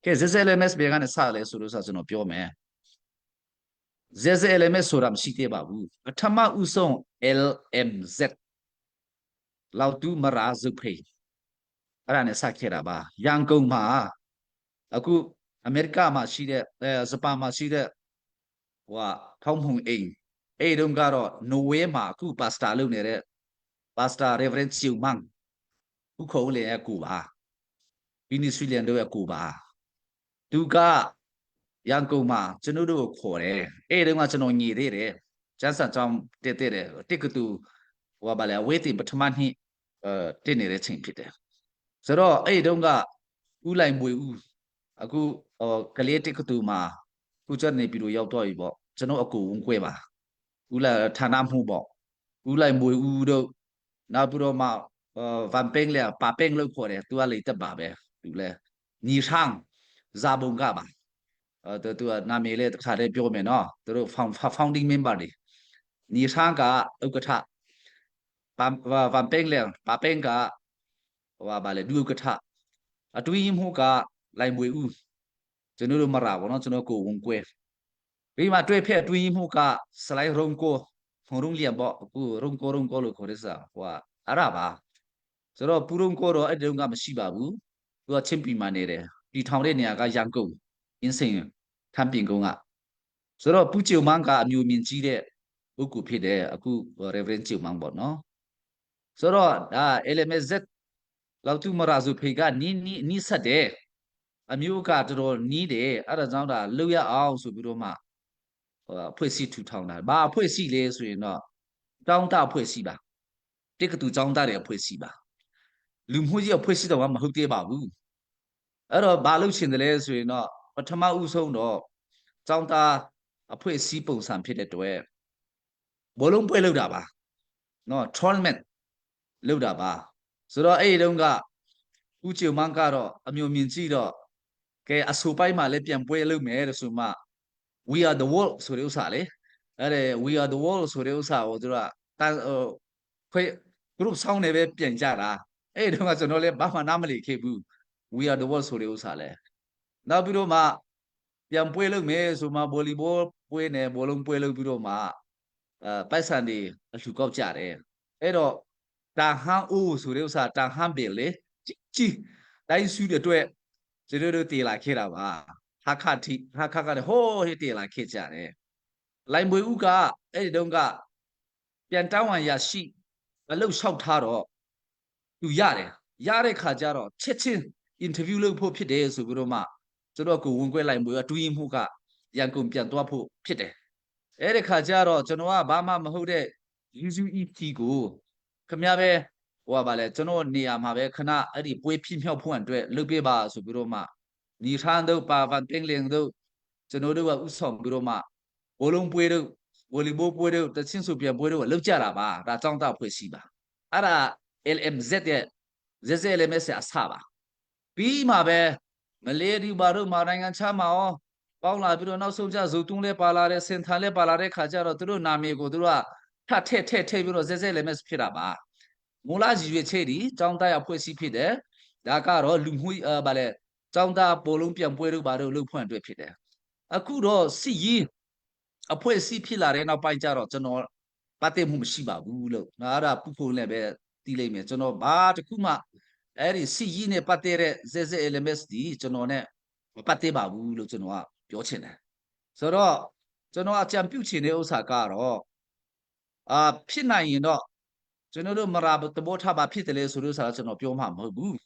ကဲ ZZLMS ဘယ်ကနေစလဲဆိုတော့ကျွန်တော်ပြောမယ်ZZLMS ဆိုတာမရှိသေးပါဘူးပထမဦးဆုံး LMZ လောက်တူမရာဇုဖေးအဲ့ဒါနဲ့စခဲ့တာပါရန်ကုန်မှာအခုအမေရိကမှာရှိတဲ့ဂျပန်မှာရှိတဲ့ဟိုထောင်းမှုန်အိမ်အဲ့တုန်းကတော့နိုဝဲမှာအခုပါစတာလုပ်နေတဲ့ပါစတာ Reverend ချီမန်ခုခေါ်လေအကူပါဗီနီဆွီလန်တို့ရဲ့ကူပါသူကရန်ကုန်မှာကျွန်တော်တို့ကိုခေါ်တယ်အဲ့တုန်းကကျွန်တော်ညီသေးတယ်ကျန်းစာကြောင်းတက်တယ်တစ်ကတူဟိုပါလေဝေးတင်ပထမနှစ်တက်နေတဲ့ချိန်ဖြစ်တယ်ဆိုတော့အဲ့တုန်းကဦးလိုက်မွေဦးအခုကလေးတစ်ကတူမှာခုချက်နေပြီးတော့ရောက်တော့ပြီပေါ့ကျွန်တော်အကူဝင်ခွဲပါဦးလာဌာနမှုပေါ့ဦးလိုက်မွေဦးတို့နောက်ပြီးတော့မှဗန်ပင်းလေပါပင်းလို့ခေါ်တယ်သူကလေတက်ပါပဲသူလဲညီထန်းဇာဘုံကပါသူကနာမည်လေးတစ်ခါတည်းပြောမယ်နော်သူတို့ founding member တွေညီထန်းကဥက္ကဋ္ဌဗန်ပင်းလေပါပင်းကဟိုပါလေဒုဥက္ကဋ္ဌအတွင်းမှုကလိုက်မွေဦးကျွန်တော်တို့မရာဘောနော်ကျွန်တော်ကိုဝင်ကွဲပြီးမှတွေ့ဖက်အတွင်းမှုကစလိုက်ရုံကိုရုံလျက်ပေါ့အခုရုံကိုလို့ခေါ်ရစားဟိုအဲ့ဒါပါဆိုတော့ပူရုံကိုတော့အဲ့တုန်းကမရှိပါဘူးသူကချင်းပီမာနေတယ်ဒီထောင်တဲ့နေရာကရန်ကုန်အင်းစိန်ထမ်းပြင်ကုန်းကဆိုတော့ပူချေမန်းကအမျိုးမြင့်ကြီးတဲ့ပုဂ္ဂိုလ်ဖြစ်တယ်အခု Reverend ချေမန်းပေါ့နော်ဆိုတော့ဒါ LMZ လောက်သူမရာစုဖေကနီးဆက်တယ်အမျိုးကတော်တော်နီးတယ်အဲ့ဒါကြောင့်ဒါလှုပ်ရအောင်ဆိုပြီးတော့မှအဖွဲ့အစည်းထူထောင်တာဘာအဖွဲ့အစည်းလဲဆိုရင်တော့တောင်းတအဖွဲ့အစည်းပါတက္ကသိုလ်ကျောင်းသားတွေအဖွဲ့အစည်းပါလူမှုကြီးအဖွဲ့အစည်းတော့မဟုတ်သေးပါဘူးအဲ့တော့ဘာလုပ်ချင်တယ်လဲဆိုရင်တော့ပထမဦးဆုံးတော့ကျောင်းသားအဖွဲ့အစည်းပုံစံဖြစ်တဲ့တွေ့ဘောလုံးပွဲလုပ်တာပါနော် tournament လုပ်တာပါဆိုတော့အဲ့ဒီတုန်းကဦးချေမန်းကတော့အမျိုးမြင်ကြည့်တော့ကဲအဆူပိုင်းမှာလည်းပြန်ပွဲလုပ်မယ်လို့ဆိုမှ we are the world ဆိုတဲ့ဥစ္စာလေ We are the world ဆိုတဲ့ဥစ္စာကိုသူတို့ကခွဲ group ဆောင်းနေပဲပြင်ကြတာအဲ့တုန်းကကျွန်တော်လည်းဘာမှနားမလည်ခဲ့ဘူး We are the world ဆိုတဲ့ဥစ္စာလဲနောက်ပြီးတော့မှပြန်ပွဲလုပ်မယ်ဆိုမှဗောလီဘောပွဲနဲ့ဘောလုံးပွဲလုပ်ပြီးတော့မှပိုက်ဆံတွေအလှူကောက်ကြတယ်အဲ့တော့တာဟန်အိုးဆိုတဲ့ဥစ္စာတာဟန်ပင်လေကြီးတိုင်းစုတဲ့အတွက်ကျွန်တော်တို့တည်လာခဲ့တာပါဟာခကလည်းဟိုးဟိတည်လာခဲ့ကြတယ်လိုင်မွေဦးကအဲ့ဒီတုန်းကပြန်တောင်းဝန်ရရှိအလုပ်လျှောက်ထားတော့သူရတယ်ရတဲ့ခါကျတော့ချက်ချင်း interview လုပ်ဖို့ဖြစ်တယ်ဆိုပြီးတော့မှကျွန်တော်ကိုဝင်ခွဲလိုက်မှုအတွင်းမှုကရန်ကုန်ပြန်သွားဖို့ဖြစ်တယ်အဲ့ဒီခါကျတော့ကျွန်တော်ကဘာမှမဟုတ်တဲ့ UUET ကိုခမရပဲဟိုကဗာလဲကျွန်တော်နေရာမှာပဲခဏအဲ့ဒီပွဲပြမြောက်ဖို့အတွက်လုပ်ပေးပါဆိုပြီးတော့မှညီထန်းတို့ပါဗန်တင်းလင်းတို့ကျွန်တော်တို့ကဥဆောင်ပြီးတော့မှဘောလုံးပွဲတို့ဗောလီဘောပွဲတို့တချင်းစုပြန်ပွဲတို့ကလုပ်ကြတာပါဒါចောင်းသားဖွဲ့စီပါအဲ့ဒါ LMZ ရဲ့ ZZLMS အစပါပြီးမှပဲမလေးဒီဘာတို့မာနိုင်ငံချမှာရောပေါင်းလာပြီးတော့နောက်ဆုံးကျဇုံတုံးလဲပါလာတဲ့စင်ထန်လဲပါလာတဲ့ခါကျတော့သူတို့နာမည်ကိုသူတို့ကထက်ပြီးတော့ZZLMS ဖြစ်တာပါမူလရည်ရွယ်ချက်ဒီចောင်းသားအဖွဲ့အစည်းဖြစ်တယ်ဒါကတော့လူမှုဗာလဲចောင်းသားပိုလုံးပြန်ပွဲတို့ဘာတို့လုပ်ဖွင့်အတွက်ဖြစ်တယ်အခုတော့စီရီအဖွဲ့အစည်းဖြစ်လာတဲ့နောက်ပိုင်းကျတော့ကျွန်တော်ပတ်သက်မှုမရှိပါဘူးလို့ငါအဲ့ဒါပူဖို့လည်းပဲတီးလိုက်မယ်ကျွန်တော်ဘာတခုမှအဲ့ဒီစီရီနဲ့ပတ်သက်တဲ့ ZZLMS ဒီကျွန်တော်နဲ့မပတ်သက်ပါဘူးလို့ကျွန်တော်ကပြောချင်တယ်ဆိုတော့ကျွန်တော်အကြံပြုချင်တဲ့ဥစ္စာကတော့ဖြစ်နိုင်ရင်တော့ကျွန်တော်တို့မရာတဘောထားပါဖြစ်တယ်လေဆိုလို့ဆိုတာကျွန်တော်ပြောမှာမဟုတ်ဘူး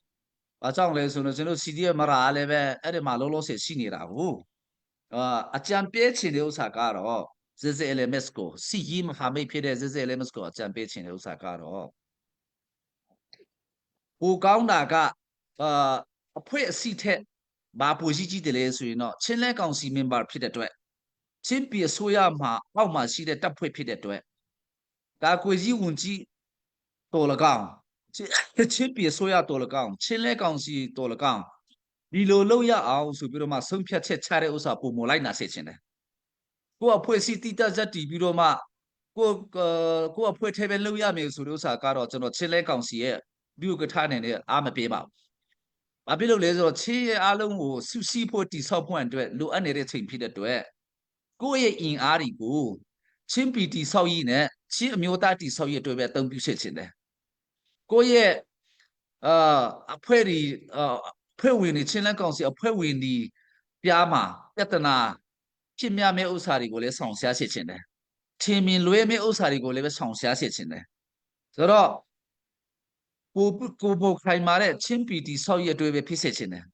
ဘာကြောင့်လဲဆိုတော့ကျွန်တော် CDF မရာလည်းပဲအဲ့ဒီမှာလုံးလုံးဆယ်ရှိနေတာဟုတ်အကြံပေးချင်တဲ့ဥစ္စာကတော့ ZZLMS ကိုစီကြီးမဟာမိတ်ဖြစ်တဲ့ ZZLMS ကိုအကြံပေးချင်တဲ့ဥစ္စာကတော့ဟိုကောင်းတာကအဖွဲ့အစည်းထက်ဘာပူကြီးတယ်လဲဆိုရင်တော့ချင်းလဲကောင်စီ member ဖြစ်တဲ့အတွက်ချင်းပြည်အစိုးရမှာအောက်မှာရှိတဲ့တပ်ဖွဲ့ဖြစ်တဲ့အတွက်ဒါကွေကြီးဝန်ကြီးတော်လကောင်ချင်းပြည်အစိုးရတော်လကောင်ချင်းလဲကောင်စီတော်လကောင်ဒီလိုလုပ်ရအောင်ဆိုပြီးတော့မှဆုံးဖြတ်ချက်ချတဲ့ဥစ္စာပုံမလိုက်နာစေချင်တယ်ကိုယ့်အဖွဲ့အစည်းတိတက်ဇက်တည်ပြီးတော့မှကိုယ့်အဖွဲ့ထဲပဲလုပ်ရမယ်ဆိုတဲ့ဥစ္စာကတော့ကျွန်တော်ချင်းလဲကောင်စီရဲ့ဒီကထားနေတဲ့အားမပေးပါဘူး။ဘာဖြစ်လို့လဲဆိုတော့ချင်းရဲ့အားလုံးကိုစုစည်းဖို့တိဆောက်ဖို့အတွက်လိုအပ်နေတဲ့ချိန်ဖြစ်တဲ့အတွက်ကိုယ့်ရဲ့အင်အားတွေကိုချင်းပီတိဆောက်ရည်နဲ့ချင်းအမျိုးသားတိဆောက်ရည်အတွက်ပဲအသုံးပြုစေချင်တယ်။ကိုယ့်ရဲ့အဖွဲ့ဝင်တွေချင်းလဲကောင်စီအဖွဲ့ဝင်တွေပြားမှာပြဿနာဖြစ်များမဲ့ဥစ္စာတွေကိုလည်းဆောင်ရှားစေချင်တယ်။ထင်မြင်လွဲမဲ့ဥစ္စာတွေကိုလည်းပဲဆောင်ရှားစေချင်တယ်။ဆိုတော့ကိုပိုခိုင်မာတဲ့ချင်းပီတီဆောက်ရအတွက်ပဲဖြစ်စေချင်တယ်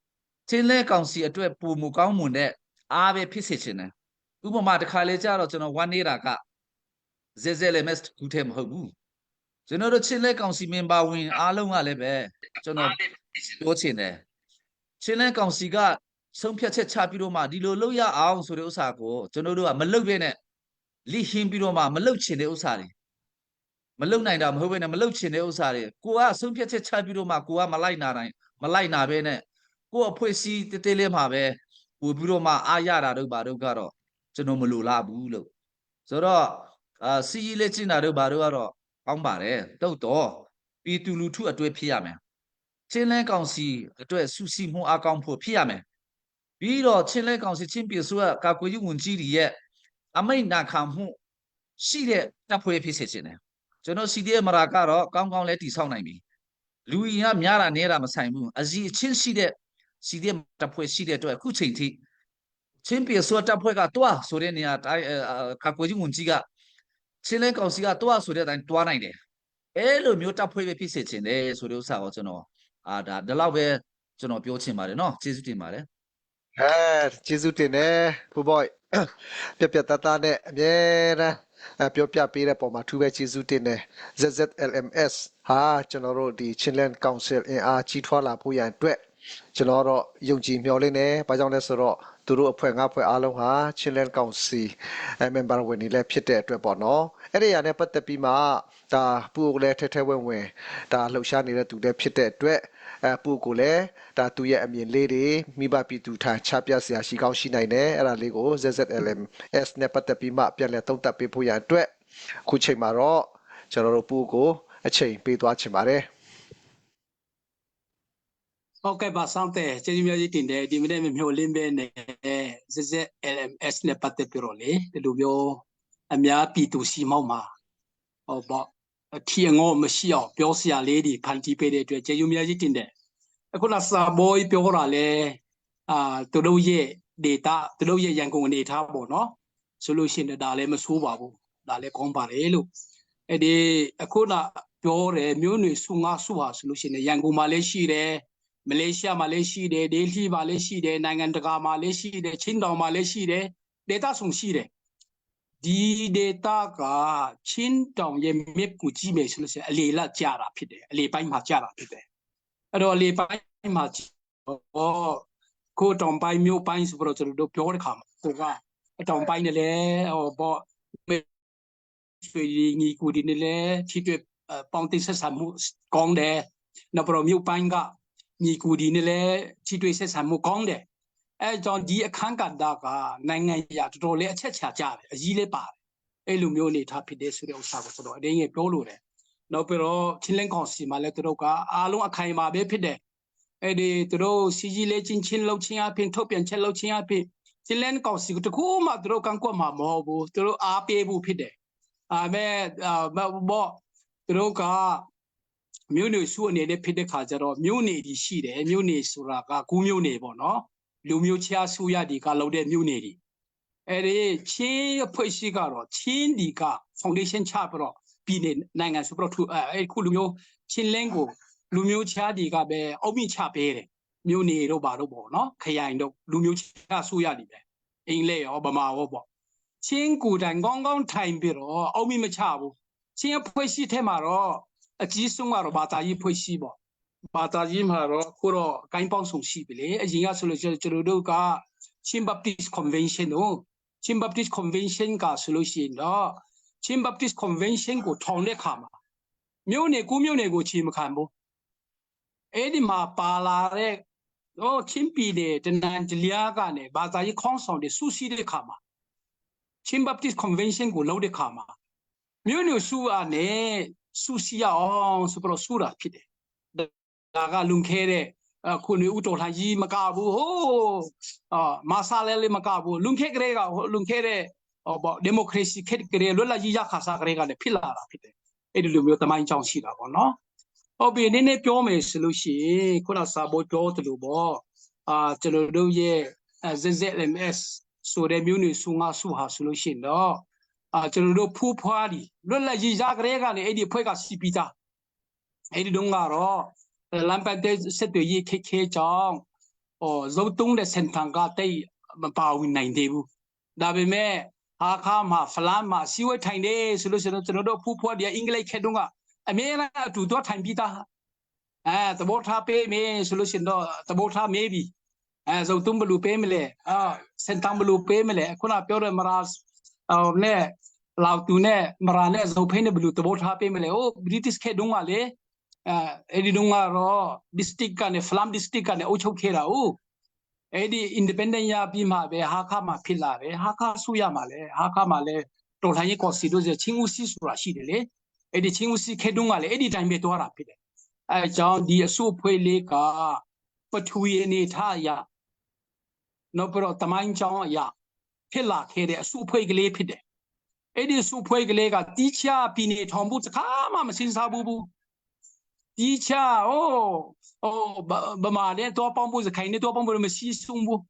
ချင်းလဲကောင်စီအတွက်ပုံမကောင်းမွန်တဲ့အားပဲဖြစ်စေချင်တယ်ဥပမာတစ်ခါလေကြတော့ကျွန်တော်ဝမ်းနေတာက ZZLMS ခုထဲမဟုတ်ဘူးကျွန်တော်တို့ချင်းလဲကောင်စီမင်ဘာဝင်အားလုံးကလည်းပဲကျွန်တော်ပြောချင်တယ်ချင်းလဲကောင်စီကဆုံးဖြတ်ချက်ချပြီးတော့မှဒီလိုလုပ်ရအောင်ဆိုတဲ့ဥစ္စာကိုကျွန်တော်တို့ကမလုပ်ဘဲနဲ့လိဟင်းပြီးတော့မှမလုပ်ချင်တဲ့ဥစ္စာတွေမလုံနိုင်တာမဟုတ်ဘဲနဲ့မလုံချင်တဲ့ဥစ္စာတွေကိုကဆုံးဖြတ်ချက်ချပြီးတော့မှကိုကမလိုက်နာဘဲနဲ့ကိုအဖွဲ့အစည်းတေးလေးမှာပဲပို့ပြီးတော့မှအားရတာတို့ဘာတို့ကတော့ကျွန်တော်မလိုလားဘူးလို့ဆိုတော့စီရီလေးကျင်တာတို့ဘာတို့ကတော့ကောင်းပါတယ်တုတ်တော့ပြည်သူလူထုအတွက်ဖြစ်ရမယ်ချင်းလဲကောင်စီအတွက်စုစည်းမှုအကောင်းဖို့ဖြစ်ရမယ်ပြီးတော့ချင်းလဲကောင်စီချင်းပြည်ဆိုကကာကွယ်ရေးဝန်ကြီးတွေရဲ့အမိန့်နာခံမှုရှိတဲ့တပ်ဖွဲ့ဖြစ်စေချင်တယ်ကျွန်တော် CDF မရာကတော့ကောင်းကောင်းလဲတည်ဆောက်နိုင်ပြီလူကြီးကများတာနေတာမဆိုင်ဘူးအစီအချင်းရှိတဲ့ CDF တပ်ဖွဲ့ရှိတဲ့အတွက်အခုချိန်ထိချင်းပြည်ဆိုတပ်ဖွဲ့ကတွားဆိုတဲ့နေရာကာကွယ်ရေးဝန်ကြီးကချင်းလဲကောင်စီကတွားဆိုတဲ့အတိုင်းတွားနိုင်တယ်အဲ့လိုမျိုးတပ်ဖွဲ့ပဲဖြစ်စေချင်တယ်ဆိုတဲ့ဥစ္စာကိုကျွန်တော်ဒါဒီလောက်ပဲကျွန်တော်ပြောချင်ပါတယ်နော်ကျေးဇူးတင်ပါတယ်ကျေးဇူးတင်တယ်ဖူဘွိုက်ပြတသားနဲ့အမြဲတမ်းပြောပြပေးတဲ့ပုံမှာထူးပဲကျေးဇူးတင်တယ် ZZLMS ဟာကျွန်တော်တို့ဒီ Chinland Council အင်အားကြီးထွားလာဖို့ရန်အတွက်ကျွန်တော်တော့ယုံကြည်မျှော်လင့်တယ်ဘာကြောင့်လဲဆိုတော့တ သူတို့အဖွဲ့ငါအဖွဲ့အားလုံးဟာချင်းလန်ကောင်စီမန်ဘာဝင်နေလဲဖြစ်တဲ့အတွက်ပေါ့နော်အဲ့ဒီအရာနဲ့ပတ်သက်ပြီးမှဒါပူကိုလည်းထဲဝင်ဒါလှုပ်ရှားနေတဲ့သူတွေဖြစ်တဲ့အတွက်ပူကိုလည်းဒါသူရဲ့အမြင်လေးတွေမိဘပြည်သူထံချပြစရာရှိကောင်းရှိနိုင်တယ်အဲ့ဒါလေးကို ZZLMS နဲ့ပတ်သက်ပြီးမှပြန်လည်သုံးသပ်ပေးဖို့ရအတွက်ခုချိန်မှာတော့ကျွန်တော်တို့ပူကိုအချိန်ပေးသွားချင်ပါတယ်ဟုတ်ကဲ့ပါစောင့်တဲ့ကျေးဇူးများကြီးတင်တယ်ဒီမနေ့မျိုးလင်းပဲနဲ့ ZZLMS နဲ့ပတ်သက်ပြီးတော့လေဒီလိုမျိုးအများပြည်သူစီမောက်မှာဟောပေါ့အထီအငေါမရှိအောင်ပြောစရာလေးတွေဖန်တီးပေးတဲ့အတွက်ကျေးဇူးများကြီးတင်တယ်အခုနစာဘိုးပြောတာလေသူတို့ရဲ့ data သူတို့ရဲ့ရန်ကုန်အနေထားပေါ့နော်ဆိုလို့ရှိရင်ဒါလည်းမဆိုးပါဘူးဒါလည်းကောင်းပါတယ်လို့အဲ့ဒီအခုနပြောတယ်မျိုးနွေစုငါစုဟာဆိုလို့ရှိရင်ရန်ကုန်မှာလည်းရှိတယ်မလေးရှားမှာလည်းရှိတယ်ဒေလီမှာလည်းရှိတယ်နိုင်ငံတကာမှာလည်းရှိတယ်ချင်းတောင်မှာလည်းရှိတယ် data ဆုံးရှိတယ်ဒီ data ကချင်းတောင်ရဲ့မြစ်ကိုကြည့်မယ်ဆိုလို့ရှိရင်အလေလတ်ကြတာဖြစ်တယ်အလေပိုင်းမှာကြတာဖြစ်တယ်အဲ့တော့အလေပိုင်းမှာကိုတောင်ပိုင်းမြို့ပိုင်းဆိုတော့ကျွန်တော်တို့ပြောတဲ့ခါမှာကိုကအတောင်ပိုင်းနဲ့လဲဟောပေါ့ဆွေညီကူဒီနဲ့လဲထိတွေ့ပေါင်းတိဆက်ဆံမှုကောင်းတယ်နောက်ပြီးတော့မြို့ပိုင်းကညီကူဒီနဲ့လဲထိတွေ့ဆက်ဆံမှုကောင်းတယ်အဲကြောင့်ဒီအခန်းကဏ္ဍကနိုင်ငံရတော်တော်လေးအချက်ချာကြတယ်အကြီးလေးပါတယ်အဲ့လိုမျိုးနေထားဖြစ်တဲ့ဆိုတဲ့ဥစ္စာကိုဆိုတော့အတင်းကြီးပြောလို့တယ်နောက်ပြီးတော့ချင်းလင်းကောင်စီမှာလဲသူတို့ကအားလုံးအခိုင်အမာပဲဖြစ်တယ်အဲ့ဒီသူတို့စီကြီးလေးချင်းလှုပ်ချင်းအပြင်ထုတ်ပြန်ချက်လှုပ်ချင်းအပြင်ချင်းလင်းကောင်စီကတခုမှသူတို့ကန့်ကွက်မှာမဟုတ်ဘူးသူတို့အားပေးဖို့ဖြစ်တယ်ဘောသူတို့ကမြို့နယ်စုအနေနဲ့ဖြစ်တဲ့ခါကျတော့မြို့နယ်ကြီးရှိတယ်မြို့နယ်ဆိုတာကကူးမြို့နယ်ပေါ့နော်လူမျိုးချားစုရဒီကလောက်တဲ့မြို့နယ်ကြီးအဲ့ဒီချင်းအဖွဲ့ရှိကတော့ချင်းဒီက foundation ချပြီးတော့ပြည်နယ်နိုင်ငံဆိုပြီးတော့အဲ့ခုလူမျိုးချင်းလင်းကိုလူမျိုးချားဒီကပဲအုပ်မြင့်ချပေးတယ်မြို့နယ်တို့ဘာတို့ပေါ့နော်ခရိုင်တို့လူမျိုးချားစုရဒီပဲအင်္ဂလိပ်ရောဗမာရောပေါ့ချင်းကိုတိုင်ကောင်းကောင်းထိုင်ပြီးတော့အုပ်မြင့်မချဘူးချင်းအဖွဲ့ရှိထဲမှာတော့အကြီးဆုံးကတော့ဘာသာရေးဖွဲ့ရှိပေါ့ဘာသာရေးမှာတော့ခုတော့အကိုင်းပေါင်းဆုံးရှိပြီလေအရင်ကဆိုလို့ကျွန်တော်တို့က Chin Baptist Convention ကို Chin Baptist Convention ကဆိုလို့ရှိရင်တော့ Chin Baptist Convention ကိုထောင်တဲ့ခါမှာမြို့နယ်ကိုချီမခံဘူးအဲ့ဒီမှာပါလာတဲ့ချင်းပြည်နယ်တနန်တလျာကနေဘာသာရေးခေါင်းဆောင်တွေစုစည်းတဲ့ခါမှာ Chin Baptist Convention ကိုလုပ်တဲ့ခါမှာမြို့နယ်စုအနေစုစည်းအောင်ဆိုပြီးတော့စုတာဖြစ်တယ်ဒါကလုံခဲတဲ့ခုနေဥတော်လှန်ကြီးမကဘူးဟိုးမာဆာလဲလေးမကဘူးလုံခဲကလေးကလုံခဲတဲ့ပေါ့ဒီမိုကရေစီခက်ကလေးလွတ်လပ်ရေးရခါစားကလေးကလည်းဖြစ်လာတာဖြစ်တယ်အဲ့ဒီလိုမျိုးတမိုင်းကြောင်းရှိတာပေါ့နော်ဟုတ်ပြီနည်းနည်းပြောမယ်ဆိုလို့ရှိရင်ခုနစာဘောပြောတယ်လို့ပေါ့ကျွန်တော်တို့ရဲ့ ZZLMS ဆိုတဲ့မျိုးနွေစုငါစုဟာဆိုလို့ရှိရင်တော့ကျွန်တော်တို့ဖူးဖွားဒီလွတ်လပ်ရေးရကလေးကလည်းအဲ့ဒီဖွဲ့ကစီပီတာအဲ့ဒီတုန်းကတော့လမ်းပတ်တဲ့ဆက်တွေရေးခဲကြောင်းဇုတ်တုံးတဲ့စင်တန်ကတိတ်မပါဝင်နိုင်သေးဘူးဒါပေမဲ့ဟာခါမှာဖလမ်းမှာစီဝဲထိုင်တယ်ဆိုလို့ကျွန်တော်တို့ဖူးဖွားဒီအင်္ဂလိပ်ခေတ်တုန်းကအမေကအတူတော့ထိုင်ပြီးသားသဘောထားပေးမယ်ဆိုလို့ရှင်တော့သဘောထားမေးပြီဇုတ်တုံးဘလူပေးမလဲစင်တန်ဘလူပေးမလဲခုနပြောတဲ့မရာနဲ့လောက်သူနဲ့မရာနဲ့ဇုတ်ဖိနေဘလူသဘောထားပေးမလဲဘရီတစ်ခေတ်တုန်းကလေအဲ့ဒီတုန်းကတော့ district ကနေဖလမ် district ကနေအုပ်ချုပ်ခဲ့တာဟုတ်အဲ့ဒီ independent ရပြီးမှပဲဟာခါမှာဖြစ်လာတယ်ဟာခါဆူရမှာလဲဟာခါမှာလဲတော်လှန်ရေးကော်စီတို့ချင်းဦးစီဆိုတာရှိတယ်လေအဲ့ဒီချင်းဦးစီခေတုန်းကလည်းအဲ့ဒီတိုင်းပဲသွားတာဖြစ်တယ်အဲကြောင့်ဒီအစုအဖွဲ့လေးကပထဝီအနေထားအရနောက်ပြီးတော့တမိုင်းကြောင်းအရဖြစ်လာခဲ့တဲ့အစုအဖွဲ့ကလေးဖြစ်တယ်အဲ့ဒီအစုအဖွဲ့ကလေးကတီးချပြည်နေထောင်ဖို့တခါမှမစင်စားဘူးဒီချာဗမာနဲ့တော့ပေါင်းဖို့စခိုင်းနဲ့တော့ပေါင်းဖို့မရှိဆုံးဘူး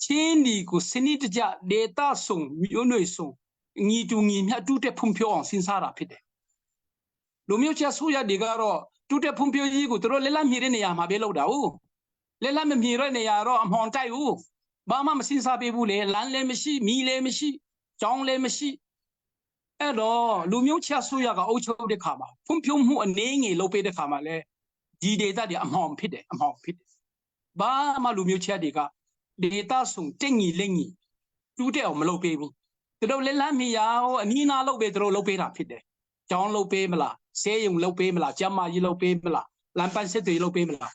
ချင်းဒီကိုစနစ်တကျ data ဆုံမျိုးနွေဆုံညီတူညီမျှတူတဲ့ဖွံ့ဖြိုးအောင်စဉ်းစားတာဖြစ်တယ်လူမျိုးချဆိုရဒီကတော့တူတဲ့ဖွံ့ဖြိုးရေးကိုတို့လက်လက်မြည်တဲ့နေရာမှာပဲလောက်တာဟုတ်လက်လက်မမြည်တဲ့နေရာတော့အမှောင်တိုက်ဘူးဘာမှမစဉ်းစားပေးဘူးလေလမ်းလည်းမရှိမီးလည်းမရှိကြောင်းလည်းမရှိအဲ့တော့လူမျိုးချဆိုရကအုပ်ချုပ်တဲ့ခါမှာဖွံ့ဖြိုးမှုအနေငယ်လုပ်ပေးတဲ့ခါမှာလဲဒီ data တွေအမှောင်ဖြစ်တယ်ဘာမှလူမျိုးချတွေက data ส่งเจ้งงีเล่งงีดูเดียวมาโลเปบุแต่เราเล่นล้านมียาวอันนี้น่าโลเปแต่เราโลเปรับผิดเด้จองโลเปมาละเสียงโลเปมาละจำมายีโลเปมาละลำปันเสตุยโลเปมาละ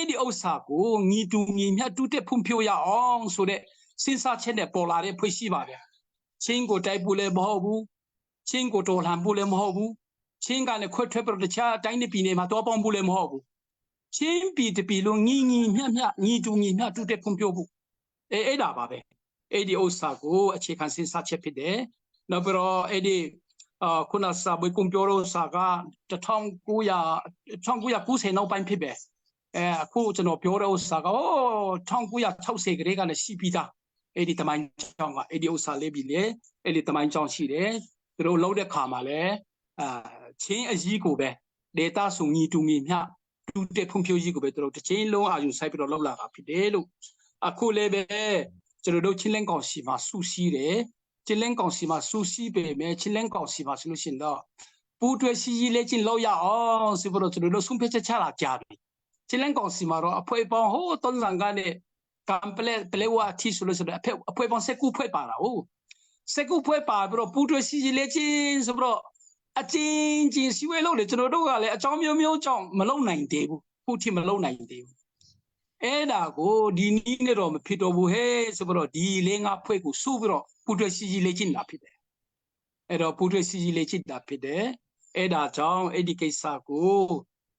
ดีอุตสาหกูงีดูงีเมียดูเด็พุ่มพิวยาอ๋องสุดเดสินสาเช่นเดปอลาเดพุชิบาเดชิงกูใจบุเลมหอบูชิงกูโตหลันบุเลมหอบูชิงกันเนี่ยคุยเทปรตชาใจในปีนี้มาตัวปองบุเลมหอบูชิงปีตปีลงงีเมียงีดูงีเมียดูเด็พุ่มพิวบูดาบาเบดีอุตสาหกูเชื่อกันสินสาเช่พิเดนับรอดีคุณอาสาบุยกุมพิวโรสากาจะท่องกูยากูเสนเอาไปพิเบคู่จะนอพิวโรสากาโอ้ท่องกูยาเช่าเสกเรกันเนี่ยสิปีตาดีตะมันจองดีอุตสาหเลบิเลดีตะมันจองชีเดเราเล่าเด็กขามาเลยချင်းအကြီးကိုပဲ data စုံညီတူညီမျှတူတဲ့ဖွံ့ဖြိုးရေးကိုပဲတို့တစ်ချင်းလုံးအာရုံစိုက်ပြီးတော့လောက်လာတာဖြစ်တယ်လို့အခုလည်းပဲကျွန်တော်တို့ချင်းလင်းကောင်စီမှာစူးစီးတယ်ချင်းလင်းကောင်စီမှာစူးစီးပေမဲ့ချင်းလင်းကောင်စီမှာဆိုလို့ရှိရင်တော့ပူတွဲစီကြီးလေးချင်းလောက်ရအောင်ဆိုပြီးတော့ကျွန်တော်တို့ဆုံးဖြတ်ချက်ချလာကြပြီချင်းလင်းကောင်စီမှာတော့အဖွဲပေါင်းဟိုးတုံးစံကနေကမ်ပလက်ပလေဝါတီဆိုလို့ဆိုတော့အဖွဲပေါင်း19ဖွဲပါတာဟုတ်19ဖွဲပါပြီးတော့ပူတွဲစီကြီးလေးချင်းဆိုပြီးတော့အချင်းစီဝဲလို့လေကျွန်တော်တို့ကလည်းအကြောင်းမျိုးကြောင့်မလုံနိုင်သေးဘူးခုထိမလုံနိုင်သေးဘူးအဲ့ဒါကိုဒီနည်းနဲ့တော့မဖြစ်တော့ဘူးဟဲ့ဆိုပြီးတော့ဒီလေးငါဖွဲ့ကိုစုပြီးတော့ပူထွေးစီလေးချင်းလာဖြစ်တယ်အဲ့တော့ပူထွေးစီလေးချင်းလာဖြစ်တယ်အဲ့ဒါကြောင့်အဲ့ဒီကိစ္စကို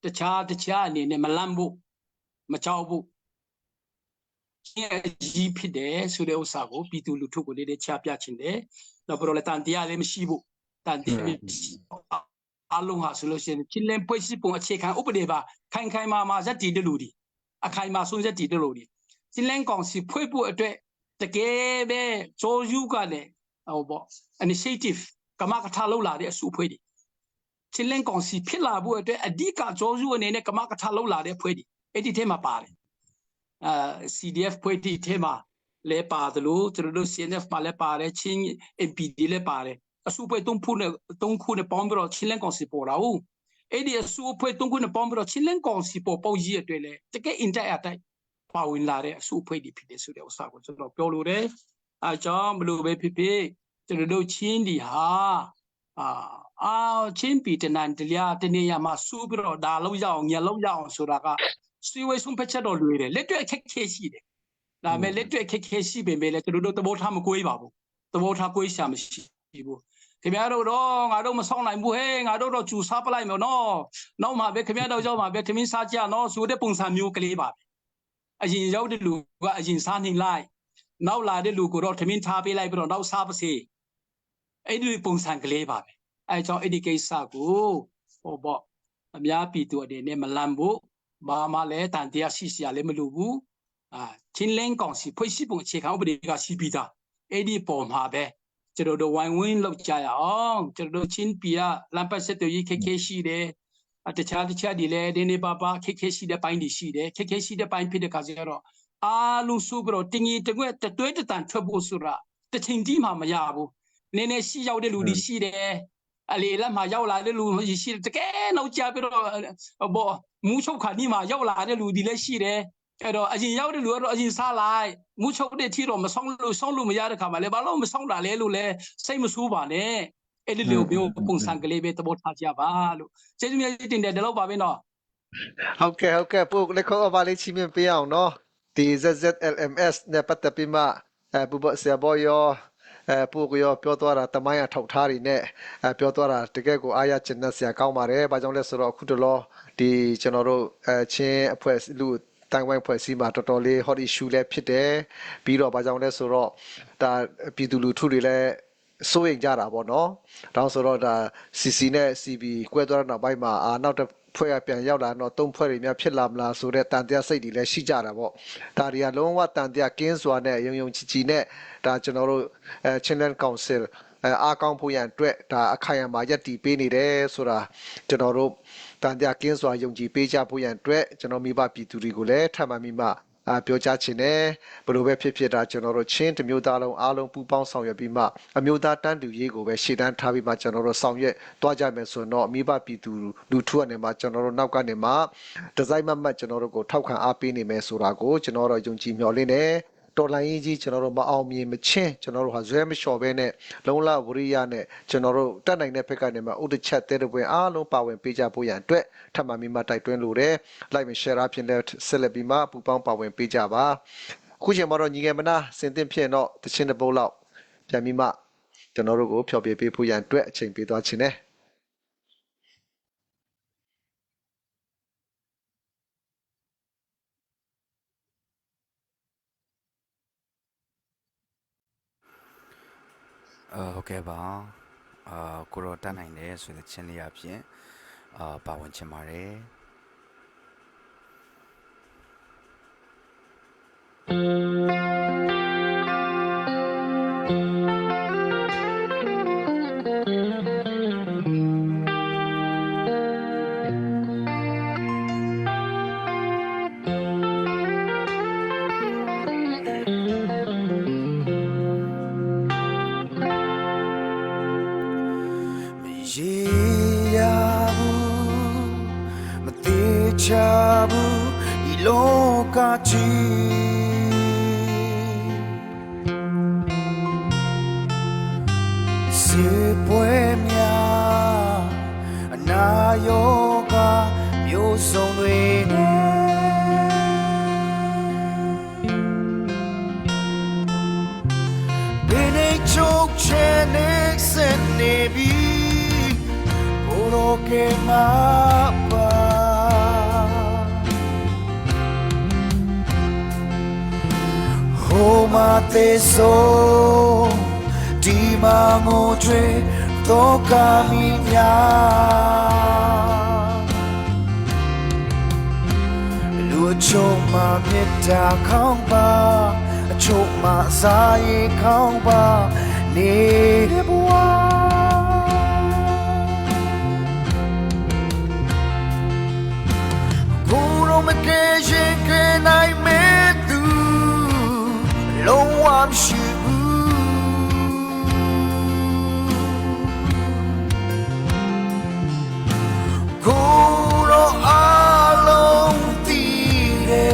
တခြားအနေနဲ့မလန့်ဘူးမကြောက်ဘူးကြီးဖြစ်တယ်ဆိုတဲ့ဥစ္စာကိုပြည်သူလူထုကိုလေးချပြချင်တယ်နောက်ပြီးတော့လည်းတန်တရားလည်းမရှိဘူးတန်တရားအလုံးဟာဆိုလို့ရှိရင်ချင်းလင်းပွဲရှိပုံအခြေခံဥပဒေပါခိုင်မာဇက်တီတလူဒီအခိုင်မာဆုံးဇက်တီတလူဒီချင်းလင်းကောင်စီဖွဲ့ဖို့အတွက်တကယ်ပဲဂျော်ယူကလည်းဟိုပေါ့ initiative ကမကထလောက်လာတဲ့အစုအဖွဲ့ဒီချင်းလင်းကောင်စီဖြစ်လာဖို့အတွက်အဓိကဂျော်ယူအနေနဲ့ကမကထလောက်လာတဲ့ဖွဲ့ဒီအဲ့ဒီထဲမှာပါတယ်CDF ဖွဲ့ဒီထဲမှာလဲပါတယ်လို့ကျွန်တော်တို့ CNF မှာလဲပါတယ်ချင်း MPD လဲပါတယ်အစုအဖွဲ့3ခုနဲ့ပေါင်းပြီးတော့ချင်းလင်းကောင်စီပေါ်တာဟုတ်အဲ့ဒီအစုအဖွဲ့3ခုနဲ့ပေါင်းပြီးတော့ချင်းလင်းကောင်စီပေါ်ပေါက်ကြီးအတွက်လဲတကယ် interact တိုက်ပါဝင်လာတဲ့အစုအဖွဲ့တွေဖြစ်တဲ့ဆိုတဲ့ဥစ္စာကိုကျွန်တော်ပြောလို့တယ်အဲကြောင့်ဘလို့ပဲဖြစ်ဖြစ်ကျွန်တော်တို့ချင်းဒီဟာချင်းပီတနန်တလျာတနေရမှာစူးပြီးတော့ဒါလောက်ရအောင်ညလောက်ရအောင်ဆိုတာကစီဝေးဆုံးဖက်ချက်တော့လွေတယ်လက်တွေ့အခက်ခဲရှိတယ်ဒါပေမဲ့လက်တွေ့အခက်ခဲရှိပေမဲ့လည်းကျွန်တော်တို့သဘောထားမကွေးပါဘူးသဘောထားကွေးရှာမရှိဘူးခင်ဗျားတို့တော့ငါတို့မဆောင်နိုင်ဘူးဟဲ့ငါတို့တော့ကျူစားပလိုက်မယ်နော်နောက်မှပဲခင်ဗျားတို့ရောက်မှပဲထမင်းစားကြနော်ဆိုတဲ့ပုံစံမျိုးကလေးပါအရင်ရောက်တဲ့လူကအရင်စားနေလိုက်နောက်လာတဲ့လူကိုတော့ထမင်းထားပေးလိုက်ပြီးတော့နောက်စားပါစေအဲ့ဒီပုံစံကလေးပါပဲအဲကြောင့်အဲ့ဒီကိစ္စကိုဟောပေါ့အများပြည်သူအနေနဲ့မလန့်ဘူးဘာမှလည်းတန်တရားရှိစရာလည်းမလိုဘူးချင်းလင်းကောင်စီဖွဲ့စည်းပုံအခြေခံဥပဒေကရှိပြီးသားအဲ့ဒီပုံမှာပဲကျွန်တော်တို့ဝိုင်းဝန်းလောက်ကြရအောင်ကျွန်တော်တို့ချင်းပီကလမ်းပတ်ဆက်တွေခက်ခဲရှိတယ်တခြားဒီလေဒီနေပါခက်ခဲရှိတဲ့ပိုင်းတွေရှိတယ်ခက်ခဲရှိတဲ့ပိုင်းဖြစ်တဲ့ခါကျတော့အားလုံးစုပြီးတော့တင်းကြီးတကွက်တွဲတန်ထွက်ဖို့ဆိုတာတချိန်ကြီးမှမရဘူးနည်းနည်းရှိရောက်တဲ့လူတွေရှိတယ်အလေလက်မှာရောက်လာတဲ့လူရှိတယ်တကယ်နောက်ကြပြီးတော့ဘောမူးချုပ်ခါဒီမှာရောက်လာတဲ့လူတွေလည်းရှိတယ်အဲ့တော့အရင်ရောက်တဲ့လူကတော့အရင်စားလိုက်မူးချုပ်တဲ့ထီတော့မဆောင်လို့မရတဲ့ခါမှာလည်းဘာလို့မဆောင်တာလဲလို့လဲစိတ်မဆိုးပါနဲ့အဲ့ဒီလိုမျိုးပုံစံကလေးပဲသဘောထားကြပါလို့ကျေးဇူးများတင်တယ်ဒီလောက်ပါပဲနော်ဟုတ်ကဲ့ပို့လက်ခေါ်ပါလေးချင်းပြအောင်နော်ဒီ ZZLMS နဲ့ပတ်သက်ပြီးမှပူဘဆရာဘောရောပို့ရောပြောသွားတာတမိုင်းအထောက်ထားတွေနဲ့ပြောသွားတာတကယ်ကိုအားရကျဉ်းစရာကောင်းပါတယ်။ဘာကြောင့်လဲဆိုတော့အခုတလောဒီကျွန်တော်တို့ချင်းအဖွဲ့လူတိုင်ဝမ်ဖွဲ့စည်းမှာတော်တော်လေး hot issue လည်းဖြစ်တယ်။ပြီးတော့ဘာကြောင့်လဲဆိုတော့ဒါပြည်သူလူထုတွေလည်းစိုးရိမ်ကြတာပေါ့နော်။ဒါဆိုတော့ဒါ CC နဲ့ CB ကွဲသွားတဲ့နောက်ပိုင်းမှာနောက်တစ်ဖွဲ့ပြန်ရောက်လာတော့3ဖွဲ့တွေများဖြစ်လာမလားဆိုတဲ့တန်တရားစိတ်တွေလည်းရှိကြတာပေါ့ဒါတွေကလုံးဝတန်တရားကင်းစွာနဲ့ယုံကြည်နဲ့ဒါကျွန်တော်တို့Chinland Council အားကောင်းဖို့ရန်အတွက်ဒါအခိုင်အမာယက်တီပေးနေတယ်ဆိုတာကျွန်တော်တို့တန်တရားကင်းစွာယုံကြည်ပေးကြဖို့ရန်အတွက်ကျွန်တော်မိဘပြည်သူတွေကိုလည်းထပ်မံမိမပြောကြားချင်တယ်ဘယ်လိုပဲဖြစ်တာကျွန်တော်တို့ချင်းတမျိုးသားလုံးအားလုံးပူးပေါင်းဆောင်ရွက်ပြီးမှအမျိုးသားတန်းတူရေးကိုပဲရှေ့တန်းထားပြီးမှကျွန်တော်တို့ဆောင်ရွက်သွားကြမယ်ဆိုတော့မိဘပြည်သူလူထုအနေမှာကျွန်တော်တို့နောက်ကနေမှဒီဇိုင်းမတ်ကျွန်တော်တို့ကိုထောက်ခံအားပေးနေမယ်ဆိုတာကိုကျွန်တော်တို့ယုံကြည်မျှော်လင့်တယ် တော်လိုင်းကြီးကျွန်တော်တို့မအောင်မြင်မချင်းကျွန်တော်တို့ဟာဇွဲမလျှော်ဘဲနဲ့လုံးလဝရိယနဲ့ကျွန်တော်တို့တက်နိုင်တဲ့ဘက်ကနေမှဥဒချက်တဲ့တဲ့ပွဲအားလုံးပါဝင်ပေးကြဖို့ရန်အတွက်ထပ်မံပြီးမှတိုက်တွန်းလိုတယ်လိုက်မ share အဖြစ်နဲ့ဆက်လက်ပြီးမှပူပေါင်းပါဝင်ပေးကြပါခုချိန်မှာတော့ညီငယ်မနာစင်သင့်ဖြစ်တော့တချင်းတစ်ပုတ်လောက်ပြန်ပြီးမှကျွန်တော်တို့ကိုဖျော်ပြပေးဖို့ရန်အတွက်အချိန်ပေးသွားခြင်းနဲ့ဟုတ်ကဲ့ပါကိုရောတတ်နိုင်တယ်ဆိုတဲ့ချင်းလေးအဖြစ်ပါဝင်ချင်ပါတယ်ချဘူးဒီလောကကြီးစေပွဲများအနာရောဂါမျိုးစုံတွေနဲ့ဘယ်နဲ့ချုပ်ချယ်နေစနေပြီကိုရောကမှာပါte so di mango tre toca minya lu cho ma metta khang ba cho ma sa yi khang ba ne de bwa ko ro ma ke yin ke nai me Long I'm sure Goro alone tire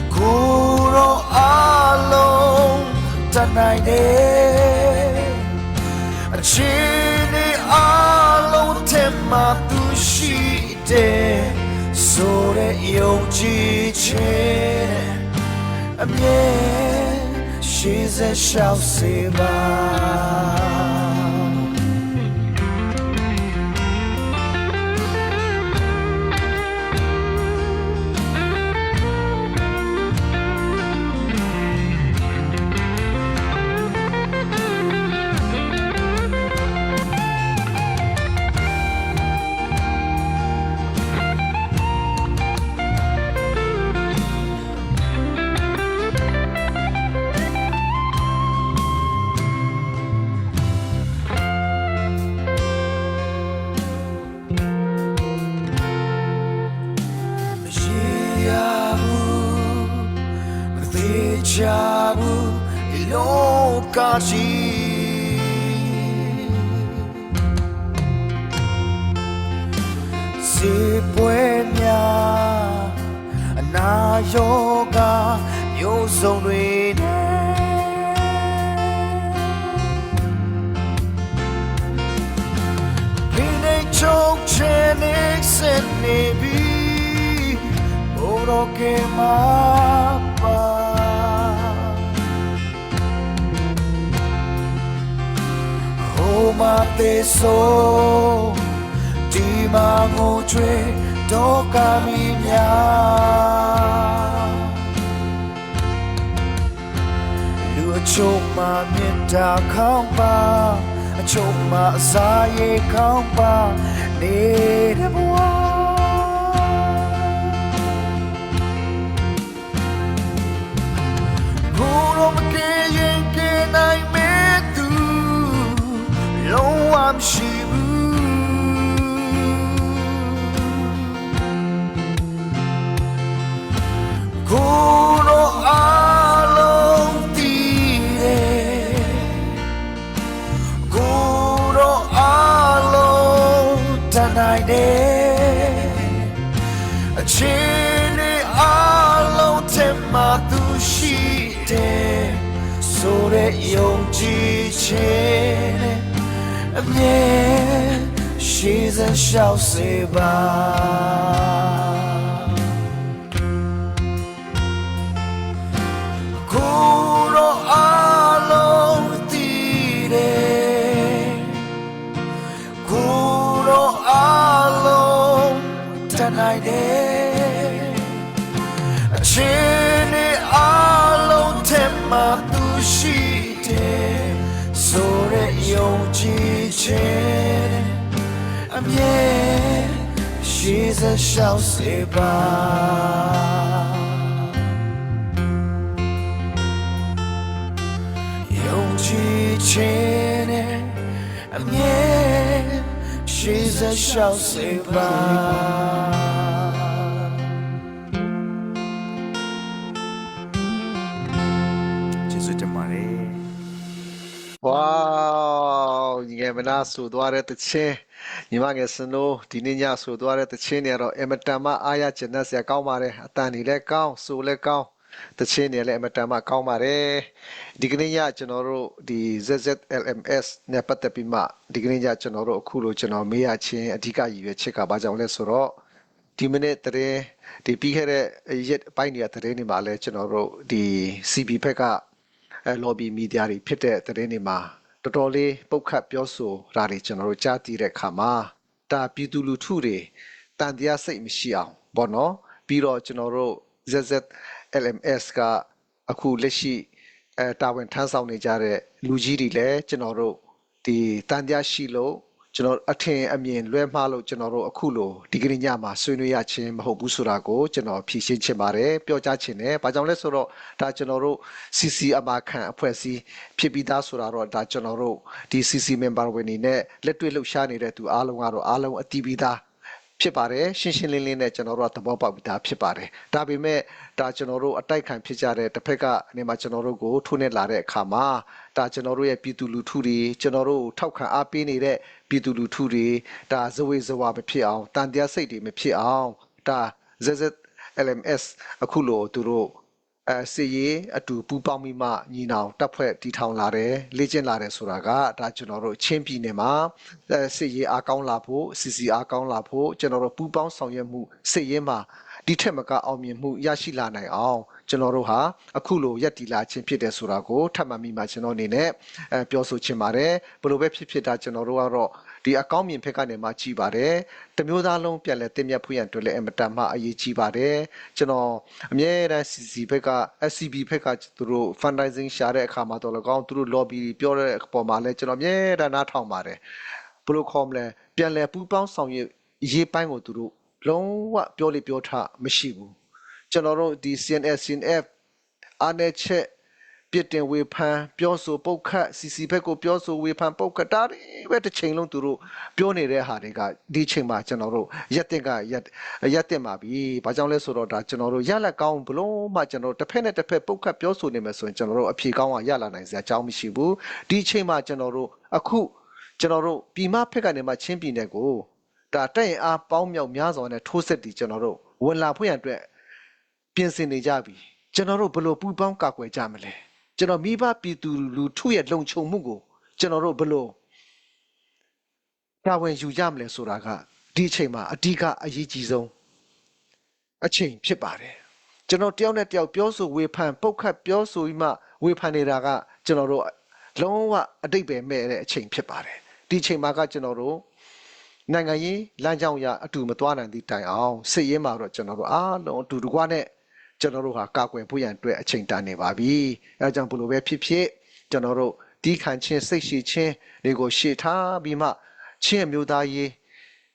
Goro alone tonight A chini alone tema tu shite So that you chiche She's a shall saver. Jabu ilokaji Sipuenya anayoga yozonwene Kine chok chenik senebi Oroke mapa Mate so di mango tre toca minya Lu chok ma metta khang ba chok ma sa ye khang ba ne de bwa Guru ma ke yin ke nai me I'm Shibu Guru alone tire Guru alone tonight Chini alone tema သူရှိတယ်ဆိုတဲ့ယုံကြည်ခြင်းနဲ့အမြဲရှိစေရှောက်စေပါကိုတော့အလုံးတည်တယ်ကိုတော့အလုံးတနိုင်တယ်အချင်းနဲ့အလုံးထဲမှာသူရှိတယ်ဆိုတဲ့ယုံကြည်ခြင်းအမြဲရှိစေရှောက်စေပါယုံကြည်ခြင်းနဲ့အမြဲရှိစေရှောက်စေပါကျေးဇူးတင်ပါတယ် ဝေါညီငယ်မနာဆိုသွားတဲ့တခြင်းညီမငယ်စနိုးဒီနေ့ညဆိုသွားတဲ့တခြင်းတွေကတော့အမတန်မှအားရကျဉ်းစရာကောင်းပါတယ်အတန်တွေလည်းကောင်းဆိုလည်းကောင်းတခြင်းတွေလည်းအမတန်မှကောင်းပါတယ်ဒီကနေ့ညကျွန်တော်တို့ဒီ ZZLMS နဲ့ပတ်သက်ပြီးမှဒီကနေ့ညကျွန်တော်တို့အခုလိုကျွန်တော်မေးရခြင်းအဓိကရည်ရွယ်ချက်ကဘာကြောင့်လဲဆိုတော့ဒီမိနစ်တည်းဒီပြီးခဲ့တဲ့ရက်ပိုင်းတွေကတည်းနေမှာလဲကျွန်တော်တို့ဒီ CB ဘက်ကlobby media တွေဖြစ်တဲ့သတင်းတွေမှာတော်တော်လေးပုတ်ခတ်ပြောဆိုတာတွေကျွန်တော်တို့ကြားသိတဲ့အခါမှာဒါပြည်သူလူထုတွေတန်တရားစိတ်မရှိအောင်ပေါ့နော်ပြီးတော့ကျွန်တော်တို့ ZZLMS ကအခုလက်ရှိတာဝန်ထမ်းဆောင်နေကြတဲ့လူကြီးတွေလည်းကျွန်တော်တို့ဒီတန်တရားရှိလို့ကျွန်တော်အထင်အမြင်လွဲမှားလို့ကျွန်တော်တို့အခုလိုဒီကနေ့ညမှာဆွေးနွေးရခြင်းမဟုတ်ဘူးဆိုတာကိုကျွန်တော်ဖြေရှင်းချင်ပါတယ်ပြောကြားချင်တယ်။ဘာကြောင့်လဲဆိုတော့ဒါကျွန်တော်တို့ CC အမာခံအဖွဲ့အစည်းဖြစ်ပြီးသားဆိုတာတော့ဒါကျွန်တော်တို့ဒီ CC member ဝင်နေနဲ့လက်တွေ့လှုပ်ရှားနေတဲ့သူအားလုံးကတော့အားလုံးအတီးပြီးသားဖြစ်ပါတယ်ရှင်းရှင်းလင်းလင်းနဲ့ကျွန်တော်တို့ကသဘောပေါက်ပြီးသားဖြစ်ပါတယ်ဒါပေမဲ့ဒါကျွန်တော်တို့အတိုက်ခံဖြစ်ကြတဲ့တစ်ဖက်ကနေမှကျွန်တော်တို့ကိုထိုးနှက်လာတဲ့အခါမှာဒါကျွန်တော်တို့ရဲ့ပြည်သူလူထုတွေကျွန်တော်တို့ထောက်ခံအားပေးနေတဲ့ပြည်သူလူထုတွေဒါဇဝေဇဝါမဖြစ်အောင်တန်တရားစိတ်တွေမဖြစ်အောင်ဒါ ZZLMS အခုလိုသူတို့စီရေးအတူပူးပေါင်းပြီးမှညီနောင်တပ်ဖွဲ့တီထောင်လာတယ်လေ့ကျင့်လာတယ်ဆိုတာကဒါကျွန်တော်တို့ချင်းပြည်နယ်မှာစီရေးအားကောင်းလာဖို့ CC အားကောင်းလာဖို့ကျွန်တော်တို့ပူးပေါင်းဆောင်ရွက်မှုစီရေးမှာဒီထက်မကအောင်မြင်မှုရရှိလာနိုင်အောင်ကျွန်တော်တို့ဟာအခုလိုရက်တီလာခြင်းဖြစ်တယ်ဆိုတာကိုထပ်မံမိမှကျွန်တော်အနေနဲ့ပြောဆိုချင်ပါတယ်ဘယ်လိုပဲဖြစ်ဖြစ်ဒါကျွန်တော်တို့ကတော့ဒီအကောင်းမြင်ဖက်ကနေမှကြည်ပါတယ်တမျိုးသားလုံးပြန်လဲတင်မြတ်ဖွင့်ရန်အတွက်လည်းအမတန်မှအရေးကြီးပါတယ်ကျွန်တော်အမြဲတမ်း CC ဘက်က SCB ဘက်ကသူတို့ fundraising ရှာတဲ့အခါမှာတော့၎င်းသူတို့ lobby ပြောတဲ့အပေါ်မှာလည်းကျွန်တော်အမြဲတမ်းနားထောင်ပါတယ်ဘယ်လိုခေါ်မလဲပြန်လဲပူးပေါင်းဆောင်ရွက်ရေးပိုင်းကိုသူတို့လုံးဝပြောလိပြောထမရှိဘူးကျွန်တော်တို့ဒီ CNF အားနဲ့ချက်ပြစ်တင်ဝေဖန်ပြောဆိုပုတ်ခတ် CC ဘက်ကိုပြောဆိုဝေဖန်ပုတ်ခတ်တာတွေပဲတစ်ချိန်လုံးသူတို့ပြောနေတဲ့ဟာတွေကဒီချိန်မှာကျွန်တော်တို့ရက်တင်ပါပြီ။ဘာကြောင့်လဲဆိုတော့ဒါကျွန်တော်တို့ရက်လက်ကောင်းဘလို့မှကျွန်တော်တို့တစ်ဖက်နဲ့တစ်ဖက်ပုတ်ခတ်ပြောဆိုနေမယ်ဆိုရင်ကျွန်တော်တို့အဖြေကောင်းကရလာနိုင်စရာအကြောင်းမရှိဘူး။ဒီချိန်မှာကျွန်တော်တို့အခုကျွန်တော်တို့ပြည်မဖက်ကနေမှချင်းပြည်နယ်ကိုဒါတက်ရင်အားပေါင်းမြောက်များစွာနဲ့ထိုးစစ်တီကျွန်တော်တို့ဝင်လာဖို့ရန်အတွက်ပြင်ဆင်နေကြပြီကျွန်တော်တို့ဘယ်လိုပူပေါင်းကာကွယ်ကြမလဲကျွန်တော်မိဘပြည်သူလူထုရဲ့လုံခြုံမှုကိုကျွန်တော်တို့ဘယ်လိုတာဝန်ယူကြမလဲဆိုတာကဒီအချိန်မှာအဓိကအရေးကြီးဆုံးအချိန်ဖြစ်ပါတယ်ကျွန်တော်တယောက်နဲ့တယောက်ပြောဆိုဝေဖန်ပုတ်ခတ်ပြောဆိုပြီးမှဝေဖန်နေတာကကျွန်တော်တို့လုံးဝအတိတ်ပဲမဲ့တဲ့အချိန်ဖြစ်ပါတယ်ဒီအချိန်မှာကကျွန်တော်တို့နိုင်ငံရေးလမ်းကြောင်းအရအတူမသွားနိုင်သည့်တိုင်အောင်စစ်ရေးမှာတော့ကျွန်တော်တို့အားလုံးအတူတကွနဲ့ကျွန်တော်တို့ဟာကာကွယ်ဖို့ရန်အတွက်အချိန်တန်နေပါပြီအဲကြောင့်ဘလို့ပဲဖြစ်ဖြစ်ကျွန်တော်တို့ဒီခံချင်းစိတ်ရှိချင်းတွေကိုရှေ့ထားပြီးမှချင်းအမျိုးသားရေး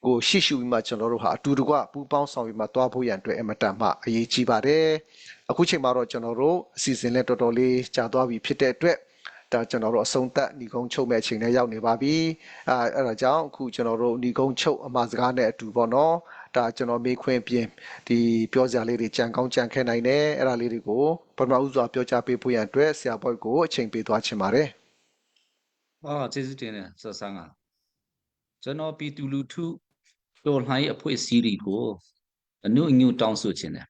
ကိုရှေ့ရှုပြီးမှကျွန်တော်တို့ဟာအတူတကွပူးပေါင်းဆောင်ပြီးမှသွားဖို့ရန်အတွက်အမတန်မှအရေးကြီးပါတယ်အခုချိန်မှာတော့ကျွန်တော်တို့အစီအစဉ်နဲ့တော်တော်လေးကြာသွားပြီဖြစ်တဲ့အတွက်ဒါကျွန်တော်တို့အဆုံးသတ်ညီကုန်းချုပ်မဲ့အချိန်နဲ့ရောက်နေပါပြီအဲ့ဒါကြောင့်အခုကျွန်တော်တို့ညီကုန်းချုပ်အမှားစကားနဲ့အတူပေါ့နော်ဒါကျွန်တော်မေးခွန်းပြင်ဒီပြောစရာလေးတွေကြံကောင်းကြံခဲနိုင်တယ်အဲ့ဒါလေးတွေကိုပထမဦးစွာပြောကြားပေးဖို့ရန်အတွက်ဆရာဘွဲ့ကိုအချိန်ပေးသွားချင်ပါတယ်ကျေးဇူးတင်တယ်ဆက်ဆန်းကကျွန်တော်ပြည်သူလူထုတော်လှန်ရေးအဖွဲ့အစည်းတွေကိုအနုအညွတ်တောင်းဆိုခြင်းတယ်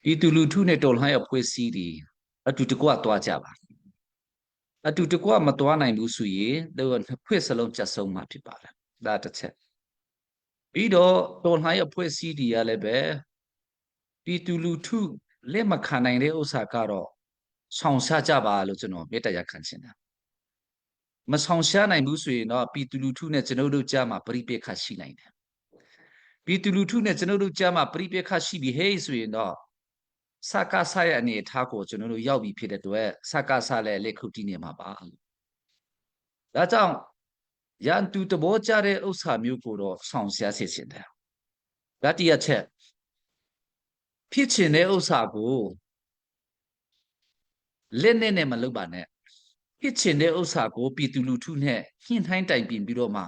ပြည်သူလူထုနဲ့တော်လှန်ရေးအဖွဲ့အစည်းတွေအတူတကွသွားကြပါအတူတကွမသွားနိုင်ဘူးဆိုရင်တို့နှစ်ဖွဲ့စလုံးချက်ဆုံးမှာဖြစ်ပါတယ်ဒါတစ်ချက်ပြီးတော့တော်လှန်ရေးအဖွဲ့အစည်းတွေကလည်းပဲပြည်သူလူထုလက်မခံနိုင်တဲ့ဥစ္စာကတော့ဆောင်ရှားကြပါလို့ကျွန်တော်မေတ္တာရပ်ခံချင်တယ်မဆောင်ရှားနိုင်ဘူးဆိုရင်တော့ပြည်သူလူထုနဲ့ကျွန်တော်တို့ကြားမှာပြိပက္ခရှိနိုင်တယ်ပြည်သူလူထုနဲ့ကျွန်တော်တို့ကြားမှာပြိပက္ခရှိပြီးဟေးဆိုရင်တော့စကားဆရဲ့အနေအထားကိုကျွန်တော်တို့ရောက်ပြီးဖြစ်တဲ့အတွက်စကားဆလည်းလက်ခုပ်တီးနေမှာပါဒါကြောင့်ရန်သူတဘောကြတဲ့ဥစ္စာမျိုးကိုတော့ဆောင်ရှားစေချင်တယ်ဒါတရချက်ဖြစ်ချင်တဲ့ဥစ္စာကိုလက်နဲ့မလုပ်ပါနဲ့ဖြစ်ချင်တဲ့ဥစ္စာကိုပြည်သူလူထုနဲ့ညှိနှိုင်းတိုင်ပင်ပြီးတော့မှ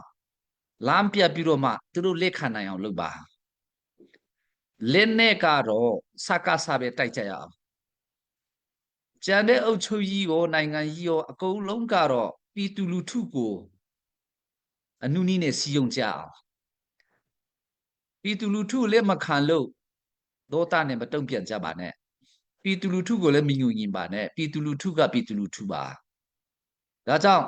လမ်းပြပြီးတော့မှသူတို့လက်ခံနိုင်အောင်လုပ်ပါလက်နဲ့ကတော့စကားဆပဲတိုက်ကြရအောင်ကျန်တဲ့အုပ်ချုပ်ရေးကိုနိုင်ငံကြီးရောအကုန်လုံးကတော့ပြည်သူလူထုကိုအနုနည်းနဲ့စီယုံကြအောင်ပြည်သူလူထုလက်မခံလို့ဒေါသနဲ့မတုံ့ပြန်ကြပါနဲ့ပြည်သူလူထုကိုလည်းမညှို့ညင်ပါနဲ့ပြည်သူလူထုကပြည်သူလူထုပါဒါကြောင့်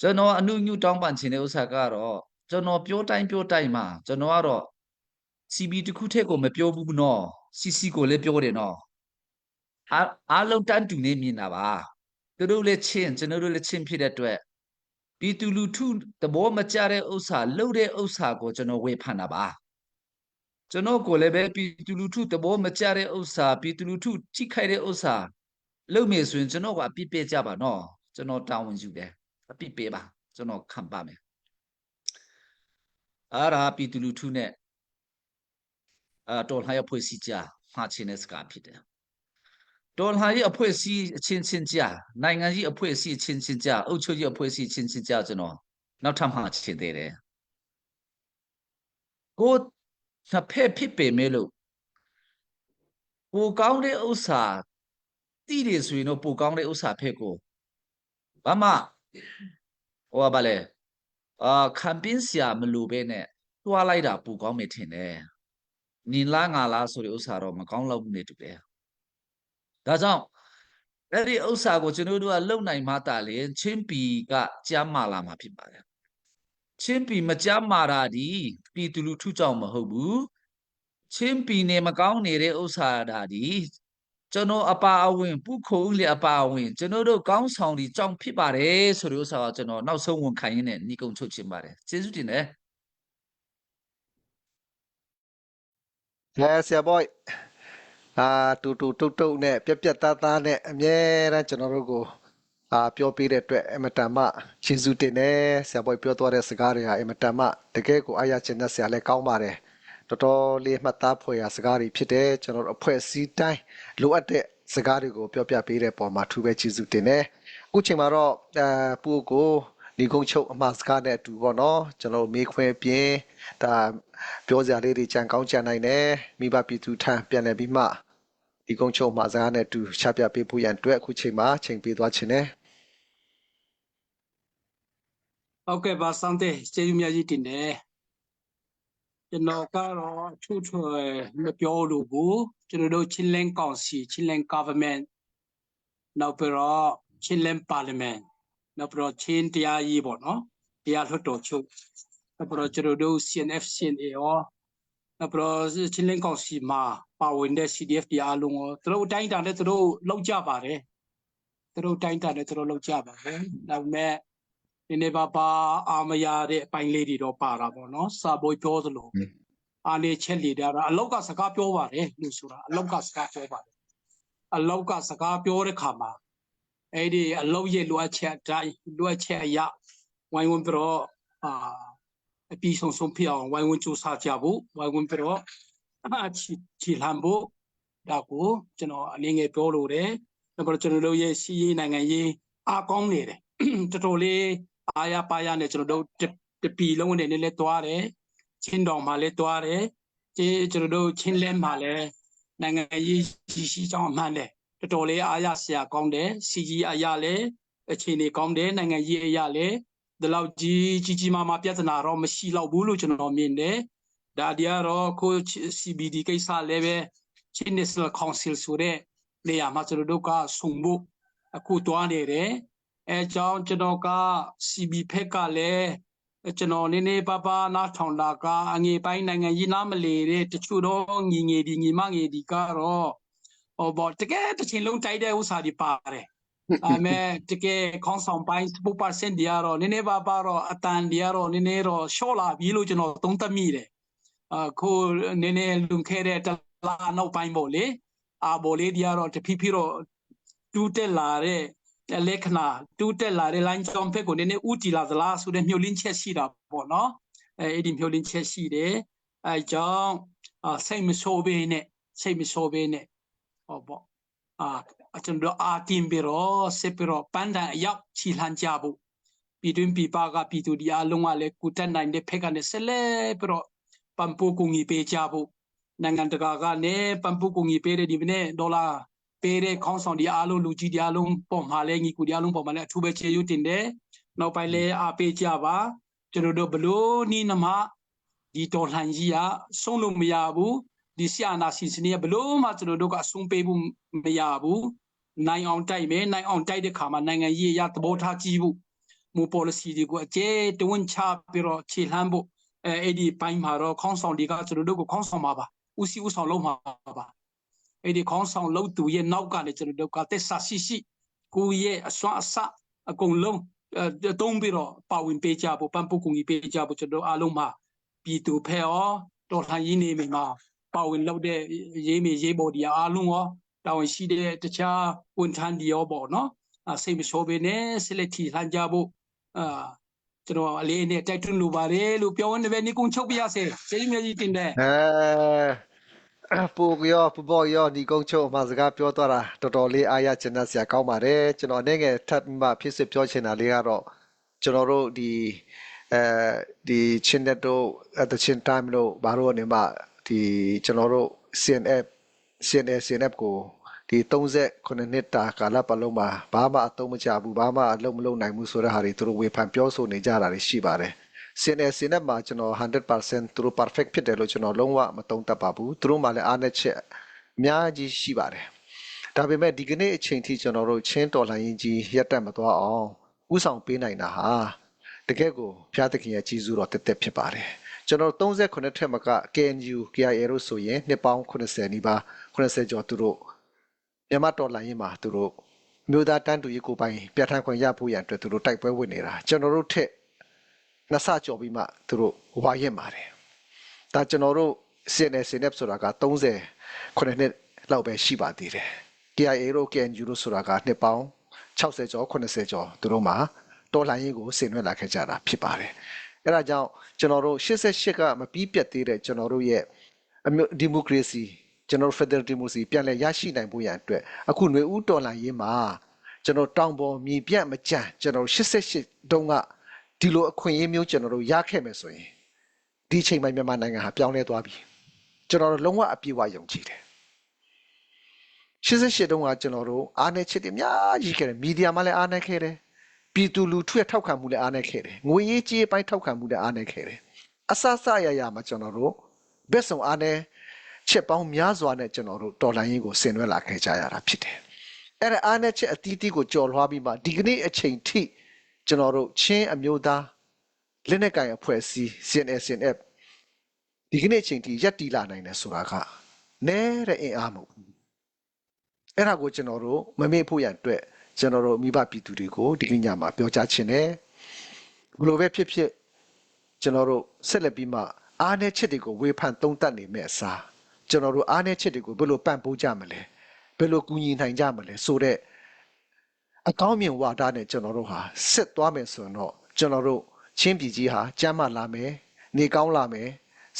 ကျွန်တော်အနုညွတ်တောင်းပန်ခြင်းတဲ့ဥစ္စာကတော့ကျွန်တော်ပြောတိုင်းမှာကျွန်တော်ကတော့ CB တစ်ခုထက်ကိုမပြောဘူးနော် CC ကိုလည်းပြောတယ်နော်အားလုံးတန်းတူနေမြင်တာပါသူတို့လည်းချင်းကျွန်တော်တို့လည်းချင်းဖြစ်တဲ့အတွက်ပြည်သူလူထုသဘောမကျတဲ့ဥစ္စာလုပ်တဲ့ဥစ္စာကိုကျွန်တော်ဝေဖန်တာပါကျွန်တော်ကိုလည်းပဲပြည်သူလူထုသဘောမကျတဲ့ဥစ္စာပြည်သူလူထုထိခိုက်တဲ့ဥစ္စာလုပ်မယ်ဆိုရင်ကျွန်တော်ကအပြစ်ပေးကြပါနော်ကျွန်တော်တာဝန်ယူတယ်အပြစ်ပေးပါကျွန်တော်ခံပါမယ်အားရာပြည်သူလူထုနဲ့တော်လှန်ရေးအဖွဲ့အစည်းကြားမှာချင်းတဲ့စကားဖြစ်တယ်တော်လှန်ရေးအဖွဲ့အစည်းအချင်းချင်းကြားနိုင်ငံကြီးအဖွဲ့အစည်းအချင်းချင်းကြားအုပ်ချုပ်ရေးအဖွဲ့အစည်းအချင်းချင်းကြားကျွန်တော်နောက်ထပ်မှာချင်းသေးတယ်ကိုနှစ်ဖက်ဖြစ်ပေမဲ့လို့ပိုကောင်းတဲ့ဥစ္စာတည်တယ်ဆိုရင်တော့ပိုကောင်းတဲ့ဥစ္စာဖက်ကိုဘာမှဟောပါလေခံပင်းစရာမလိုပဲနဲ့တွားလိုက်တာပိုကောင်းမယ်ထင်တယ်နင်လားငါလားဆိုတဲ့ဥစ္စာတော့မကောင်းလောက်ဘူးနေတူတယ်ဒါကြောင့်အဲ့ဒီဥစ္စာကိုကျွန်တော်တို့ကလုံနိုင်မှတာလေချင်းပီကကြားမာလာမှာဖြစ်ပါတယ်ချင်းပီမကြားမာတာဒီပြည်သူလူထုကြောင့်မဟုတ်ဘူးချင်းပီနေမကောင်းနေတဲ့ဥစ္စာဒါဒီကျွန်တော်အပါအဝင်ပုခုံးလေအပါအဝင်ကျွန်တော်တို့ကောင်းဆောင်ဒီကြောင့်ဖြစ်ပါတယ်ဆိုတဲ့ဥစ္စာကကျွန်တော်နောက်ဆုံးဝန်ခံရင်းနဲ့ညီကုံချုပ်ချင်ပါတယ်ကျေးဇူးတင်တယ်ဆရာဘောတူတုတ်နဲ့ပြက်သားနဲ့အမြဲတမ်းကျွန်တော်တို့ကိုပြောပေးတဲ့အတွက်အမတန်မှကျေးဇူးတင်တယ်ဆရာဘောပြောသွားတဲ့စကားတွေဟာအမတန်မှတကယ်ကိုအားရချင်တဲ့ဆရာလည်းကောင်းပါတယ်တော်တော်လေးမှတ်သားဖွယ်ရာစကားတွေဖြစ်တယ်ကျွန်တော်တို့အဖွဲ့အစည်းတိုင်းလိုအပ်တဲ့စကားတွေကိုပြောပြပေးတဲ့ပုံမှာထူပဲကျေးဇူးတင်တယ်အခုချိန်မှာတော့ပူကိုဒီကုန်းချုပ်အမှားစကားနဲ့အတူပေါ့နော်ကျွန်တော်မေးခွန်းပြင်းဒါပြောစရာလေးတွေကြံကောင်းကြံနိုင်တယ်မိဘပြည်သူထံပြန်လည်ပြီးမှဒီကုန်းချုပ်မှာစကားနဲ့အတူချပြပေးဖို့ရန်အတွက်အခုချိန်မှာချိန်ပေးသွားခြင်းနဲ့ဟုတ်ကဲ့ပါစောင့်တဲ့ကျေးဇူးများကြီးတင်တယ်ကျွန်တော်ကတော့အထူးထွေမပြောလို့ဘူးကျွန်တော်တို့ချင်းလင်းကောင်စီချင်းလင်း government နောက်ပြီးတော့ချင်းလင်း parliament နောက်ပြီးတော့ချင်းတရားရေးပေါ့နော်တရားလွှတ်တော်ချုပ်နောက်ပြီးတော့ကျွန်တော်တို့ CNF CNA ရောနောက်ပြီးတော့ချင်းလင်းကောင်စီမှာပါဝင်တဲ့ CDF တရားလုံးရောသူတို့တိုင်းတာနဲ့သူတို့လောက်ကြပါတယ်သူတို့တိုင်းတာနဲ့သူတို့လောက်ကြပါတယ်ဒါပေမဲ့ဒီနေ့ပါအာမရတဲ့အပိုင်းလေးတွေတော့ပါတာပေါ့နော်စာပေါ်ပြောသလိုအားလေးချက်လေတာအလောက်ကစကားပြောပါတယ်လို့ဆိုတာအလောက်ကစကားပြောပါတယ်အလောက်ကစကားပြောတဲ့ခါမှာအဲ့ဒီအလောက်ရဲ့လိုအပ်ချက်အတိုင်းလိုအပ်ချက်အရဝိုင်းဝန်းပြီးတော့အပြီးဆုံးဖြစ်အောင်ဝိုင်းဝန်းစူးစမ်းကြဖို့ဝိုင်းဝန်းပြီးတော့ချီလမ်းဖို့ဒါကိုကျွန်တော်အနေငယ်ပြောလို့တယ်နောက်ပြီးတော့ကျွန်တော်တို့ရဲ့စီးရေးနိုင်ငံရေးအားကောင်းနေတယ်တော်တော်လေးအားရပါရနဲ့ကျွန်တော်တို့တပီလုံးနဲ့လည်းသွားတယ်ချင်းတောင်မှာလည်းသွားတယ်ကျွန်တော်တို့ချင်းလဲမှာလည်းနိုင်ငံရေးရှိကြောင်းအမှန်တယ်တော်တော်လေးအားရစရာကောင်းတယ်စီကြီးအရာလည်းအခြေအနေကောင်းတယ်နိုင်ငံရေးအရာလည်းဒီလောက်ကြီးမားပြဿနာတော့မရှိတော့ဘူးလို့ကျွန်တော်မြင်တယ်ဒါဒီကတော့ကို CBD ကိစ္စလည်းပဲ ချင်း National Council ဆိုတဲ့နေရာမှာကျွန်တော်တို့ကဆုံဖို့အခုတွားနေတယ်အဲကြောင့်ကျွန်တော်က CB ဖက်ကလည်းကျွန်တော်နည်းနည်းပါးပါးနားထောင်တာကအငယ်ပိုင်းနိုင်ငံရေးနားမလည်တဲ့တချို့တော့ညီငယ်ဒီညီမငယ်ဒီကတော့ဟောဘောတကယ်တစ်ချိန်လုံးတိုက်တဲ့ဥစ္စာတွေပါတယ်အမေတကယ်ခေါင်းဆောင်ပိုင်း 10% ဒီကတော့နည်းနည်းပါးပါးတော့အတန်ဒီကတော့နည်းနည်းတော့ရှော့လာပြီလို့ကျွန်တော်သုံးသပ်မိတယ်အခုနည်းနည်းလွန်ခဲ့တဲ့တလားနောက်ပိုင်းပေါ့လေဘောလေးဒီကတော့တဖြည်းဖြည်းတော့တူးတက်လာတဲ့လက္ခဏာတူးတက်လာတဲ့ line ကြောင်းဖက်ကိုနည်းနည်းဥတီလာသလားဆိုတဲ့မျှော်လင့်ချက်ရှိတာပေါ့နော်အဲ့ဒီမျှော်လင့်ချက်ရှိတယ်အဲကြောင့်စိတ်မဆိုးဘဲနဲ့ဟောပေါ့ကျွန်တော်အာတင်ပြီးတော့စစ်ပြီးတော့ပန်းတန်အရောက်ချီလှမ်းကြဖို့ပြည်တွင်းပြည်ပကပြည်သူဒီအလုံးကလည်းကုတက်နိုင်တဲ့ဖက်ကနေဆက်လက်ပြီးတော့ပံပိုးကူညီပေးကြဖို့နိုင်ငံတကာကနေပံပိုးကူညီပေးတဲ့ဒီနေ့ဒေါ်လာပေးတဲ့ခေါင်းဆောင်ဒီအလုံးလူကြီးဒီအလုံးပေါ်မှာလည်းညီကူဒီအလုံးပေါ်မှာလည်းအထူးပဲချေယူတင်တယ်နောက်ပိုင်းလည်းအားပေးကြပါကျွန်တော်တို့ဘလို့နီးနမဒီတော်လှန်ကြီးကဆုံးလို့မရဘူးဒီဆီယနာစီစနီဘလို့မှကျွန်တော်တို့ကအဆုံးပေးဖို့မရဘူးနိုင်အောင်တိုက်မယ်နိုင်အောင်တိုက်တဲ့ခါမှာနိုင်ငံရေးရသဘောထားကြည့်ဖို့မူ policy တွေကိုအကျဲတဝန်းချပြီးတော့ခြေလှမ်းဖို့အဲ့ဒီပိုင်းမှာတော့ခေါင်းဆောင်တွေကကျွန်တော်တို့ကိုခေါင်းဆောင်ပါဦးစီးဦးဆောင်လုပ်မှာပါအဲ့ဒီခေါင်းဆောင်လုပ်သူရဲ့နောက်ကနေကျွန်တော်တို့ကတက်ဆာရှိကိုရဲ့အစွမ်းအစအကုန်လုံးတုံးပြီးတော့ပါဝင်ပေးကြဖို့ပံ့ပိုးကူညီပေးကြဖို့ကျွန်တော်အားလုံးမှာပြည်သူဖက်ရောတော်လှန်ရေးနေမှာပါဝင်လုပ်တဲ့ရေးပေါ်ဒီအားလုံးရောတာဝန်ရှိတဲ့တခြားဝန်ထမ်းတွေရောပေါ့နော်စိတ်မဆိုးဘဲနဲ့ဆက်လက်ထီလှမ်းကြဖို့ကျွန်တော်အလေးနဲ့တိုက်တွန်းလိုပါတယ်လို့ပြောနေပဲနေကုန်းချုပ်ပြရစေကျေးဇူးများကြီးတင်တယ်ပူရောပူဘောရောဒီကုန်းချုပ်မှာစကားပြောတော့တာတော်တော်လေးအားရကျဉ်းစရာကောင်းပါတယ်ကျွန်တော်အနေငယ်ထပ်မှဖြစ်စစ်ပြောချင်တာလေးကတော့ကျွန်တော်တို့ဒီချင်းတဲ့တို့at the same time လို့ဘာလို့နေမှာဒီကျွန်တော်တို့ CNF ကိုဒီ39နှစ်တာကာလပတ်လုံးမှာဘာမှအသုံးမချဘူးဘာမှအလုပ်မလုပ်နိုင်ဘူးဆိုတဲ့ဟာတွေသူတို့ဝေဖန်ပြောဆိုနေကြတာတွေရှိပါတယ်CNF မှာကျွန်တော် 100% သူတို့ perfect ဖြစ်တယ်လို့ကျွန်တော်လုံးဝမသုံးသပ်ပါဘူးသူတို့မှလည်းအားနည်းချက်အများကြီးရှိပါတယ်ဒါပေမဲ့ဒီကနေ့အချိန်ထိကျွန်တော်တို့ချင်းတော်လှန်ရေးကြီးရပ်တန့်မသွားအောင်ဥဆောင်ပေးနိုင်တာဟာတကယ့်ကိုဖျားသခင်ရဲ့ကြီးစုတော်တက်တက်ဖြစ်ပါတယ်ကျွန်တော်39ထက်မက KNU KIA တို့ဆိုရင်နှစ်ပေါင်း80နီးပါး80ကျော်သူတို့မြန်မာတော်လှန်ရေးမှာသူတို့မြို့သားတန်းတူရေးကိုပိုင်ပြဋ္ဌာန်းခွင့်ရဖို့ရန်အတွက်သူတို့တိုက်ပွဲဝင်နေတာကျွန်တော်တို့ထက်နှစ်ဆကျော်ပြီးမှသူတို့ဝါရင်ပါတယ်ဒါကျွန်တော်တို့ CNF ဆိုတာက30နှစ်လောက်ပဲရှိပါသေးတယ် KIA တို့ KNU တို့ဆိုတာကနှစ်ပေါင်း60ကျော်80ကျော်သူတို့မှာတော်လှန်ရေးကိုဆင်နွှဲလာခဲ့ကြတာဖြစ်ပါတယ်အဲ့ဒါကြောင့်ကျွန်တော်တို့88ကမပြီးပြတ်သေးတဲ့ကျွန်တော်တို့ရဲ့ဒီမိုကရေစီကျွန်တော် Federal Democracy ပြန်လည်ရရှိနိုင်ဖို့ရန်အတွက်အခုຫນွေဦးတော်လှန်ရေးမှာကျွန်တော်တောင်ပေါ်မြေပြန့်မကြမ်းကျွန်တော်88တုန်းကဒီလိုအခွင့်အရေးမျိုးကျွန်တော်တို့ရခဲ့မယ်ဆိုရင်ဒီချိန်မှာမြန်မာနိုင်ငံဟာပြောင်းလဲသွားပြီကျွန်တော်တို့လုံးဝအပြည့်အဝယုံကြည်တယ်88တုန်းကကျွန်တော်တို့အားနည်းချက်တွေအများကြီးခဲ့တယ်မီဒီယာမှာလည်းအားနည်းခဲ့တယ်ပြည်သူလူထုရဲ့ထောက်ခံမှုလည်းအားနည်းခဲ့တယ်ငွေရေးကြေးပိုင်းထောက်ခံမှုလည်းအားနည်းခဲ့တယ်အစစရရမှာကျွန်တော်တို့ဘက်ဆောင်အားနည်းချက်ပေါင်းများစွာနဲ့ကျွန်တော်တို့တော်လှန်ရေးကိုဆင်နွှဲလာခဲ့ကြရတာဖြစ်တယ်အဲ့ဒါအားနည်းချက်အသီးသီးကိုကြော်လွှားပြီးမှဒီကနေ့အချိန်ထိကျွန်တော်တို့ချင်းအမျိုးသားလက်နက်ကိုင်အဖွဲ့အစည်း CNF ဒီကနေ့အချိန်ထိရပ်တည်လာနိုင်တယ်ဆိုတာကနဲတဲ့အင်အားမဟုတ်ဘူးအဲ့ဒါကိုကျွန်တော်တို့မမေ့ဖို့ရန်အတွက်ကျွန်တော်တို့မိဘပြည်သူတွေကိုဒီညမှာပြောကြားချင်တယ်ဘလို့ပဲဖြစ်ဖြစ်ကျွန်တော်တို့ဆက်လက်ပြီးမှအားနည်းချက်တွေကိုဝေဖန်သုံးသပ်နေမဲ့အစားကျွန်တော်တို့အားနည်းချက်တွေကိုဘယ်လိုပံ့ပိုးကြမလဲဘယ်လိုကူညီနိုင်ကြမလဲဆိုတဲ့အကောင်းမြင်ဝါဒနဲ့ကျွန်တော်တို့ဟာဆက်သွားမယ်ဆိုရင်တော့ကျွန်တော်တို့ချင်းပြည်ကြီးဟာကျမ်းမာလာမယ်နေကောင်းလာမယ်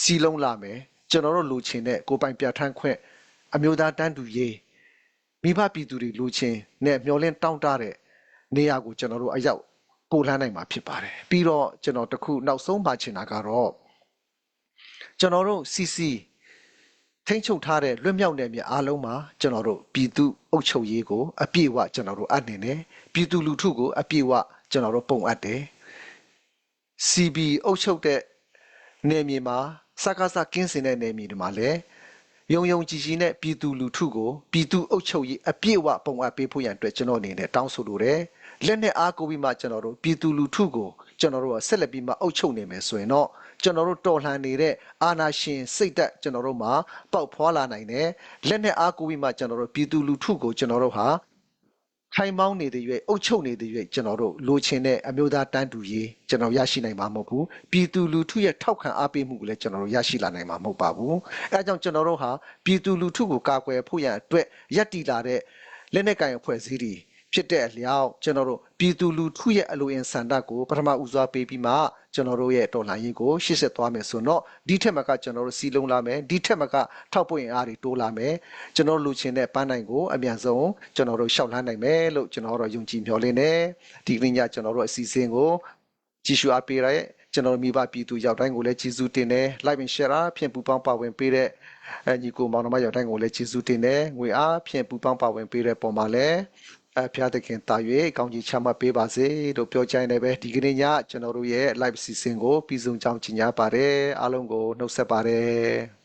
စီလုံးလာမယ်ကျွန်တော်တို့လူချင်းနဲ့ကိုပိုင်ပြဋ္ဌာန်းခွင့်အမျိုးသားတန်းတူရေးမိဘပြည်သူတွေလူချင်းနဲ့မျှော်လင့်တောင်းတတဲ့နေရာကိုကျွန်တော်တို့အရောက်ပို့လှမ်းနိုင်မှာဖြစ်ပါတယ်ပြီးတော့ကျွန်တော်တခုနောက်ဆုံးပါချင်တာကတော့ကျွန်တော်တို့ CC ထိန်းချုပ်ထားတဲ့လွတ်မြောက်နယ်မြေအားလုံးမှာကျွန်တော်တို့ပြည်သူအုပ်ချုပ်ရေးကိုအပြည့်အဝကျွန်တော်တို့အပ်နေတယ်ပြည်သူလူထုကိုအပြည့်အဝကျွန်တော်တို့ပုံအပ်တယ် CB အုပ်ချုပ်တဲ့နယ်မြေမှာစကားစကင်းစင်တဲ့နယ်မြေတွေမှာလည်း ယုံယုံကြည်ကြည်နဲ့ပြည်သူလူထုကိုပြည်သူအုပ်ချုပ်ရေးအပြည့်အဝပုံအပ်ပေးဖို့ရန်အတွက်ကျွန်တော်အနေနဲ့တောင်းဆိုလိုတယ်လက်နဲ့အားကိုပြီးမှကျွန်တော်တို့ပြည်သူလူထုကိုကျွန်တော်တို့ကဆက်လက်ပြီးမှအုပ်ချုပ်နေမယ်ဆိုရင်တော့ကျွန်တော်တို့တော်လှန်နေတဲ့အာဏာရှင်စိတ်သက်ကျွန်တော်တို့မှာပေါက်ဖွာလာနိုင်တယ်လက်နဲ့အားကိုပြီးမှကျွန်တော်တို့ပြည်သူလူထုကိုကျွန်တော်တို့ဟာခိုင်မောင်းနေတဲ့ရွေးအုပ်ချုပ်နေတဲ့ရွေးကျွန်တော်တို့လိုချင်တဲ့အမျိုးသားတန်းတူရေးကျွန်တော်ရရှိနိုင်မှာမဟုတ်ဘူးပြည်သူလူထုရဲ့ထောက်ခံအားပေးမှုကိုလည်းကျွန်တော်တို့ရရှိလာနိုင်မှာမဟုတ်ပါဘူးအဲဒါကြောင့်ကျွန်တော်တို့ဟာပြည်သူလူထုကိုကာကွယ်ဖို့ရန်အတွက်ရပ်တည်လာတဲ့လက်နက်ကိုင်အဖွဲ့အစည်းတွေဖြစ်တဲ့အလျောက်ကျွန်တော်တို့ပြည်သူလူထုရဲ့အလိုအင်ဆန္ဒကိုပထမဦးစွာပေးပြီးမှကျွန်တော်တို့ရဲ့တော်လှန်ရေးကိုရှေ့ဆက်သွားမယ်ဆိုတော့ဒီထက်မကကျွန်တော်တို့စီလုံးလာမယ်ဒီထက်မကထောက်ပွင့်အားတွေတိုးလာမယ်ကျွန်တော်လူချင်းတဲ့ပန်းနိုင်ကိုအမြန်ဆုံးကျွန်တော်တို့ရှောက်လှမ်းနိုင်မယ်လို့ကျွန်တော်တို့ယုံကြည်မျှော်လင့်တယ်ဒီကနေ့ညကျွန်တော်တို့အစီအစဉ်ကိုကြည့်ရှုအားပေးရတဲ့ကျွန်တော်မိဘပြည်သူရောက်တိုင်းကိုလည်းကျေးဇူးတင်တယ် like and share ဖြင့်ပူပေါင်းပါဝင်ပေးတဲ့ညီကိုမောင်နှမရောက်တိုင်းကိုလည်းကျေးဇူးတင်တယ်ငွေအားဖြင့်ပူပေါင်းပါဝင်ပေးတဲ့ပုံမှာလည်းဖျားသခင်တာ၍ကောင်းကြီးချမှတ်ပေးပါစေလို့ပြောကြတယ်ပဲဒီကနေ့ညကျွန်တော်တို့ရဲ့ live စီစဉ်ကိုပြီးဆုံးကြောင်းကြီးညာပါတယ်အားလုံးကိုနှုတ်ဆက်ပါတယ်